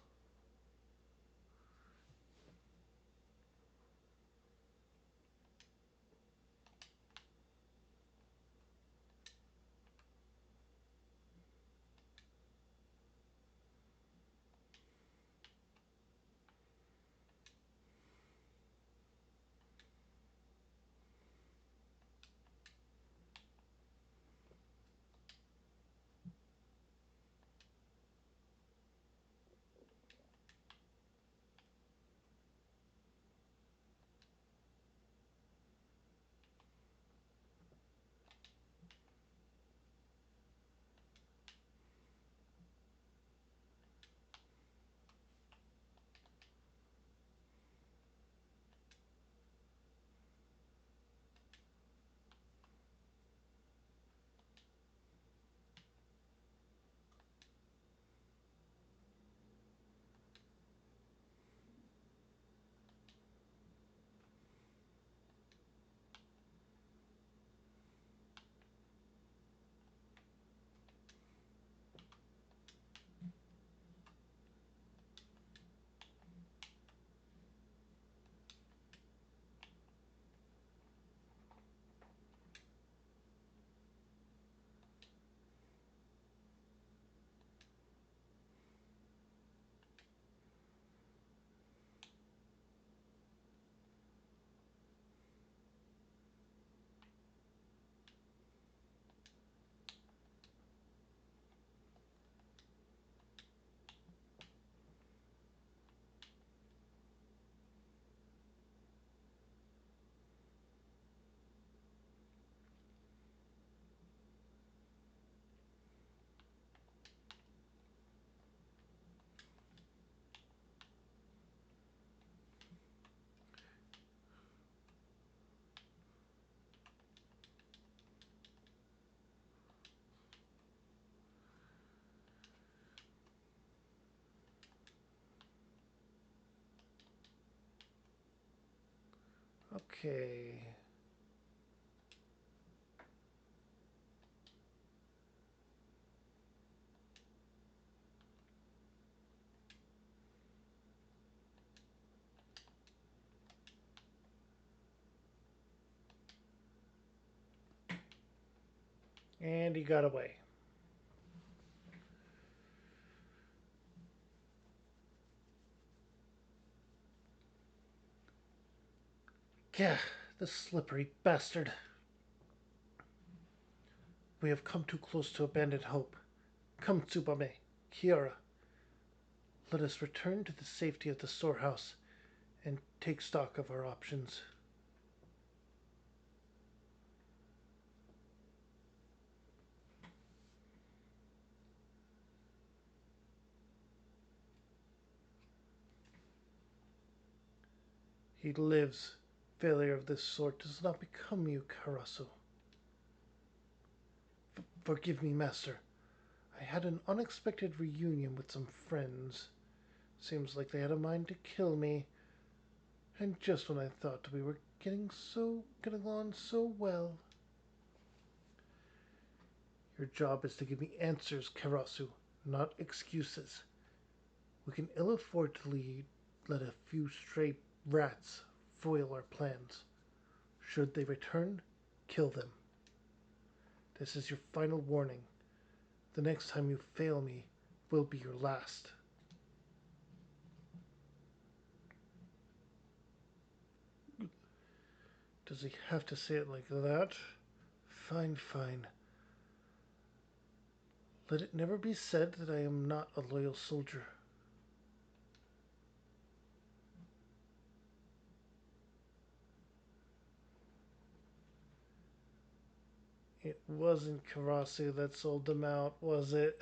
Speaker 2: Okay. And he got away. Gah, the slippery bastard. We have come too close to abandoned hope. Come, Tsubame, Kiara, let us return to the safety of the storehouse and take stock of our options. He lives. Failure of this sort does not become you, Karasu. Forgive me, Master. I had an unexpected reunion with some friends. Seems like they had a mind to kill me. And just when I thought we were getting on so well. Your job is to give me answers, Karasu, not excuses. We can ill afford to let a few stray rats foil our plans. Should they return, kill them. This is your final warning. The next time you fail me will be your last. Does he have to say it like that? Fine, fine. Let it never be said that I am not a loyal soldier. It wasn't Karasu that sold them out, was it?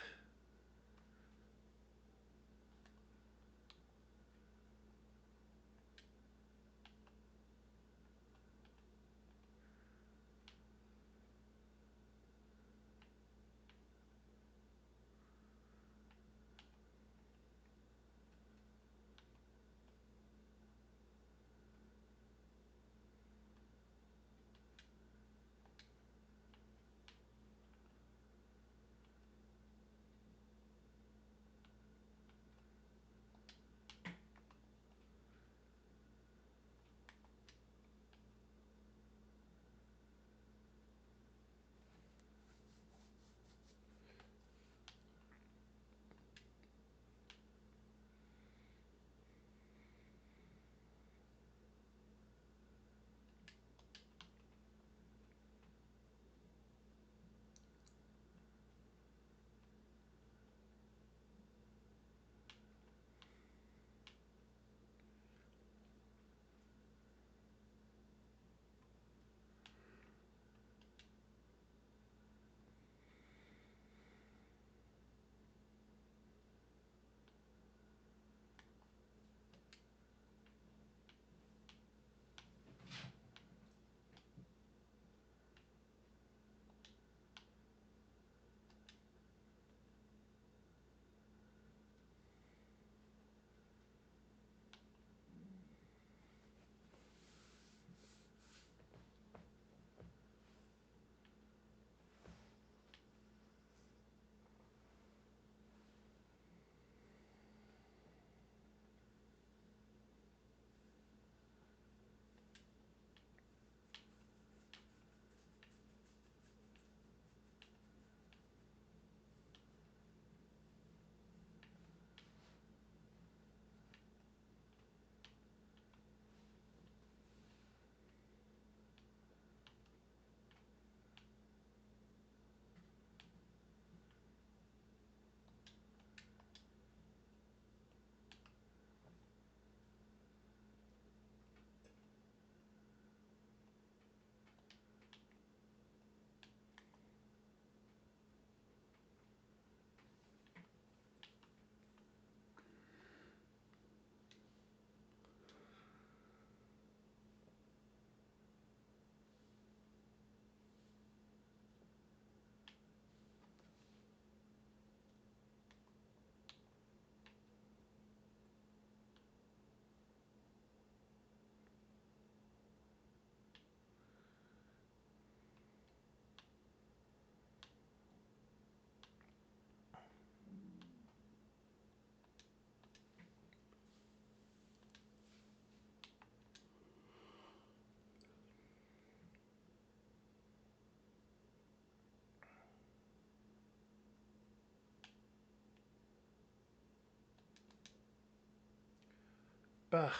Speaker 2: Bah!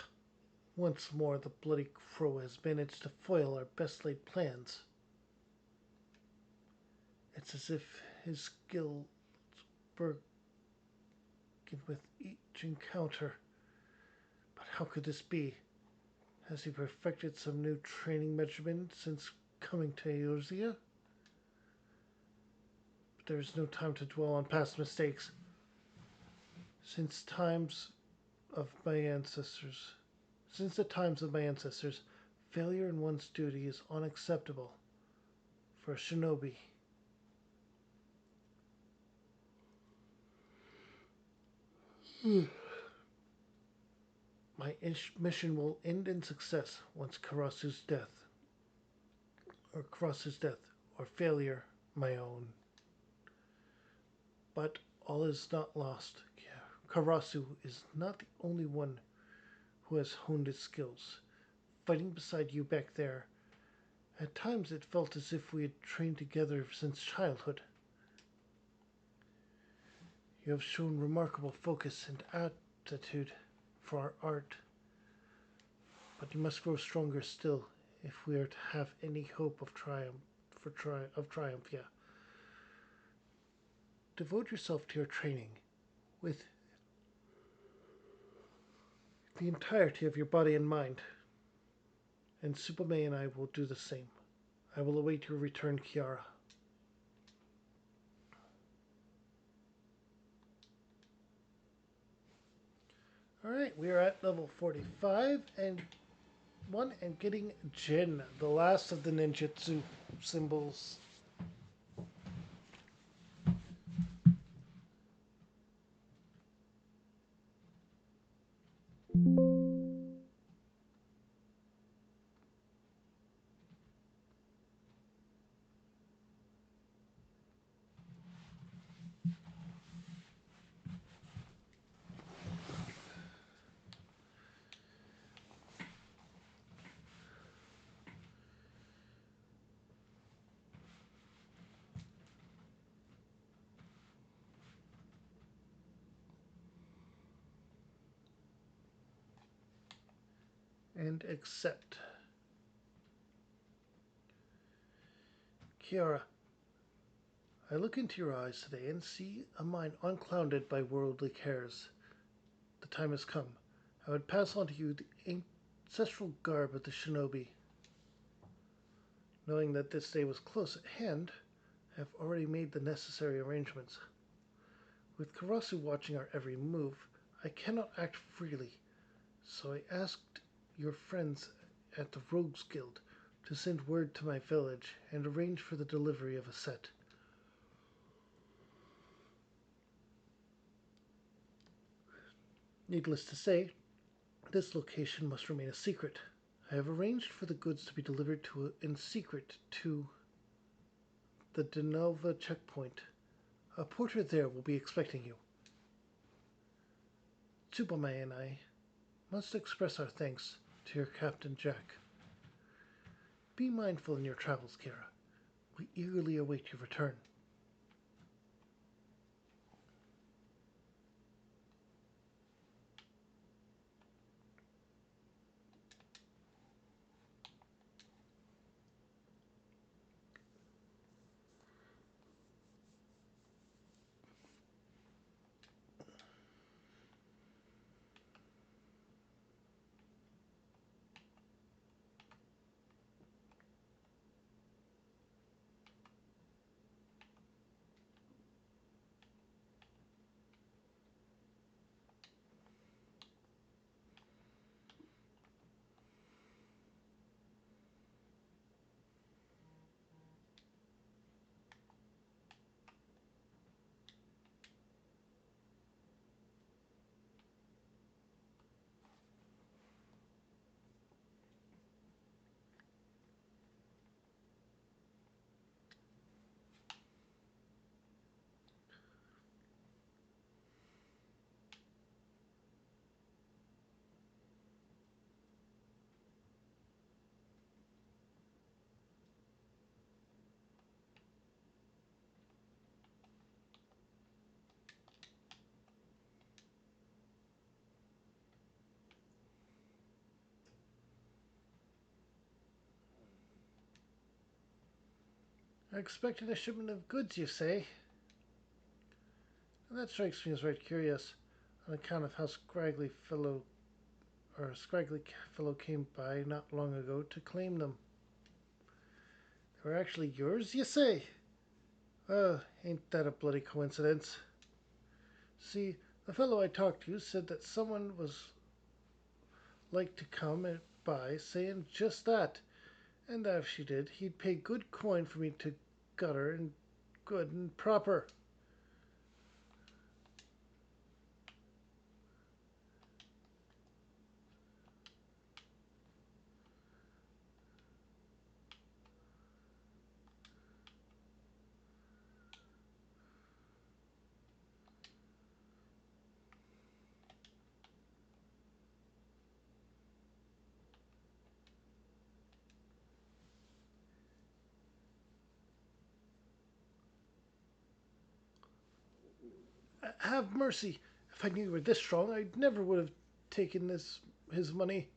Speaker 2: Once more the bloody crow has managed to foil our best laid plans. It's as if his skill broken with each encounter. But how could this be? Has he perfected some new training regimen since coming to Eorzea? But there is no time to dwell on past mistakes. Since times of my ancestors, since the times of my ancestors, failure in one's duty is unacceptable for a shinobi. My mission will end in success once Karasu's death, or failure, my own. But all is not lost. Karasu is not the only one who has honed his skills. Fighting beside you back there, at times it felt as if we had trained together since childhood. You have shown remarkable focus and aptitude for our art, but you must grow stronger still if we are to have any hope of triumph. Yeah, devote yourself to your training with the entirety of your body and mind, and Supame and I will do the same. I will await your return, Kiara. All right, we are at level 45 and one and getting Jin, the last of the ninjutsu symbols. And accept. Kiara, I look into your eyes today and see a mind unclouded by worldly cares. The time has come. I would pass on to you the ancestral garb of the shinobi. Knowing that this day was close at hand, I have already made the necessary arrangements. With Karasu watching our every move, I cannot act freely, so I asked your friends at the Rogues Guild to send word to my village and arrange for the delivery of a set. Needless to say, this location must remain a secret. I have arranged for the goods to be delivered in secret to the Denova checkpoint. A porter there will be expecting you. Tsubame and I must express our thanks to your Captain Jack. Be mindful in your travels, Kira. We eagerly await your return.
Speaker 1: Expecting a shipment of goods, you say? And that strikes me as right curious, on account of how scraggly fellow came by not long ago to claim them. They were actually yours, you say? Ain't that a bloody coincidence? See, the fellow I talked to said that someone was like to come and by saying just that, and that if she did, he'd pay good coin for me to gut her and good and proper. Have mercy! If I knew you were this strong, I never would have taken this his money.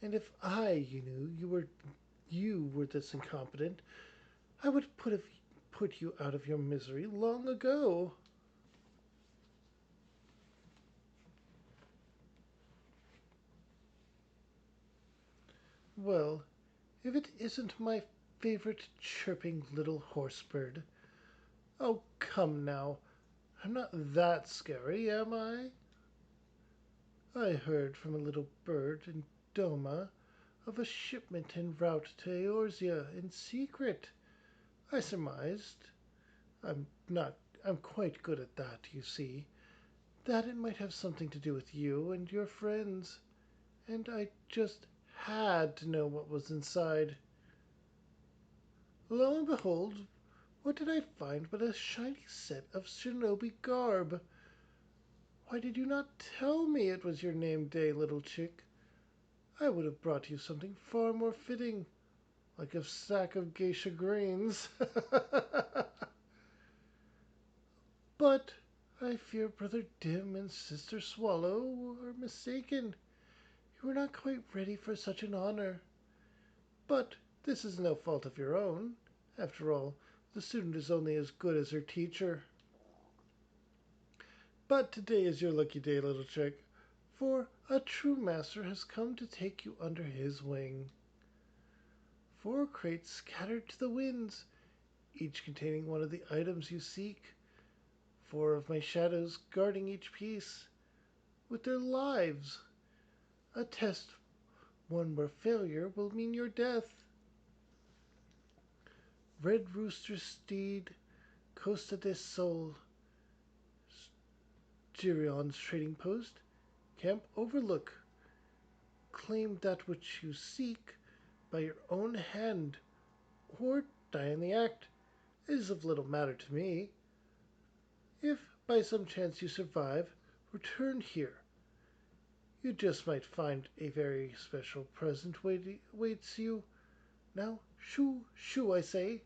Speaker 1: And if you knew you were this incompetent, I would have put you out of your misery long ago. Well, if it isn't my favorite chirping little horse bird. Oh, come now. I'm not that scary, am I? I heard from a little bird in Doma of a shipment en route to Eorzea in secret. I surmised I'm not I'm quite good at that, you see, that it might have something to do with you and your friends, and I just had to know what was inside. Lo and behold, what did I find but a shiny set of shinobi garb? Why did you not tell me it was your name day, little chick? I would have brought you something far more fitting, like a sack of geisha grains. But I fear Brother Dim and Sister Swallow are mistaken. You are not quite ready for such an honor. But this is no fault of your own. After all, the student is only as good as her teacher. But today is your lucky day, little chick, for a true master has come to take you under his wing. 4 crates scattered to the winds, each containing one of the items you seek. 4 of my shadows guarding each piece, with their lives. A test one where failure will mean your death. Red Rooster Steed, Costa del Sol, Girion's trading post, Camp Overlook. Claim that which you seek by your own hand, or die in the act. It is of little matter to me. If by some chance you survive, return here. You just might find a very special present waits you. Now, shoo, shoo, I say.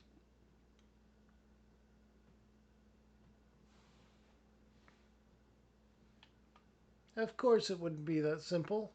Speaker 1: Of course, it wouldn't be that simple.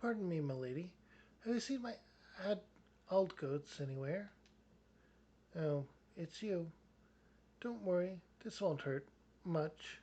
Speaker 2: Pardon me, milady. Have you seen my ad old goats anywhere? Oh, it's you. Don't worry, this won't hurt much.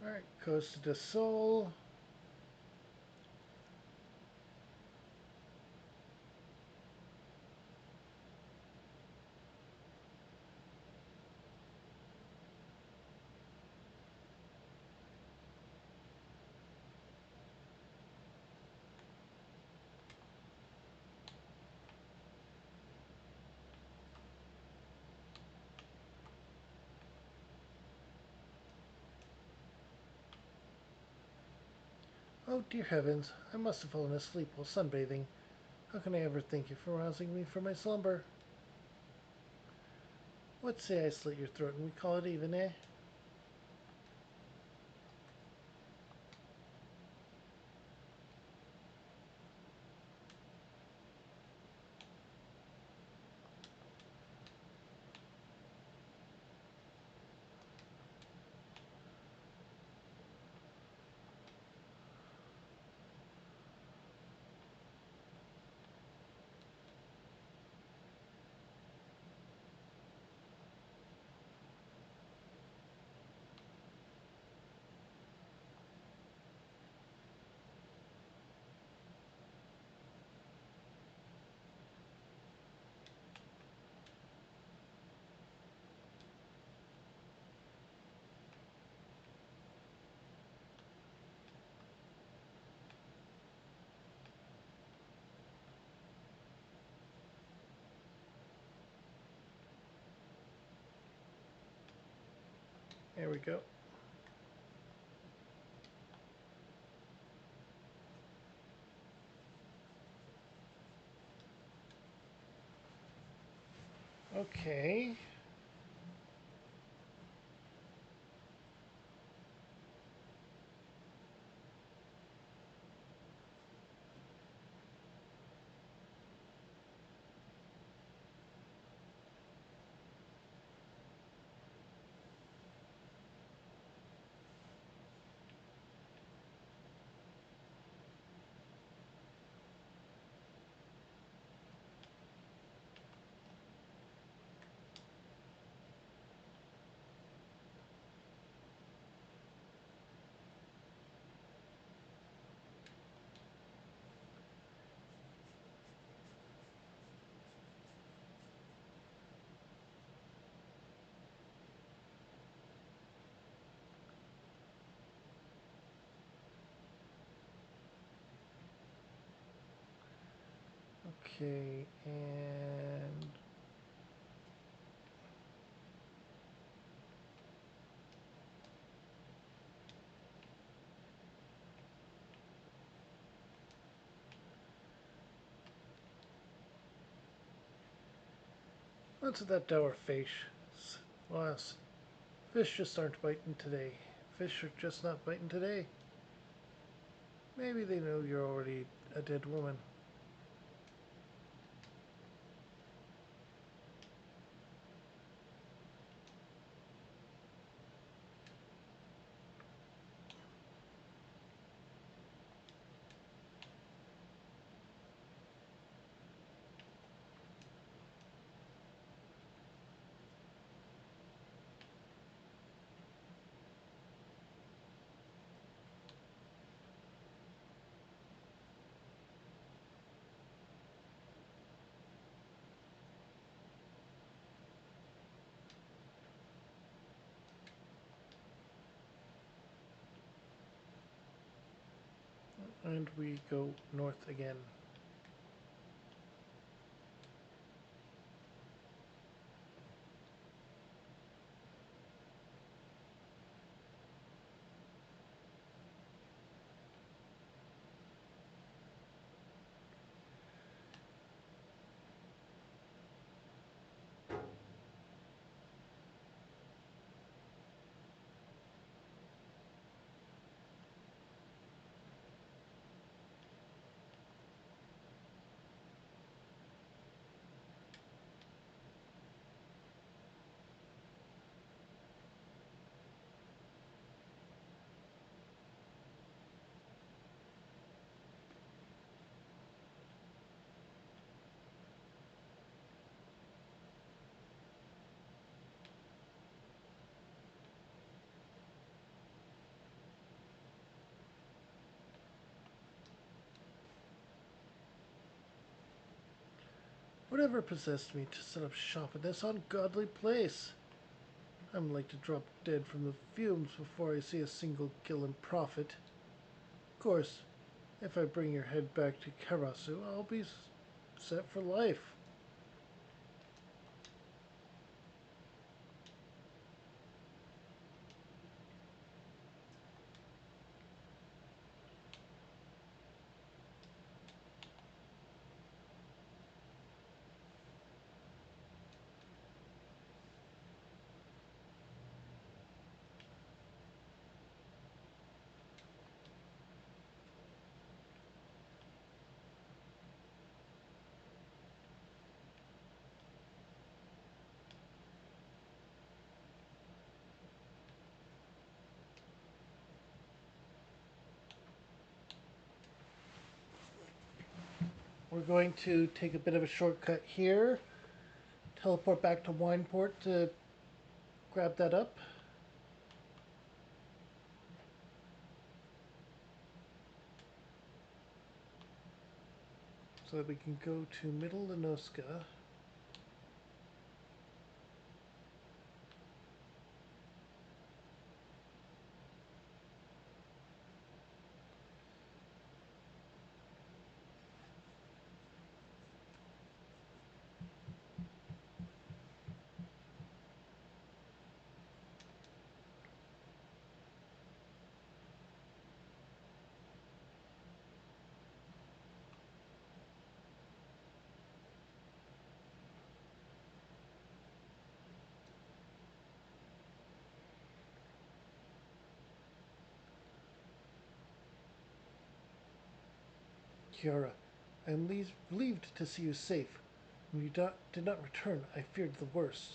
Speaker 2: Alright, goes to the soul. Oh, dear heavens, I must have fallen asleep while sunbathing. How can I ever thank you for rousing me from my slumber? What say I slit your throat and we call it even, eh? There we go. Okay. Okay, and onto that dour fish. Lost. Fish just aren't biting today. Fish are just not biting today. Maybe they know you're already a dead woman.
Speaker 1: And we go north again. Whatever possessed me to set up shop in this ungodly place? I'm like to drop dead from the fumes before I see a single kill and profit. Of course, if I bring your head back to Karasu, I'll be set for life. We're going to take a bit of a shortcut here, teleport back to Wineport to grab that up, so that we can go to Middle Lenoska. Kiara, I am relieved to see you safe. When you did not return, I feared the worst.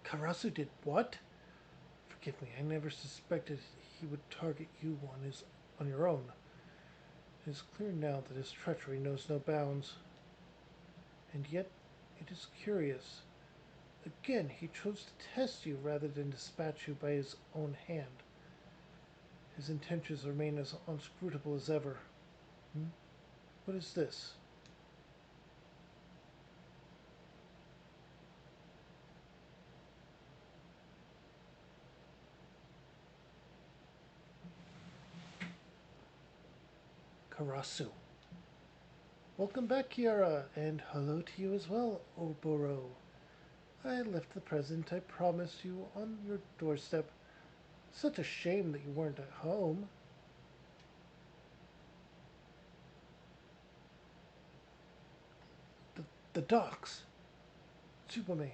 Speaker 1: Karasu did what? Forgive me, I never suspected he would target you on your own. It is clear now that his treachery knows no bounds. And yet, it is curious. Again, he chose to test you rather than dispatch you by his own hand. His intentions remain as inscrutable as ever. Hmm? What is this? Karasu. Welcome back, Kiara, and hello to you as well, Oboro. I left the present I promised you on your doorstep. Such a shame that you weren't at home. The, the docks. Tsubame.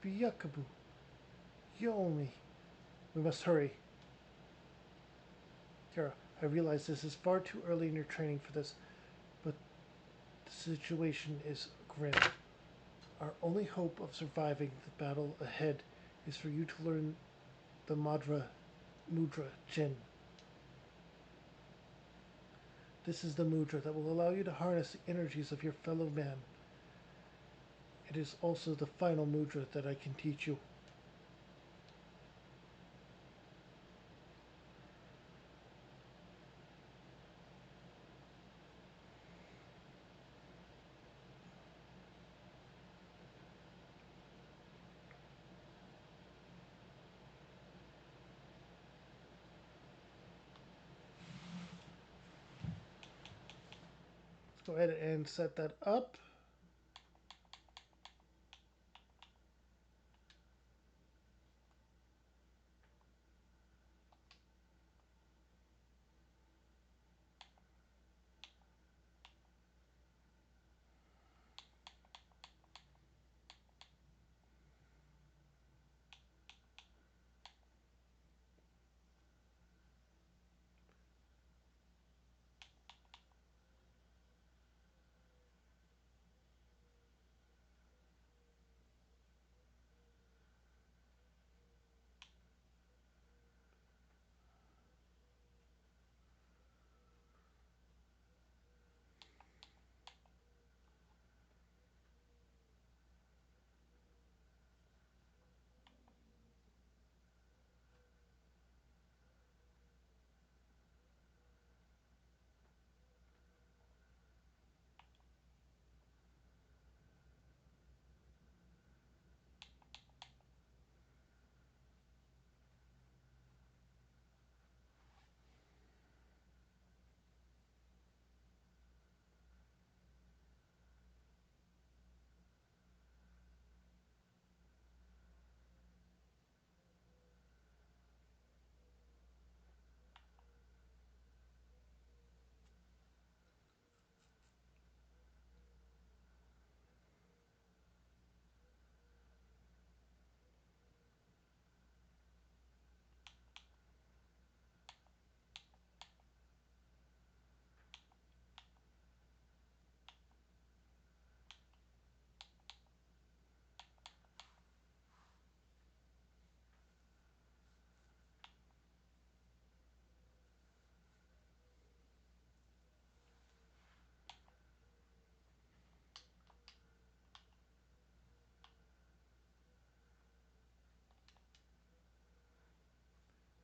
Speaker 1: Byakabu. Yomi. We must hurry. Kiara, I realize this is far too early in your training for this, but the situation is grim. Our only hope of surviving the battle ahead is for you to learn the Mudra Jin. This is the mudra that will allow you to harness the energies of your fellow man. It is also the final mudra that I can teach you. Go ahead and set that up.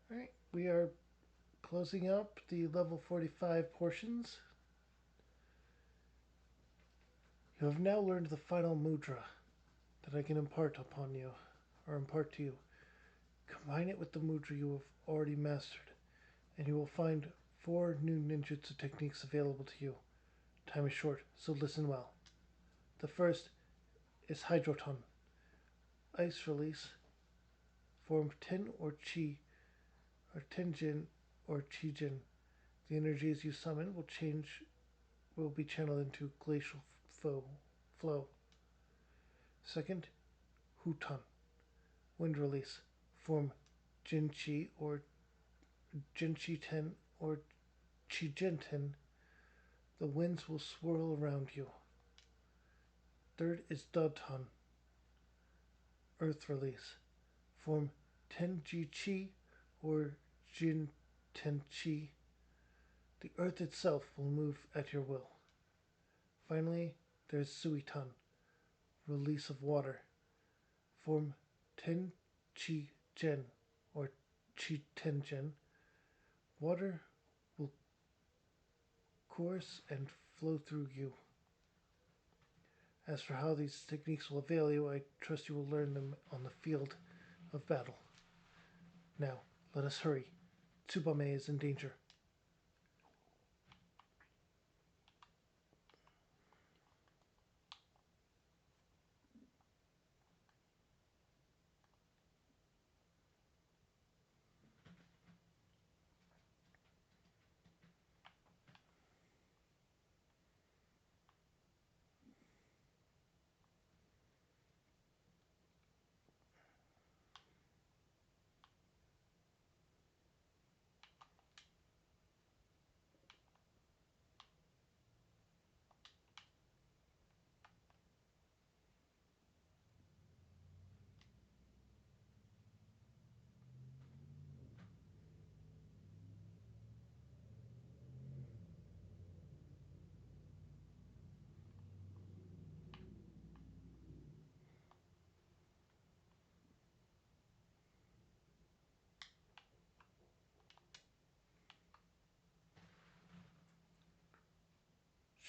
Speaker 1: All right, we are closing up the level 45 portions. You have now learned the final mudra that I can impart upon you, or impart to you. Combine it with the mudra you have already mastered, and you will find 4 new ninjutsu techniques available to you. Time is short, so listen well. The first is Hydroton, ice release, form 10 or Chi, or Tenjin or Chijin. The energies you summon will be channeled into glacial flow. Second, Huton, wind release, form Jinchi or Jinchi Ten or Chijin Ten. The winds will swirl around you. Third is Dodton, earth release, form Tenji Chi or Jin Ten Chi. The earth itself will move at your will. Finally, there's Suiton, release of water, form Ten Chi Gen or Chi Ten Gen. Water will course and flow through you. As for how these techniques will avail you, I trust you will learn them on the field of battle. Now, let us hurry. Tsubame is in danger.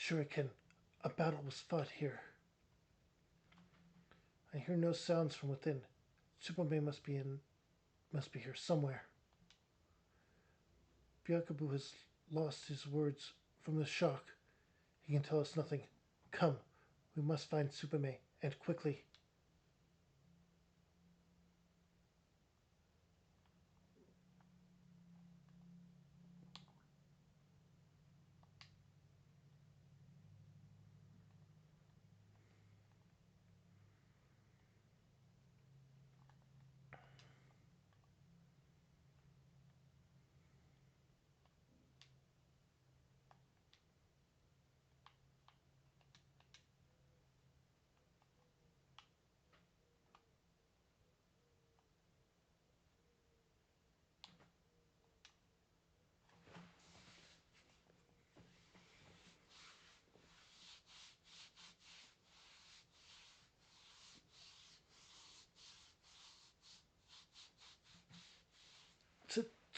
Speaker 1: Shuriken, a battle was fought here. I hear no sounds from within. Tsubame must be here somewhere. Byakubu has lost his words from the shock. He can tell us nothing. Come, we must find Supume, and quickly.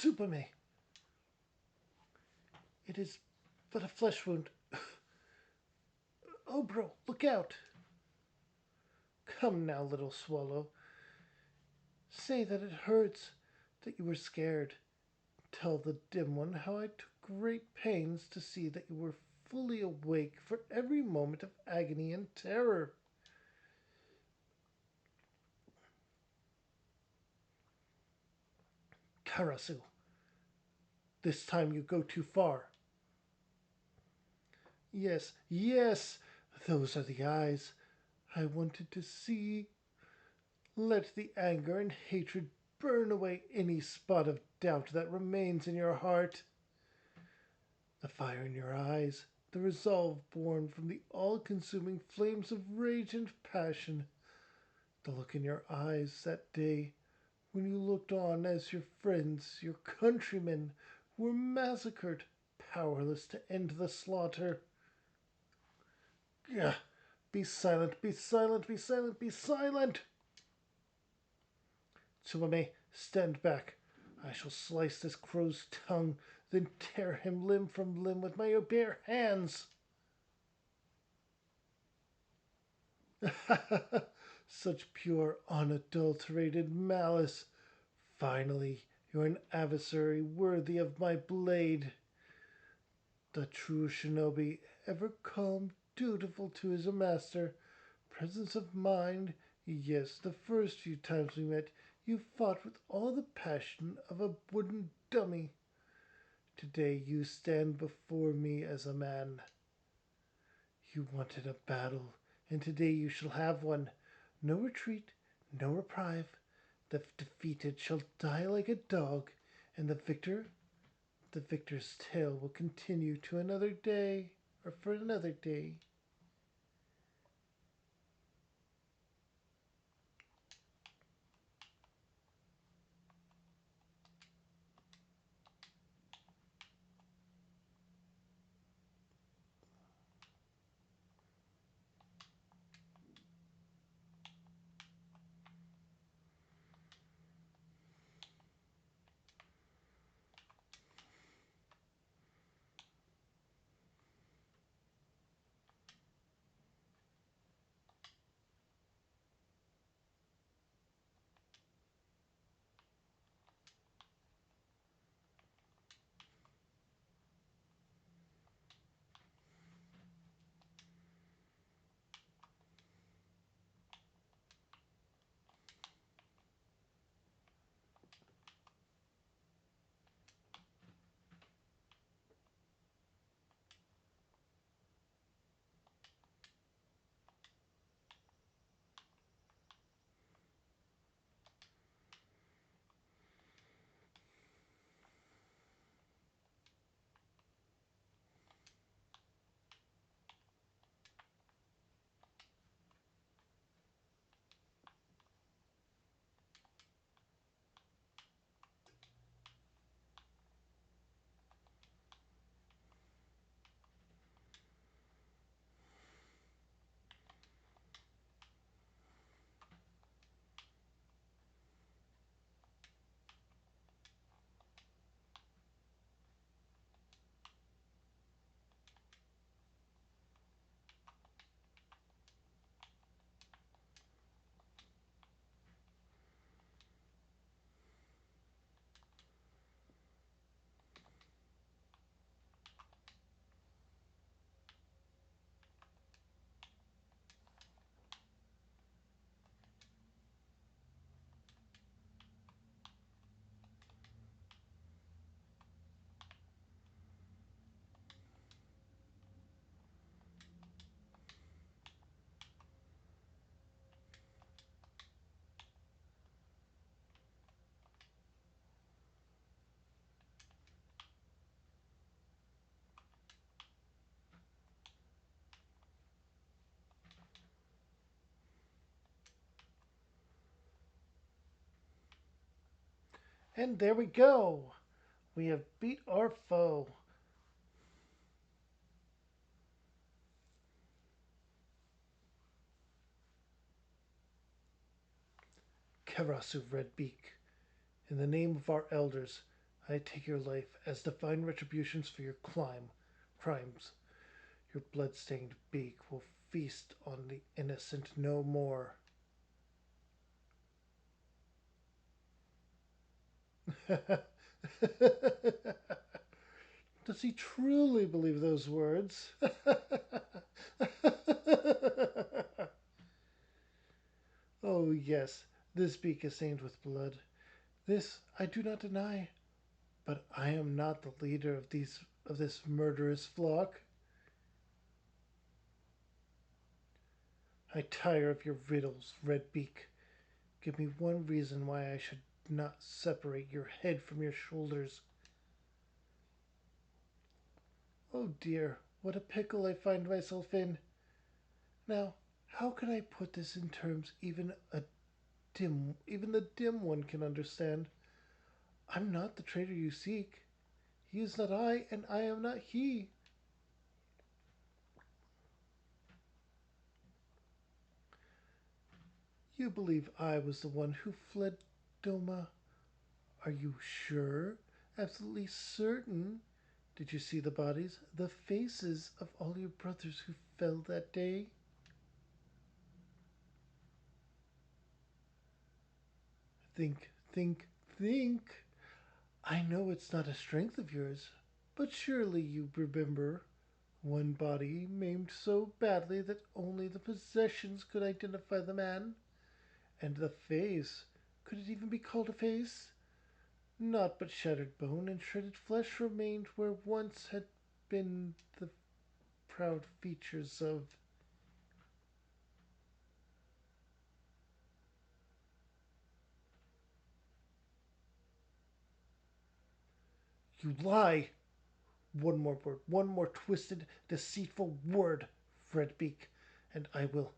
Speaker 1: Tsupume! It is but a flesh wound. Oh, bro, look out! Come now, little swallow. Say that it hurts, that you were scared. Tell the dim one how I took great pains to see that you were fully awake for every moment of agony and terror. Karasu, this time you go too far. Yes, yes, those are the eyes I wanted to see. Let the anger and hatred burn away any spot of doubt that remains in your heart. The fire in your eyes, the resolve born from the all consuming flames of rage and passion, the look in your eyes that day when you looked on as your friends, your countrymen, were massacred, powerless to end the slaughter. Gah! Be silent, be silent, be silent, be silent! Tsuame, stand back. I shall slice this crow's tongue, then tear him limb from limb with my bare hands. Such pure, unadulterated malice. Finally, you're an adversary worthy of my blade. The true shinobi, ever calm, dutiful to his master, presence of mind. Yes, the first few times we met, you fought with all the passion of a wooden dummy. Today you stand before me as a man. You wanted a battle, and today you shall have one. No retreat, no reprieve. The defeated shall die like a dog, and the victor's tale will continue to another day, or for another day. And there we go. We have beat our foe. Karasu Redbeak, in the name of our elders, I take your life as divine retributions for your crimes. Your blood-stained beak will feast on the innocent no more. Does he truly believe those words? Oh, yes, this beak is stained with blood. This I do not deny, but I am not the leader of this murderous flock. I tire of your riddles, Redbeak. Give me one reason why I should not separate your head from your shoulders. Oh dear, what a pickle I find myself in. Now, how can I put this in terms even the dim one can understand? I'm not the traitor you seek. He is not I, and I am not he. You believe I was the one who fled Doma? Are you sure? Absolutely certain? Did you see the bodies, the faces of all your brothers who fell that day? Think, think, think. I know it's not a strength of yours, but surely you remember one body maimed so badly that only the possessions could identify the man. And the face, could it even be called a face? Naught but shattered bone and shredded flesh remained where once had been the proud features of. You lie! One more word, one more twisted, deceitful word, Fredbeak, and I will.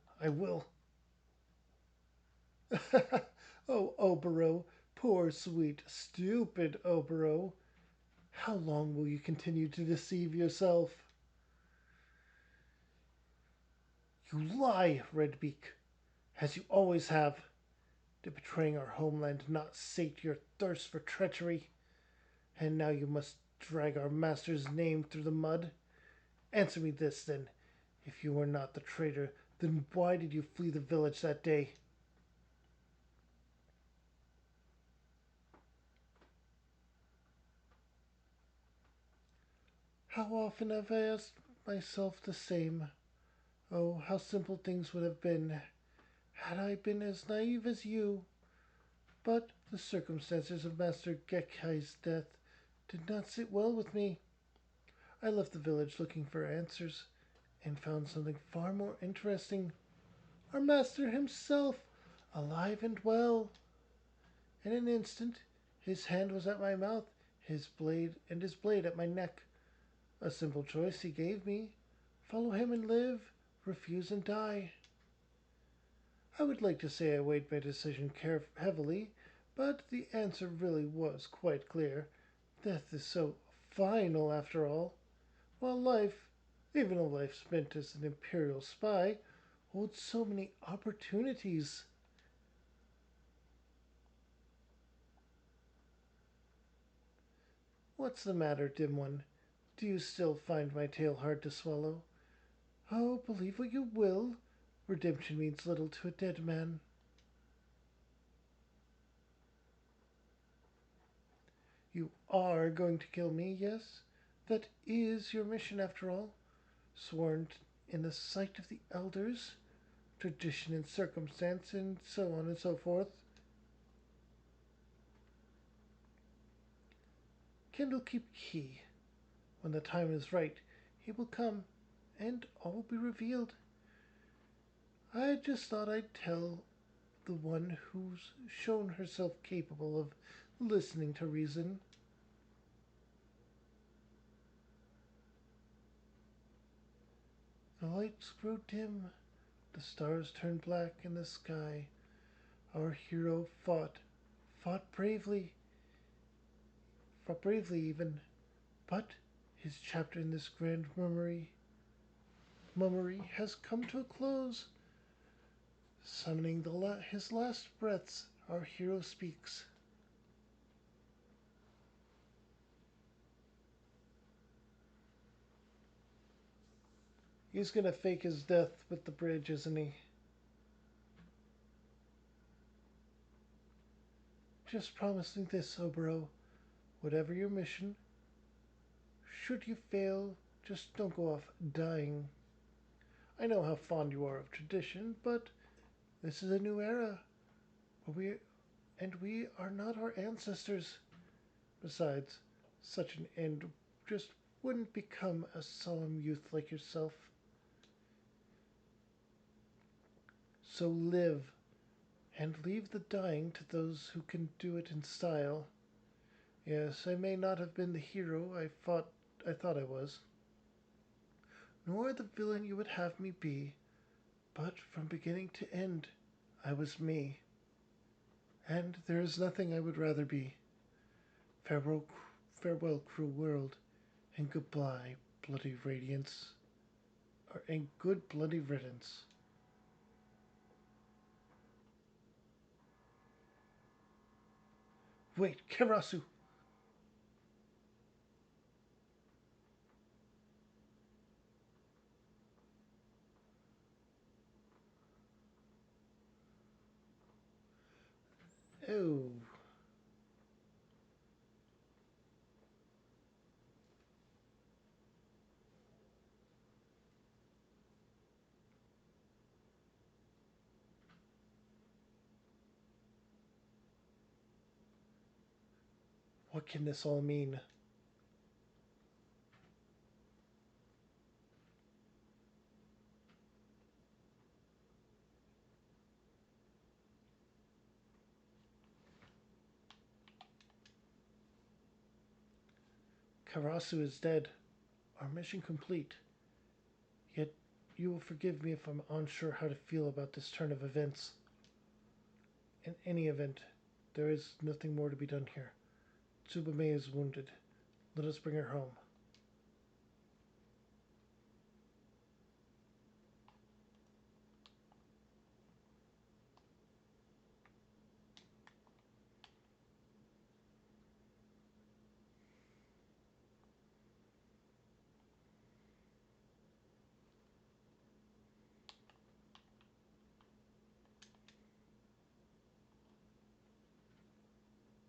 Speaker 1: Oh, Obero, poor, sweet, stupid Obero. How long will you continue to deceive yourself? You lie, Redbeak, as you always have. Did betraying our homeland not sate your thirst for treachery? And now you must drag our master's name through the mud? Answer me this, then. If you were not the traitor, then why did you flee the village that day? How often have I asked myself the same? Oh, how simple things would have been had I been as naive as you. But the circumstances of Master Gekkai's death did not sit well with me. I left the village looking for answers and found something far more interesting. Our master himself, alive and well. In an instant, his hand was at my mouth, his blade at my neck. A simple choice he gave me: follow him and live, refuse and die. I would like to say I weighed my decision heavily, but the answer really was quite clear. Death is so final after all, while life, even a life spent as an Imperial spy, holds so many opportunities. What's the matter, dim one? Do you still find my tale hard to swallow? Oh, believe what you will. Redemption means little to a dead man. You are going to kill me, yes? That is your mission, after all. Sworn in the sight of the elders, tradition and circumstance, and so on and so forth. Candlekeep Key. When the time is right, he will come, and all will be revealed. I just thought I'd tell the one who's shown herself capable of listening to reason. The lights grow dim, the stars turn black in the sky. Our hero fought bravely.
Speaker 2: fought bravely even, but his chapter in this grand mummery has come to a close. Summoning his last breaths, our hero speaks. He's gonna fake his death with the bridge, isn't he? Just promise me this, Obro. Whatever your mission, should you fail, just don't go off dying. I know how fond you are of tradition, but this is a new era, we are not our ancestors. Besides, such an end just wouldn't become a solemn youth like yourself. So live, and leave the dying to those who can do it in style. Yes, I may not have been the hero I thought I was, nor the villain you would have me be, but from beginning to end, I was me, and there is nothing I would rather be. Farewell, farewell, cruel world, and goodbye, bloody radiance, and good bloody riddance. Wait, Karasu! Oh, what can this all mean? Karasu is dead, our mission complete. Yet you will forgive me if I'm unsure how to feel about this turn of events. In any event, there is nothing more to be done here. Tsubame is wounded. Let us bring her home.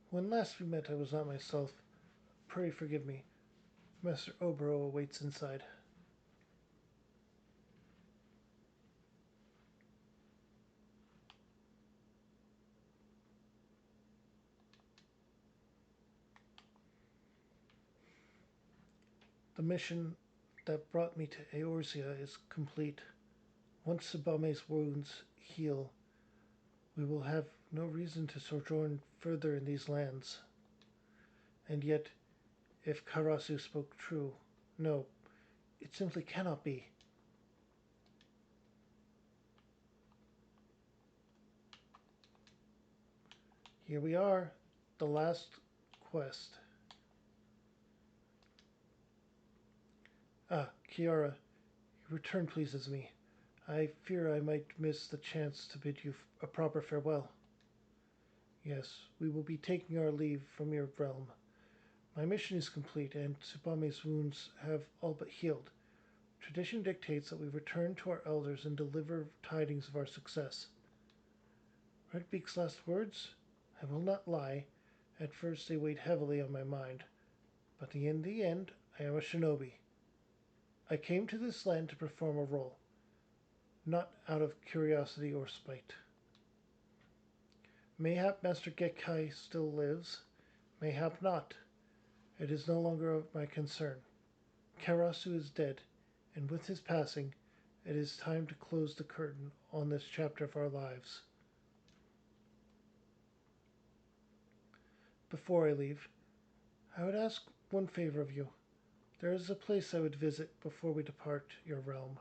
Speaker 2: When last we met, I was not myself. Pray forgive me. Master Obero awaits inside. The mission that brought me to Eorzea is complete. Once Sabame's wounds heal, we will have no reason to sojourn further in these lands. And yet, if Karasu spoke true, no, it simply cannot be. Here we are, the last quest. Ah, Kiara, your return pleases me. I fear I might miss the chance to bid you a proper farewell. Yes, we will be taking our leave from your realm. My mission is complete, and Tsubame's wounds have all but healed. Tradition dictates that we return to our elders and deliver tidings of our success. Redbeak's last words? I will not lie. At first they weighed heavily on my mind, but in the end, I am a shinobi. I came to this land to perform a role, not out of curiosity or spite. Mayhap Master Gekkai still lives, mayhap not. It is no longer my concern. Karasu is dead, and with his passing, it is time to close the curtain on this chapter of our lives. Before I leave, I would ask one favor of you. There is a place I would visit before we depart your realm.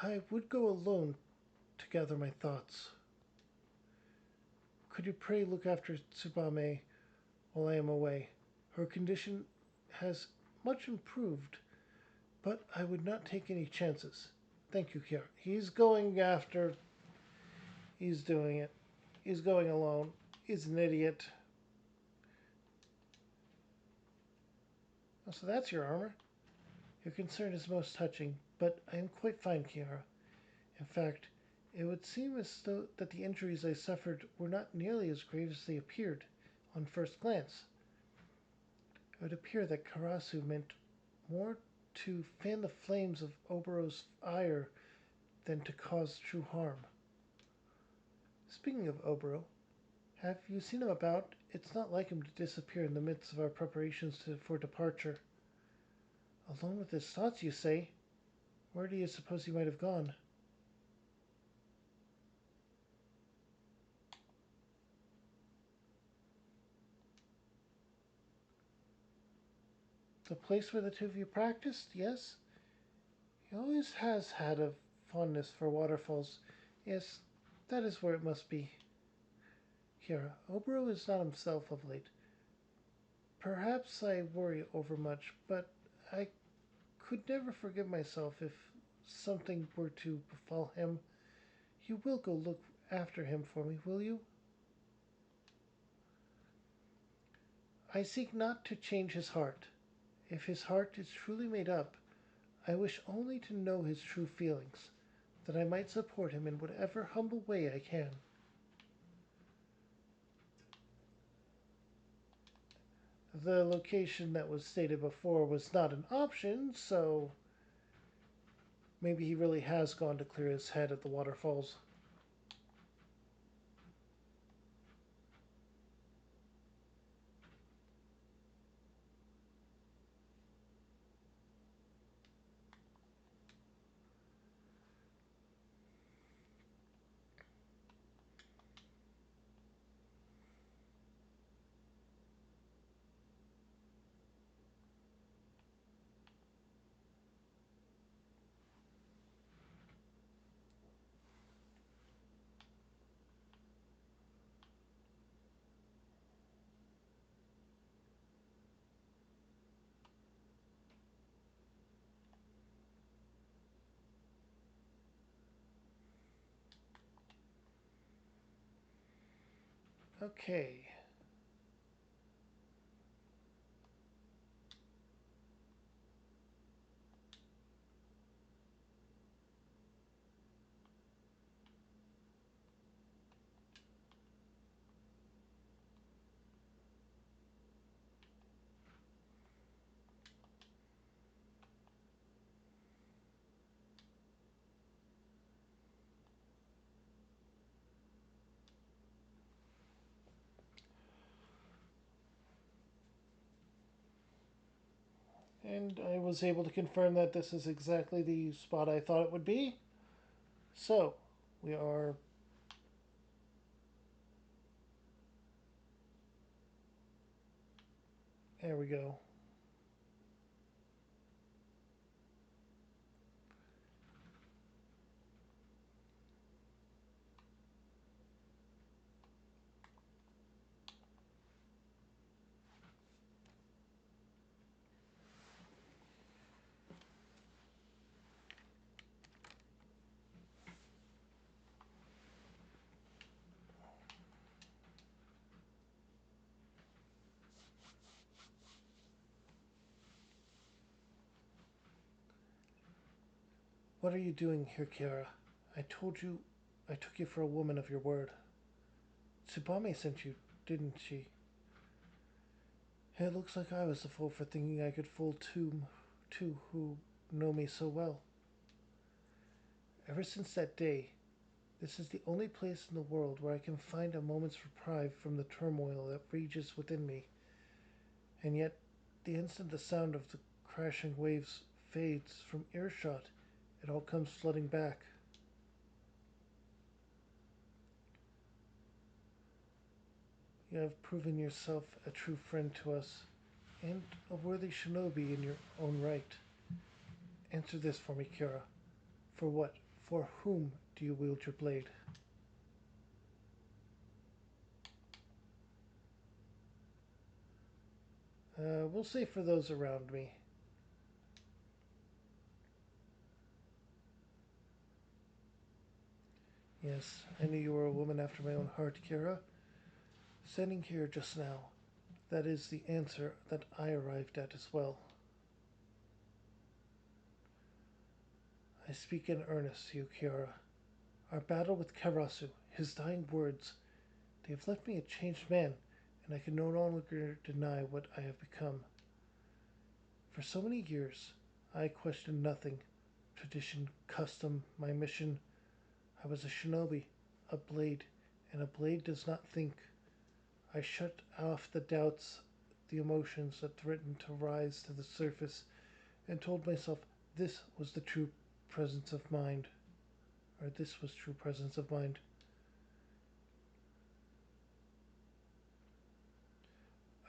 Speaker 2: I would go alone to gather my thoughts. Could you pray look after Tsubame while I am away. Her condition has much improved, but I would not take any chances. Thank you, Kiara. He's going after. He's doing it. He's going alone. He's an idiot. Oh, so that's your armor. Your concern is most touching, but I am quite fine, Kiara. In fact, it would seem as though that the injuries I suffered were not nearly as grave as they appeared on first glance. It would appear that Karasu meant more to fan the flames of Oberon's ire than to cause true harm. Speaking of Obero, have you seen him about? It's not like him to disappear in the midst of our preparations for departure. Alone with his thoughts, you say? Where do you suppose he might have gone? The place where the two of you practiced, yes? He always has had a fondness for waterfalls. Yes, that is where it must be. Here, Obero is not himself of late. Perhaps I worry overmuch, but I could never forgive myself if something were to befall him. You will go look after him for me, will you? I seek not to change his heart. If his heart is truly made up, I wish only to know his true feelings, that I might support him in whatever humble way I can. The location that was stated before was not an option, so maybe he really has gone to clear his head at the waterfalls. Okay. And I was able to confirm that this is exactly the spot I thought it would be. So, we are. There we go. What are you doing here, Kiara? I told you I took you for a woman of your word. Tsubame sent you, didn't she? It looks like I was the fool for thinking I could fool two who know me so well. Ever since that day, this is the only place in the world where I can find a moment's reprieve from the turmoil that rages within me. And yet, the instant the sound of the crashing waves fades from earshot, it all comes flooding back. You have proven yourself a true friend to us, and a worthy shinobi in your own right. Answer this for me, Kira. For what, for whom do you wield your blade?
Speaker 1: We'll say for those around me. Yes, I knew you were a woman after my own heart, Kira. Standing here just now, that is the answer that I arrived at as well. I speak in earnest to you, Kiara. Our battle with Karasu, his dying words, they have left me a changed man, and I can no longer deny what I have become. For so many years, I questioned nothing tradition, custom, my mission. I was a shinobi, a blade, and a blade does not think. I shut off the doubts, the emotions that threatened to rise to the surface, and told myself this was the true presence of mind, or this was true presence of mind.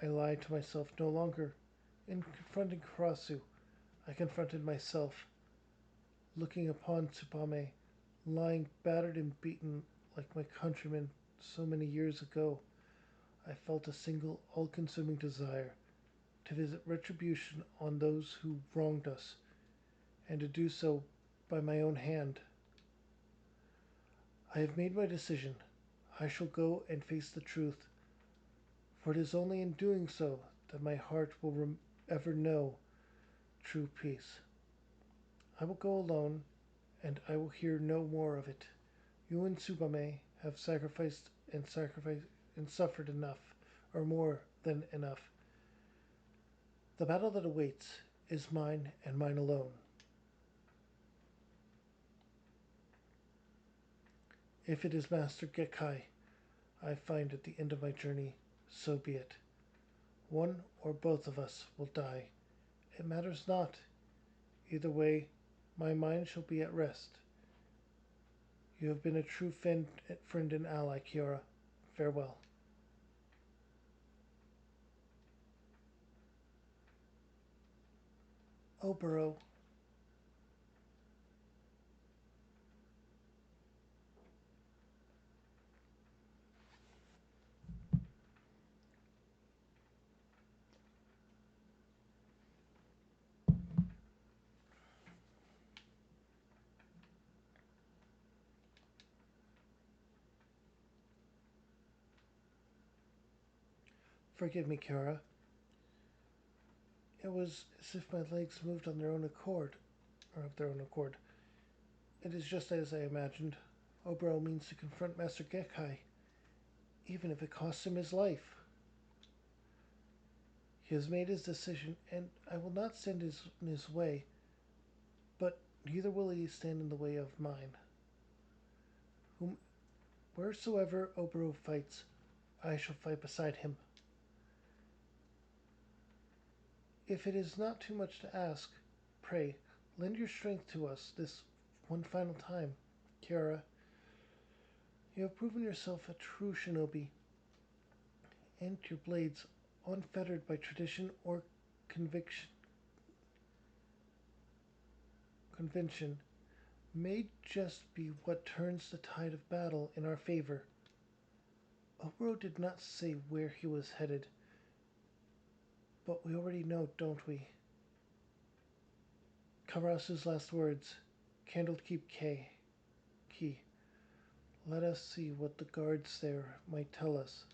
Speaker 1: I lied to myself no longer. In confronting Karasu, I confronted myself, looking upon Tsubame, lying battered and beaten like my countrymen so many years ago. I felt a single, all consuming desire to visit retribution on those who wronged us, and to do so by my own hand. I have made my decision. I shall go and face the truth, for it is only in doing so that my heart will ever know true peace. I will go alone, and I will hear no more of it. You and Tsubame have sacrificed and suffered enough, or more than enough. The battle that awaits is mine and mine alone. If it is Master Gekai I find at the end of my journey, so be it. One or both of us will die. It matters not. Either way, my mind shall be at rest. You have been a true friend and ally, Kiara. Farewell. Oboro, forgive me, Kiara. It was as if my legs moved on their own accord, or of their own accord. It is just as I imagined. Oboro means to confront Master Gekai, even if it costs him his life. He has made his decision, and I will not stand in his way, but neither will he stand in the way of mine. Whom, wheresoever Oboro fights, I shall fight beside him. If it is not too much to ask, pray lend your strength to us this one final time. Kiara, you have proven yourself a true shinobi, and your blades, unfettered by tradition or conviction, convention, may just be what turns the tide of battle in our favor. Oboro did not say where he was headed, but we already know, don't we? Karasu's last words, Candlekeep K. Key. Let us see what the guards there might tell us.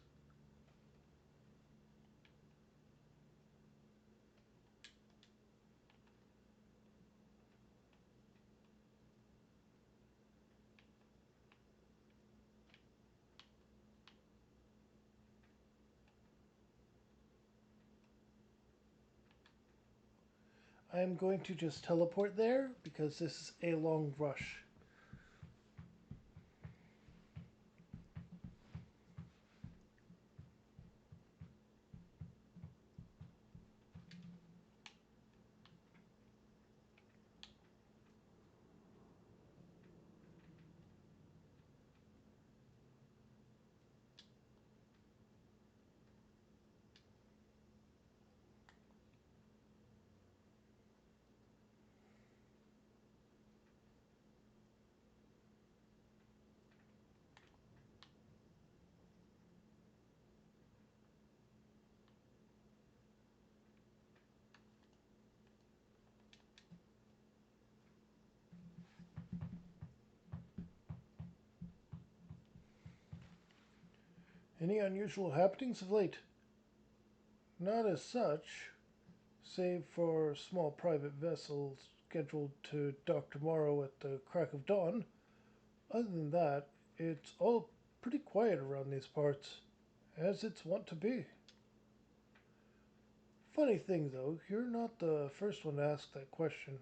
Speaker 1: I am going to just teleport there because this is a long rush.
Speaker 2: Any unusual happenings of late? Not as such, save for a small private vessel scheduled to dock tomorrow at the crack of dawn. Other than that, it's all pretty quiet around these parts, as it's wont to be. Funny thing though, you're not the first one to ask that question.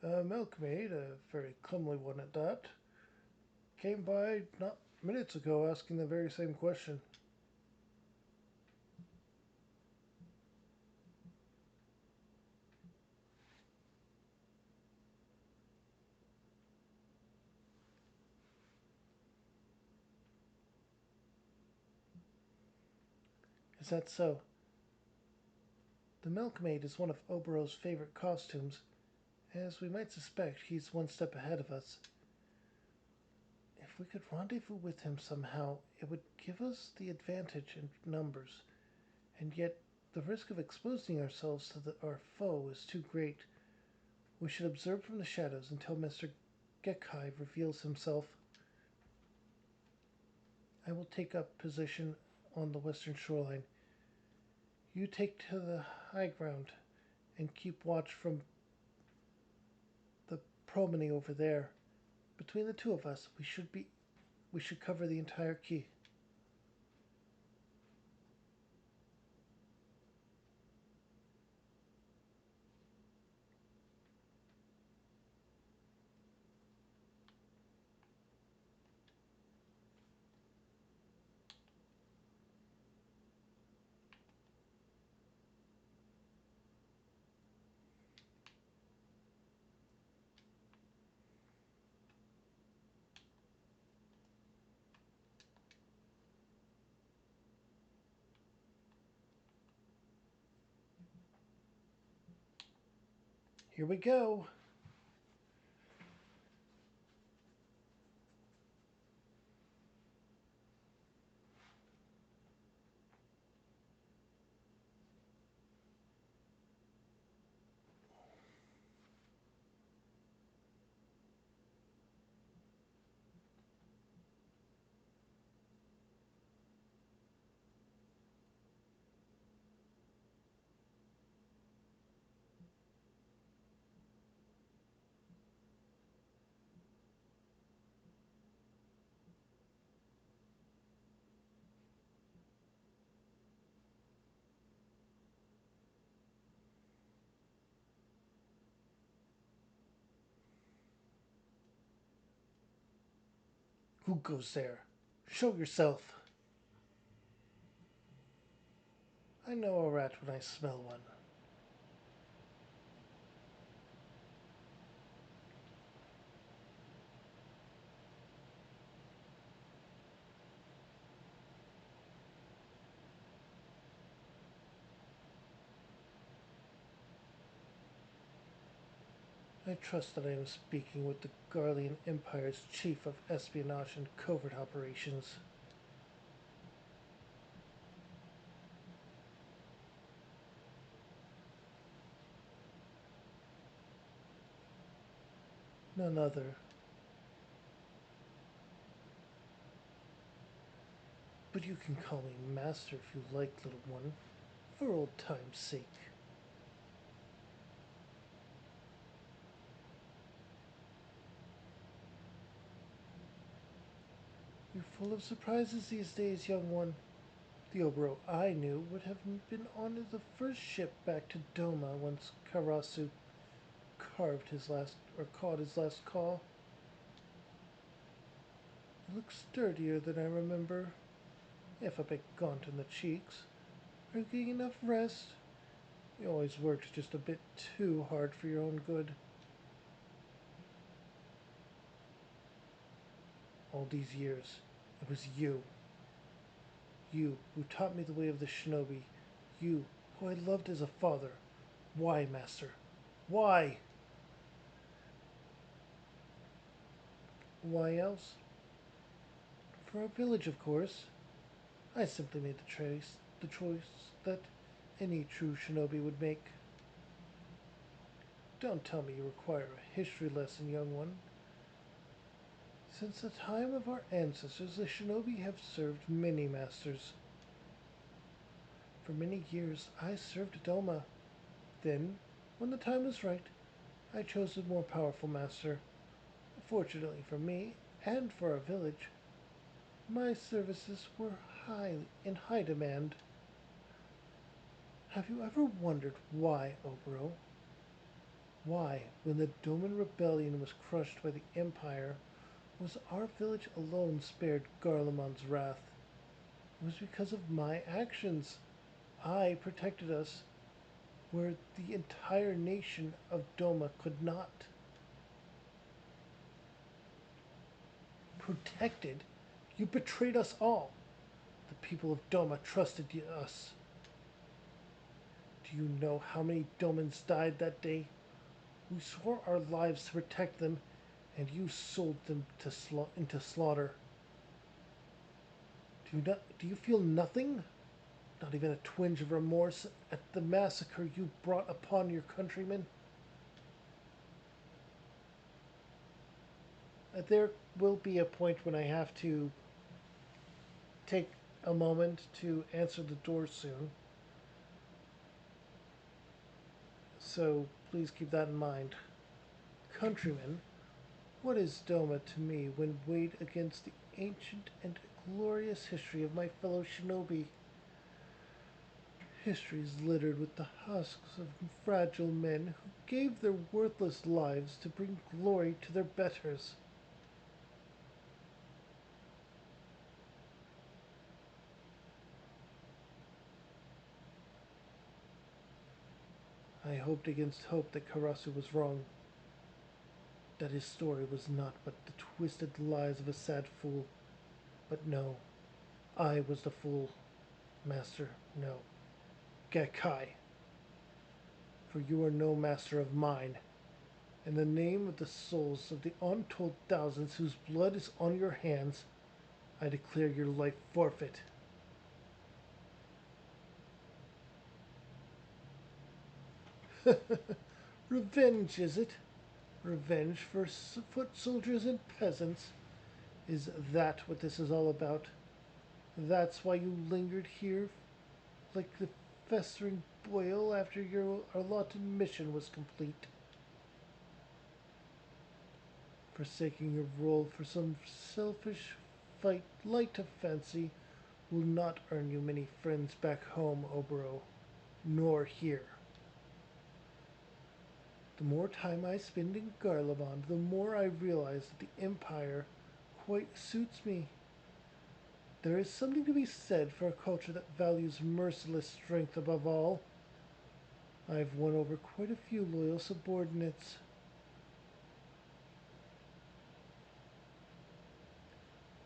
Speaker 2: A milkmaid, a very comely one at that, came by not minutes ago asking the very same question.
Speaker 1: Is that so? The milkmaid is one of Oberon's favorite costumes. As we might suspect, he's one step ahead of us. If we could rendezvous with him somehow, it would give us the advantage in numbers, and yet the risk of exposing ourselves to our foe is too great. We should observe from the shadows until Mr. Gekkai reveals himself. I will take up position on the western shoreline. You take to the high ground and keep watch from the promenade over there. Between the two of us, we should cover the entire key. Here we go. Who goes there? Show yourself. I know a rat when I smell one. I trust that I am speaking with the Garlean Empire's chief of espionage and covert operations. None other. But you can call me master if you like, little one, for old time's sake. You're full of surprises these days, young one. The Obro I knew would have been on the first ship back to Doma once Karasu carved his last or caught his last call. You look sturdier than I remember, if a bit gaunt in the cheeks. Are you getting enough rest? You always worked just a bit too hard for your own good. All these years, it was you. You who taught me the way of the shinobi. You who I loved as a father. Why, master? Why? Why else? For our village, of course. I simply made the choice that any true shinobi would make. Don't tell me you require a history lesson, young one. Since the time of our ancestors, the shinobi have served many masters. For many years, I served Doma. Then, when the time was right, I chose a more powerful master. Fortunately for me, and for our village, my services were in high demand. Have you ever wondered why, Obro? Why, when the Doman rebellion was crushed by the Empire, was our village alone spared Garlemon's wrath? It was because of my actions. I protected us where the entire nation of Doma could not. Protected? You betrayed us all. The people of Doma trusted us. Do you know how many Domans died that day? We swore our lives to protect them, and you sold them into slaughter. Do you feel nothing? Not even a twinge of remorse at the massacre you brought upon your countrymen? There will be a point when I have to take a moment to answer the door soon, so please keep that in mind. Countrymen, what is Doma to me when weighed against the ancient and glorious history of my fellow shinobi? History is littered with the husks of fragile men who gave their worthless lives to bring glory to their betters. I hoped against hope that Karasu was wrong, that his story was not but the twisted lies of a sad fool. But no, I was the fool, Master. No, Gekkai, for you are no master of mine. In the name of the souls of the untold thousands whose blood is on your hands, I declare your life forfeit. Revenge, is it? Revenge for foot soldiers and peasants? Is that what this is all about? That's why you lingered here like the festering boil after your allotted mission was complete? Forsaking your role for some selfish fight light to fancy will not earn you many friends back home, Oboro, nor here. The more time I spend in Garlemond, the more I realize that the Empire quite suits me. There is something to be said for a culture that values merciless strength above all. I've won over quite a few loyal subordinates.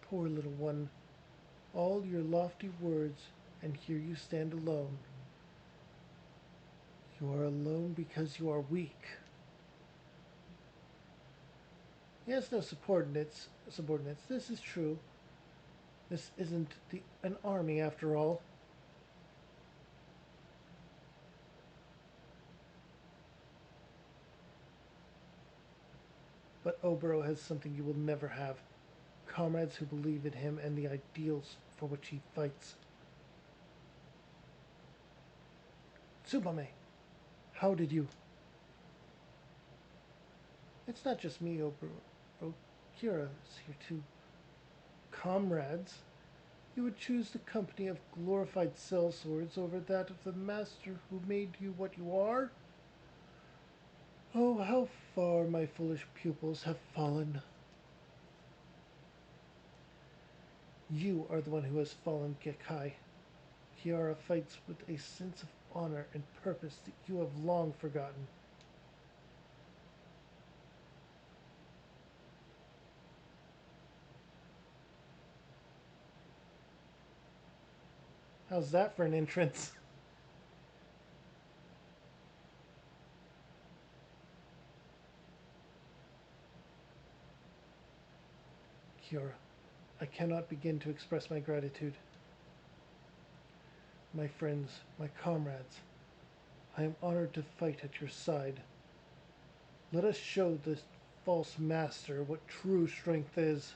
Speaker 1: Poor little one, all your lofty words, and here you stand alone. You are alone because you are weak. He has no subordinates. This is true. This isn't an army after all. But Oboro has something you will never have. Comrades who believe in him and the ideals for which he fights. Tsubame, how did you? It's not just me, Oboro. Kira is here too. Comrades? You would choose the company of glorified sellswords over that of the master who made you what you are? Oh, how far my foolish pupils have fallen. You are the one who has fallen, Gekkai. Kiara fights with a sense of honor and purpose that you have long forgotten. How's that for an entrance? Kiara, I cannot begin to express my gratitude. My friends, my comrades, I am honored to fight at your side. Let us show the false master what true strength is.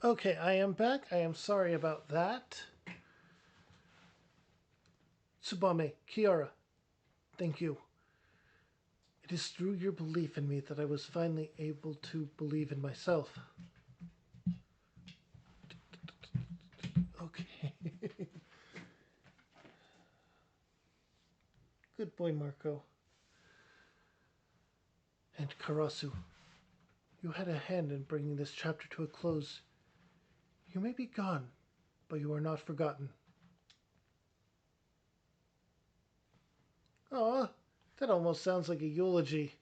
Speaker 1: Okay, I am back. I am sorry about that. Tsubame, Kiara, thank you. It is through your belief in me that I was finally able to believe in myself. Okay. Good boy, Marco. And Karasu, you had a hand in bringing this chapter to a close. You may be gone, but you are not forgotten. Aw, that almost sounds like a eulogy.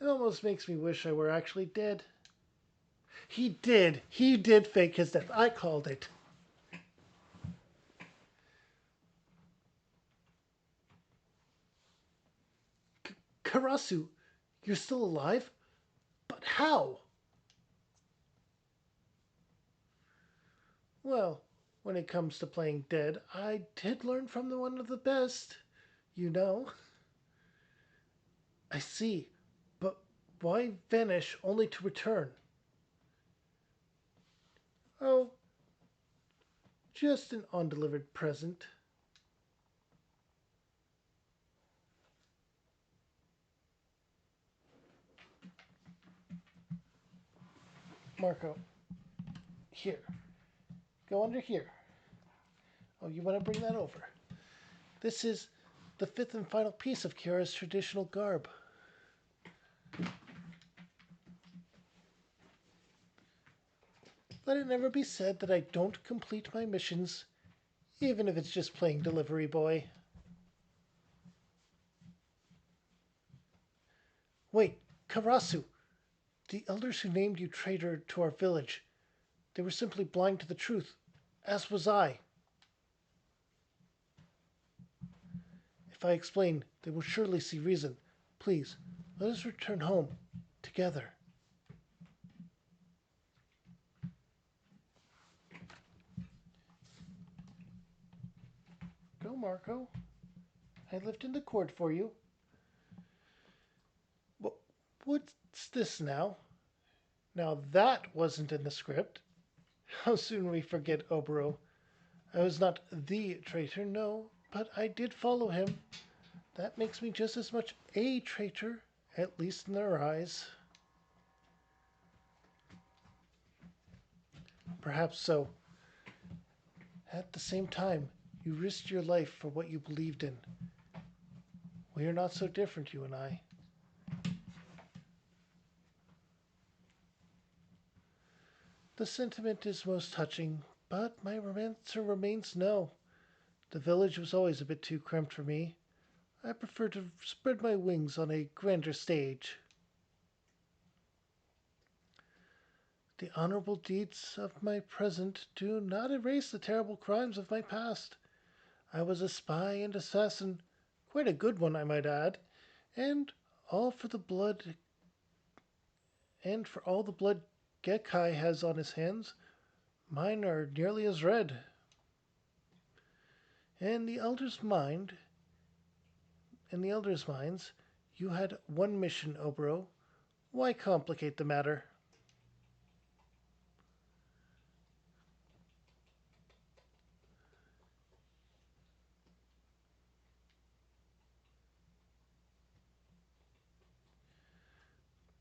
Speaker 1: It almost makes me wish I were actually dead. He did. He did fake his death. I called it. Karasu, you're still alive? But how? Well, when it comes to playing dead, I did learn from the one of the best. You know. I see. But why vanish only to return? Oh, just an undelivered present. Marco, here. Go under here. Oh, you want to bring that over? This is the fifth and final piece of Kiara's traditional garb. Let it never be said that I don't complete my missions, even if it's just playing delivery boy. Wait, Karasu! The elders who named you traitor to our village, they were simply blind to the truth, as was I. If I explain, they will surely see reason. Please, let us return home together. Go, Marco. I lifted the cord for you. What's this now? Now that wasn't in the script. How soon we forget Oboro. I was not the traitor, no, but I did follow him. That makes me just as much a traitor, at least in their eyes. Perhaps so. At the same time, you risked your life for what you believed in. We are not so different, you and I. The sentiment is most touching, but my answer remains no. The village was always a bit too cramped for me. I prefer to spread my wings on a grander stage. The honorable deeds of my present do not erase the terrible crimes of my past. I was a spy and assassin, quite a good one, I might add, and all for the blood and for all the blood Gekai has on his hands, mine are nearly as red. In the elder's mind, in the elders' minds, you had one mission, Obro. Why complicate the matter?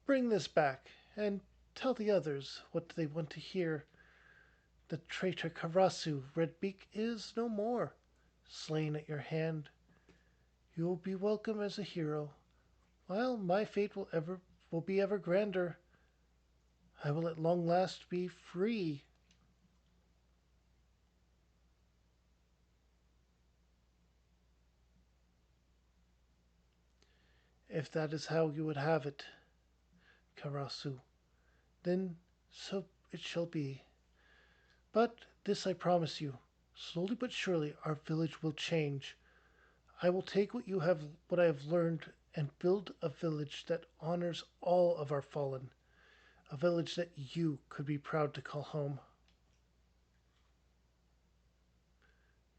Speaker 1: Bring this back and tell the others what they want to hear. The traitor Karasu Redbeak is no more, slain at your hand. You will be welcome as a hero, while my fate will be ever grander. I will at long last be free. If that is how you would have it, Karasu, then so it shall be. But this I promise you, slowly but surely our village will change. I will take what I have learned and build a village that honors all of our fallen, a village that you could be proud to call home.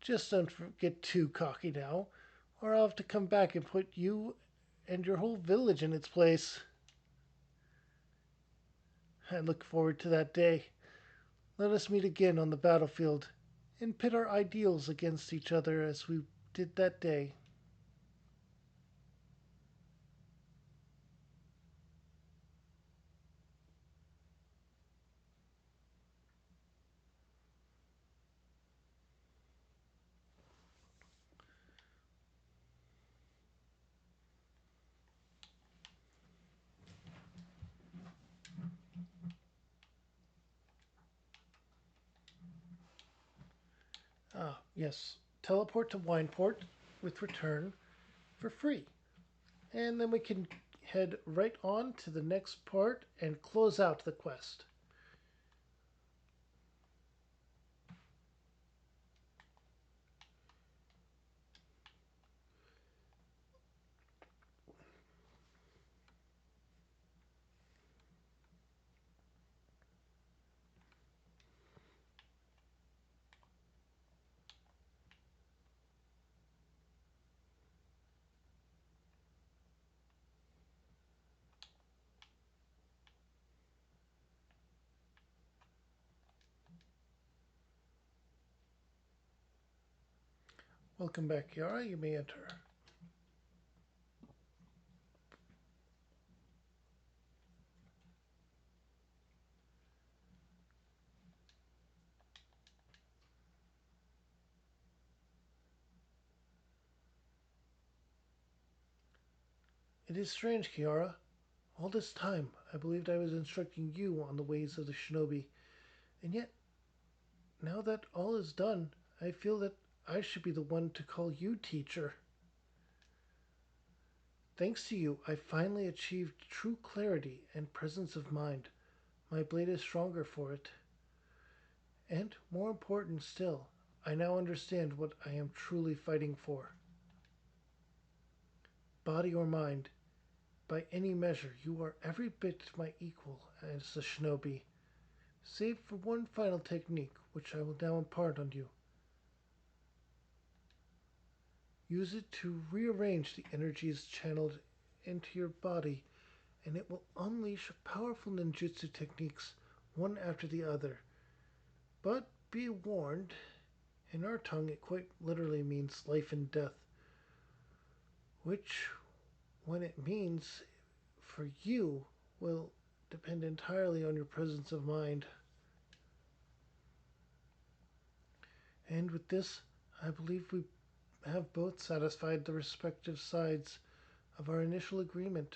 Speaker 1: Just don't get too cocky now, or I'll have to come back and put you and your whole village in its place. I look forward to that day. Let us meet again on the battlefield and pit our ideals against each other as we did that day. Ah, yes. Teleport to Wineport with return for free. And then we can head right on to the next part and close out the quest.
Speaker 2: Welcome back, Yara. You may enter. It is strange, Kiara. All this time, I believed I was instructing you on the ways of the shinobi, and yet, now that all is done, I feel that I should be the one to call you teacher. Thanks to you, I finally achieved true clarity and presence of mind. My blade is stronger for it. And, more important still, I now understand what I am truly fighting for. Body or mind, by any measure, you are every bit my equal as a shinobi, save for one final technique which I will now impart on you. Use it to rearrange the energies channeled into your body, and it will unleash powerful ninjutsu techniques one after the other. But be warned, in our tongue it quite literally means life and death, which, when it means for you, will depend entirely on your presence of mind. And with this, I believe we have both satisfied the respective sides of our initial agreement.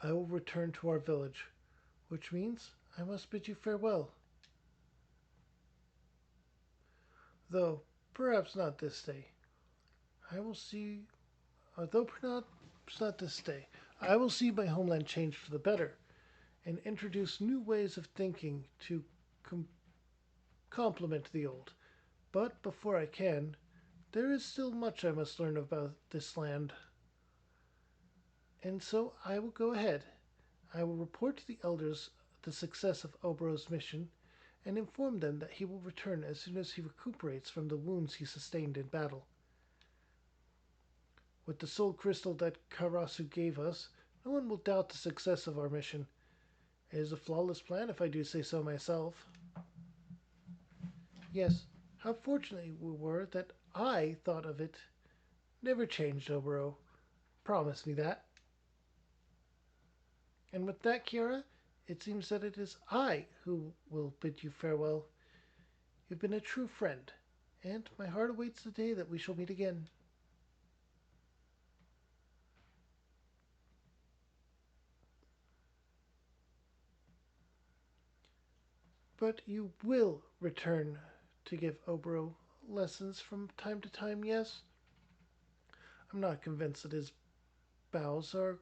Speaker 2: I will return to our village, which means I must bid you farewell. Though perhaps not this day. I will see, though perhaps not this day. I will see my homeland change for the better and introduce new ways of thinking to com- complement the old. But before I can, there is still much I must learn about this land. And so I will go ahead. I will report to the elders the success of Obro's mission and inform them that he will return as soon as he recuperates from the wounds he sustained in battle. With the soul crystal that Karasu gave us, no one will doubt the success of our mission. It is a flawless plan, if I do say so myself. Yes, how fortunate we were that I thought of it. Never changed, Obro. Promise me that. And with that, Kiara, it seems that it is I who will bid you farewell. You've been a true friend, and my heart awaits the day that we shall meet again. But you will return to give Obro lessons from time to time, yes? I'm not convinced that his bows are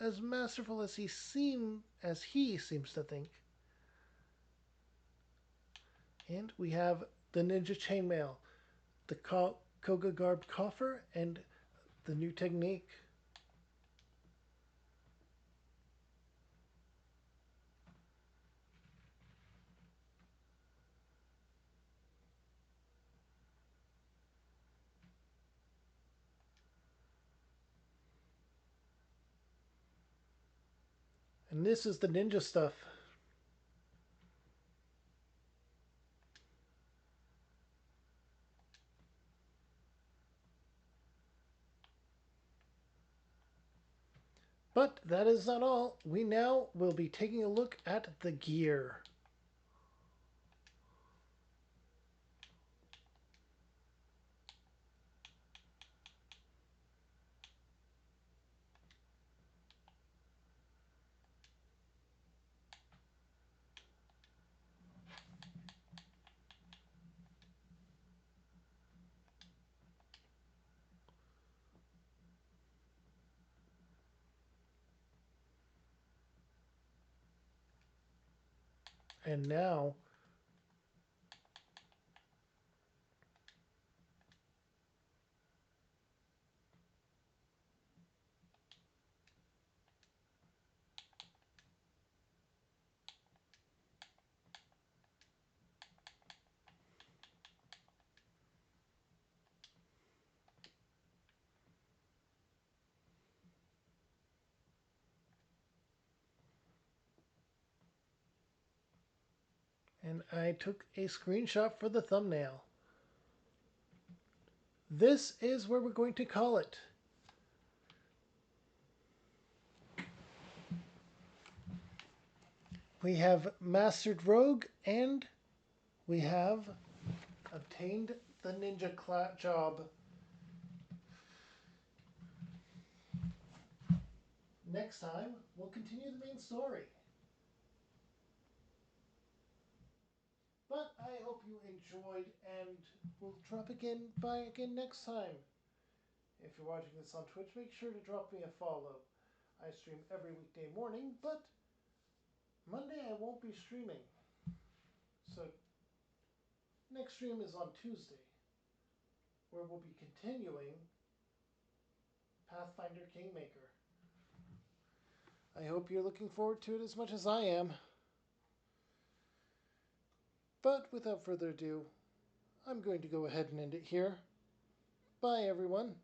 Speaker 2: as masterful as he seems to think. And we have the ninja chainmail, the koga garbed coffer, and the new technique. And this is the ninja stuff. But that is not all. We now will be taking a look at the gear. And now, and I took a screenshot for the thumbnail.
Speaker 1: this is where we're going to call it. We have mastered Rogue and we have obtained the ninja job. Next time, we'll continue the main story. But I hope you enjoyed and we'll drop by again next time. If you're watching this on Twitch, make sure to drop me a follow. I stream every weekday morning, but Monday I won't be streaming. So next stream is on Tuesday, where we'll be continuing Pathfinder Kingmaker. I hope you're looking forward to it as much as I am. But without further ado, I'm going to go ahead and end it here. Bye, everyone.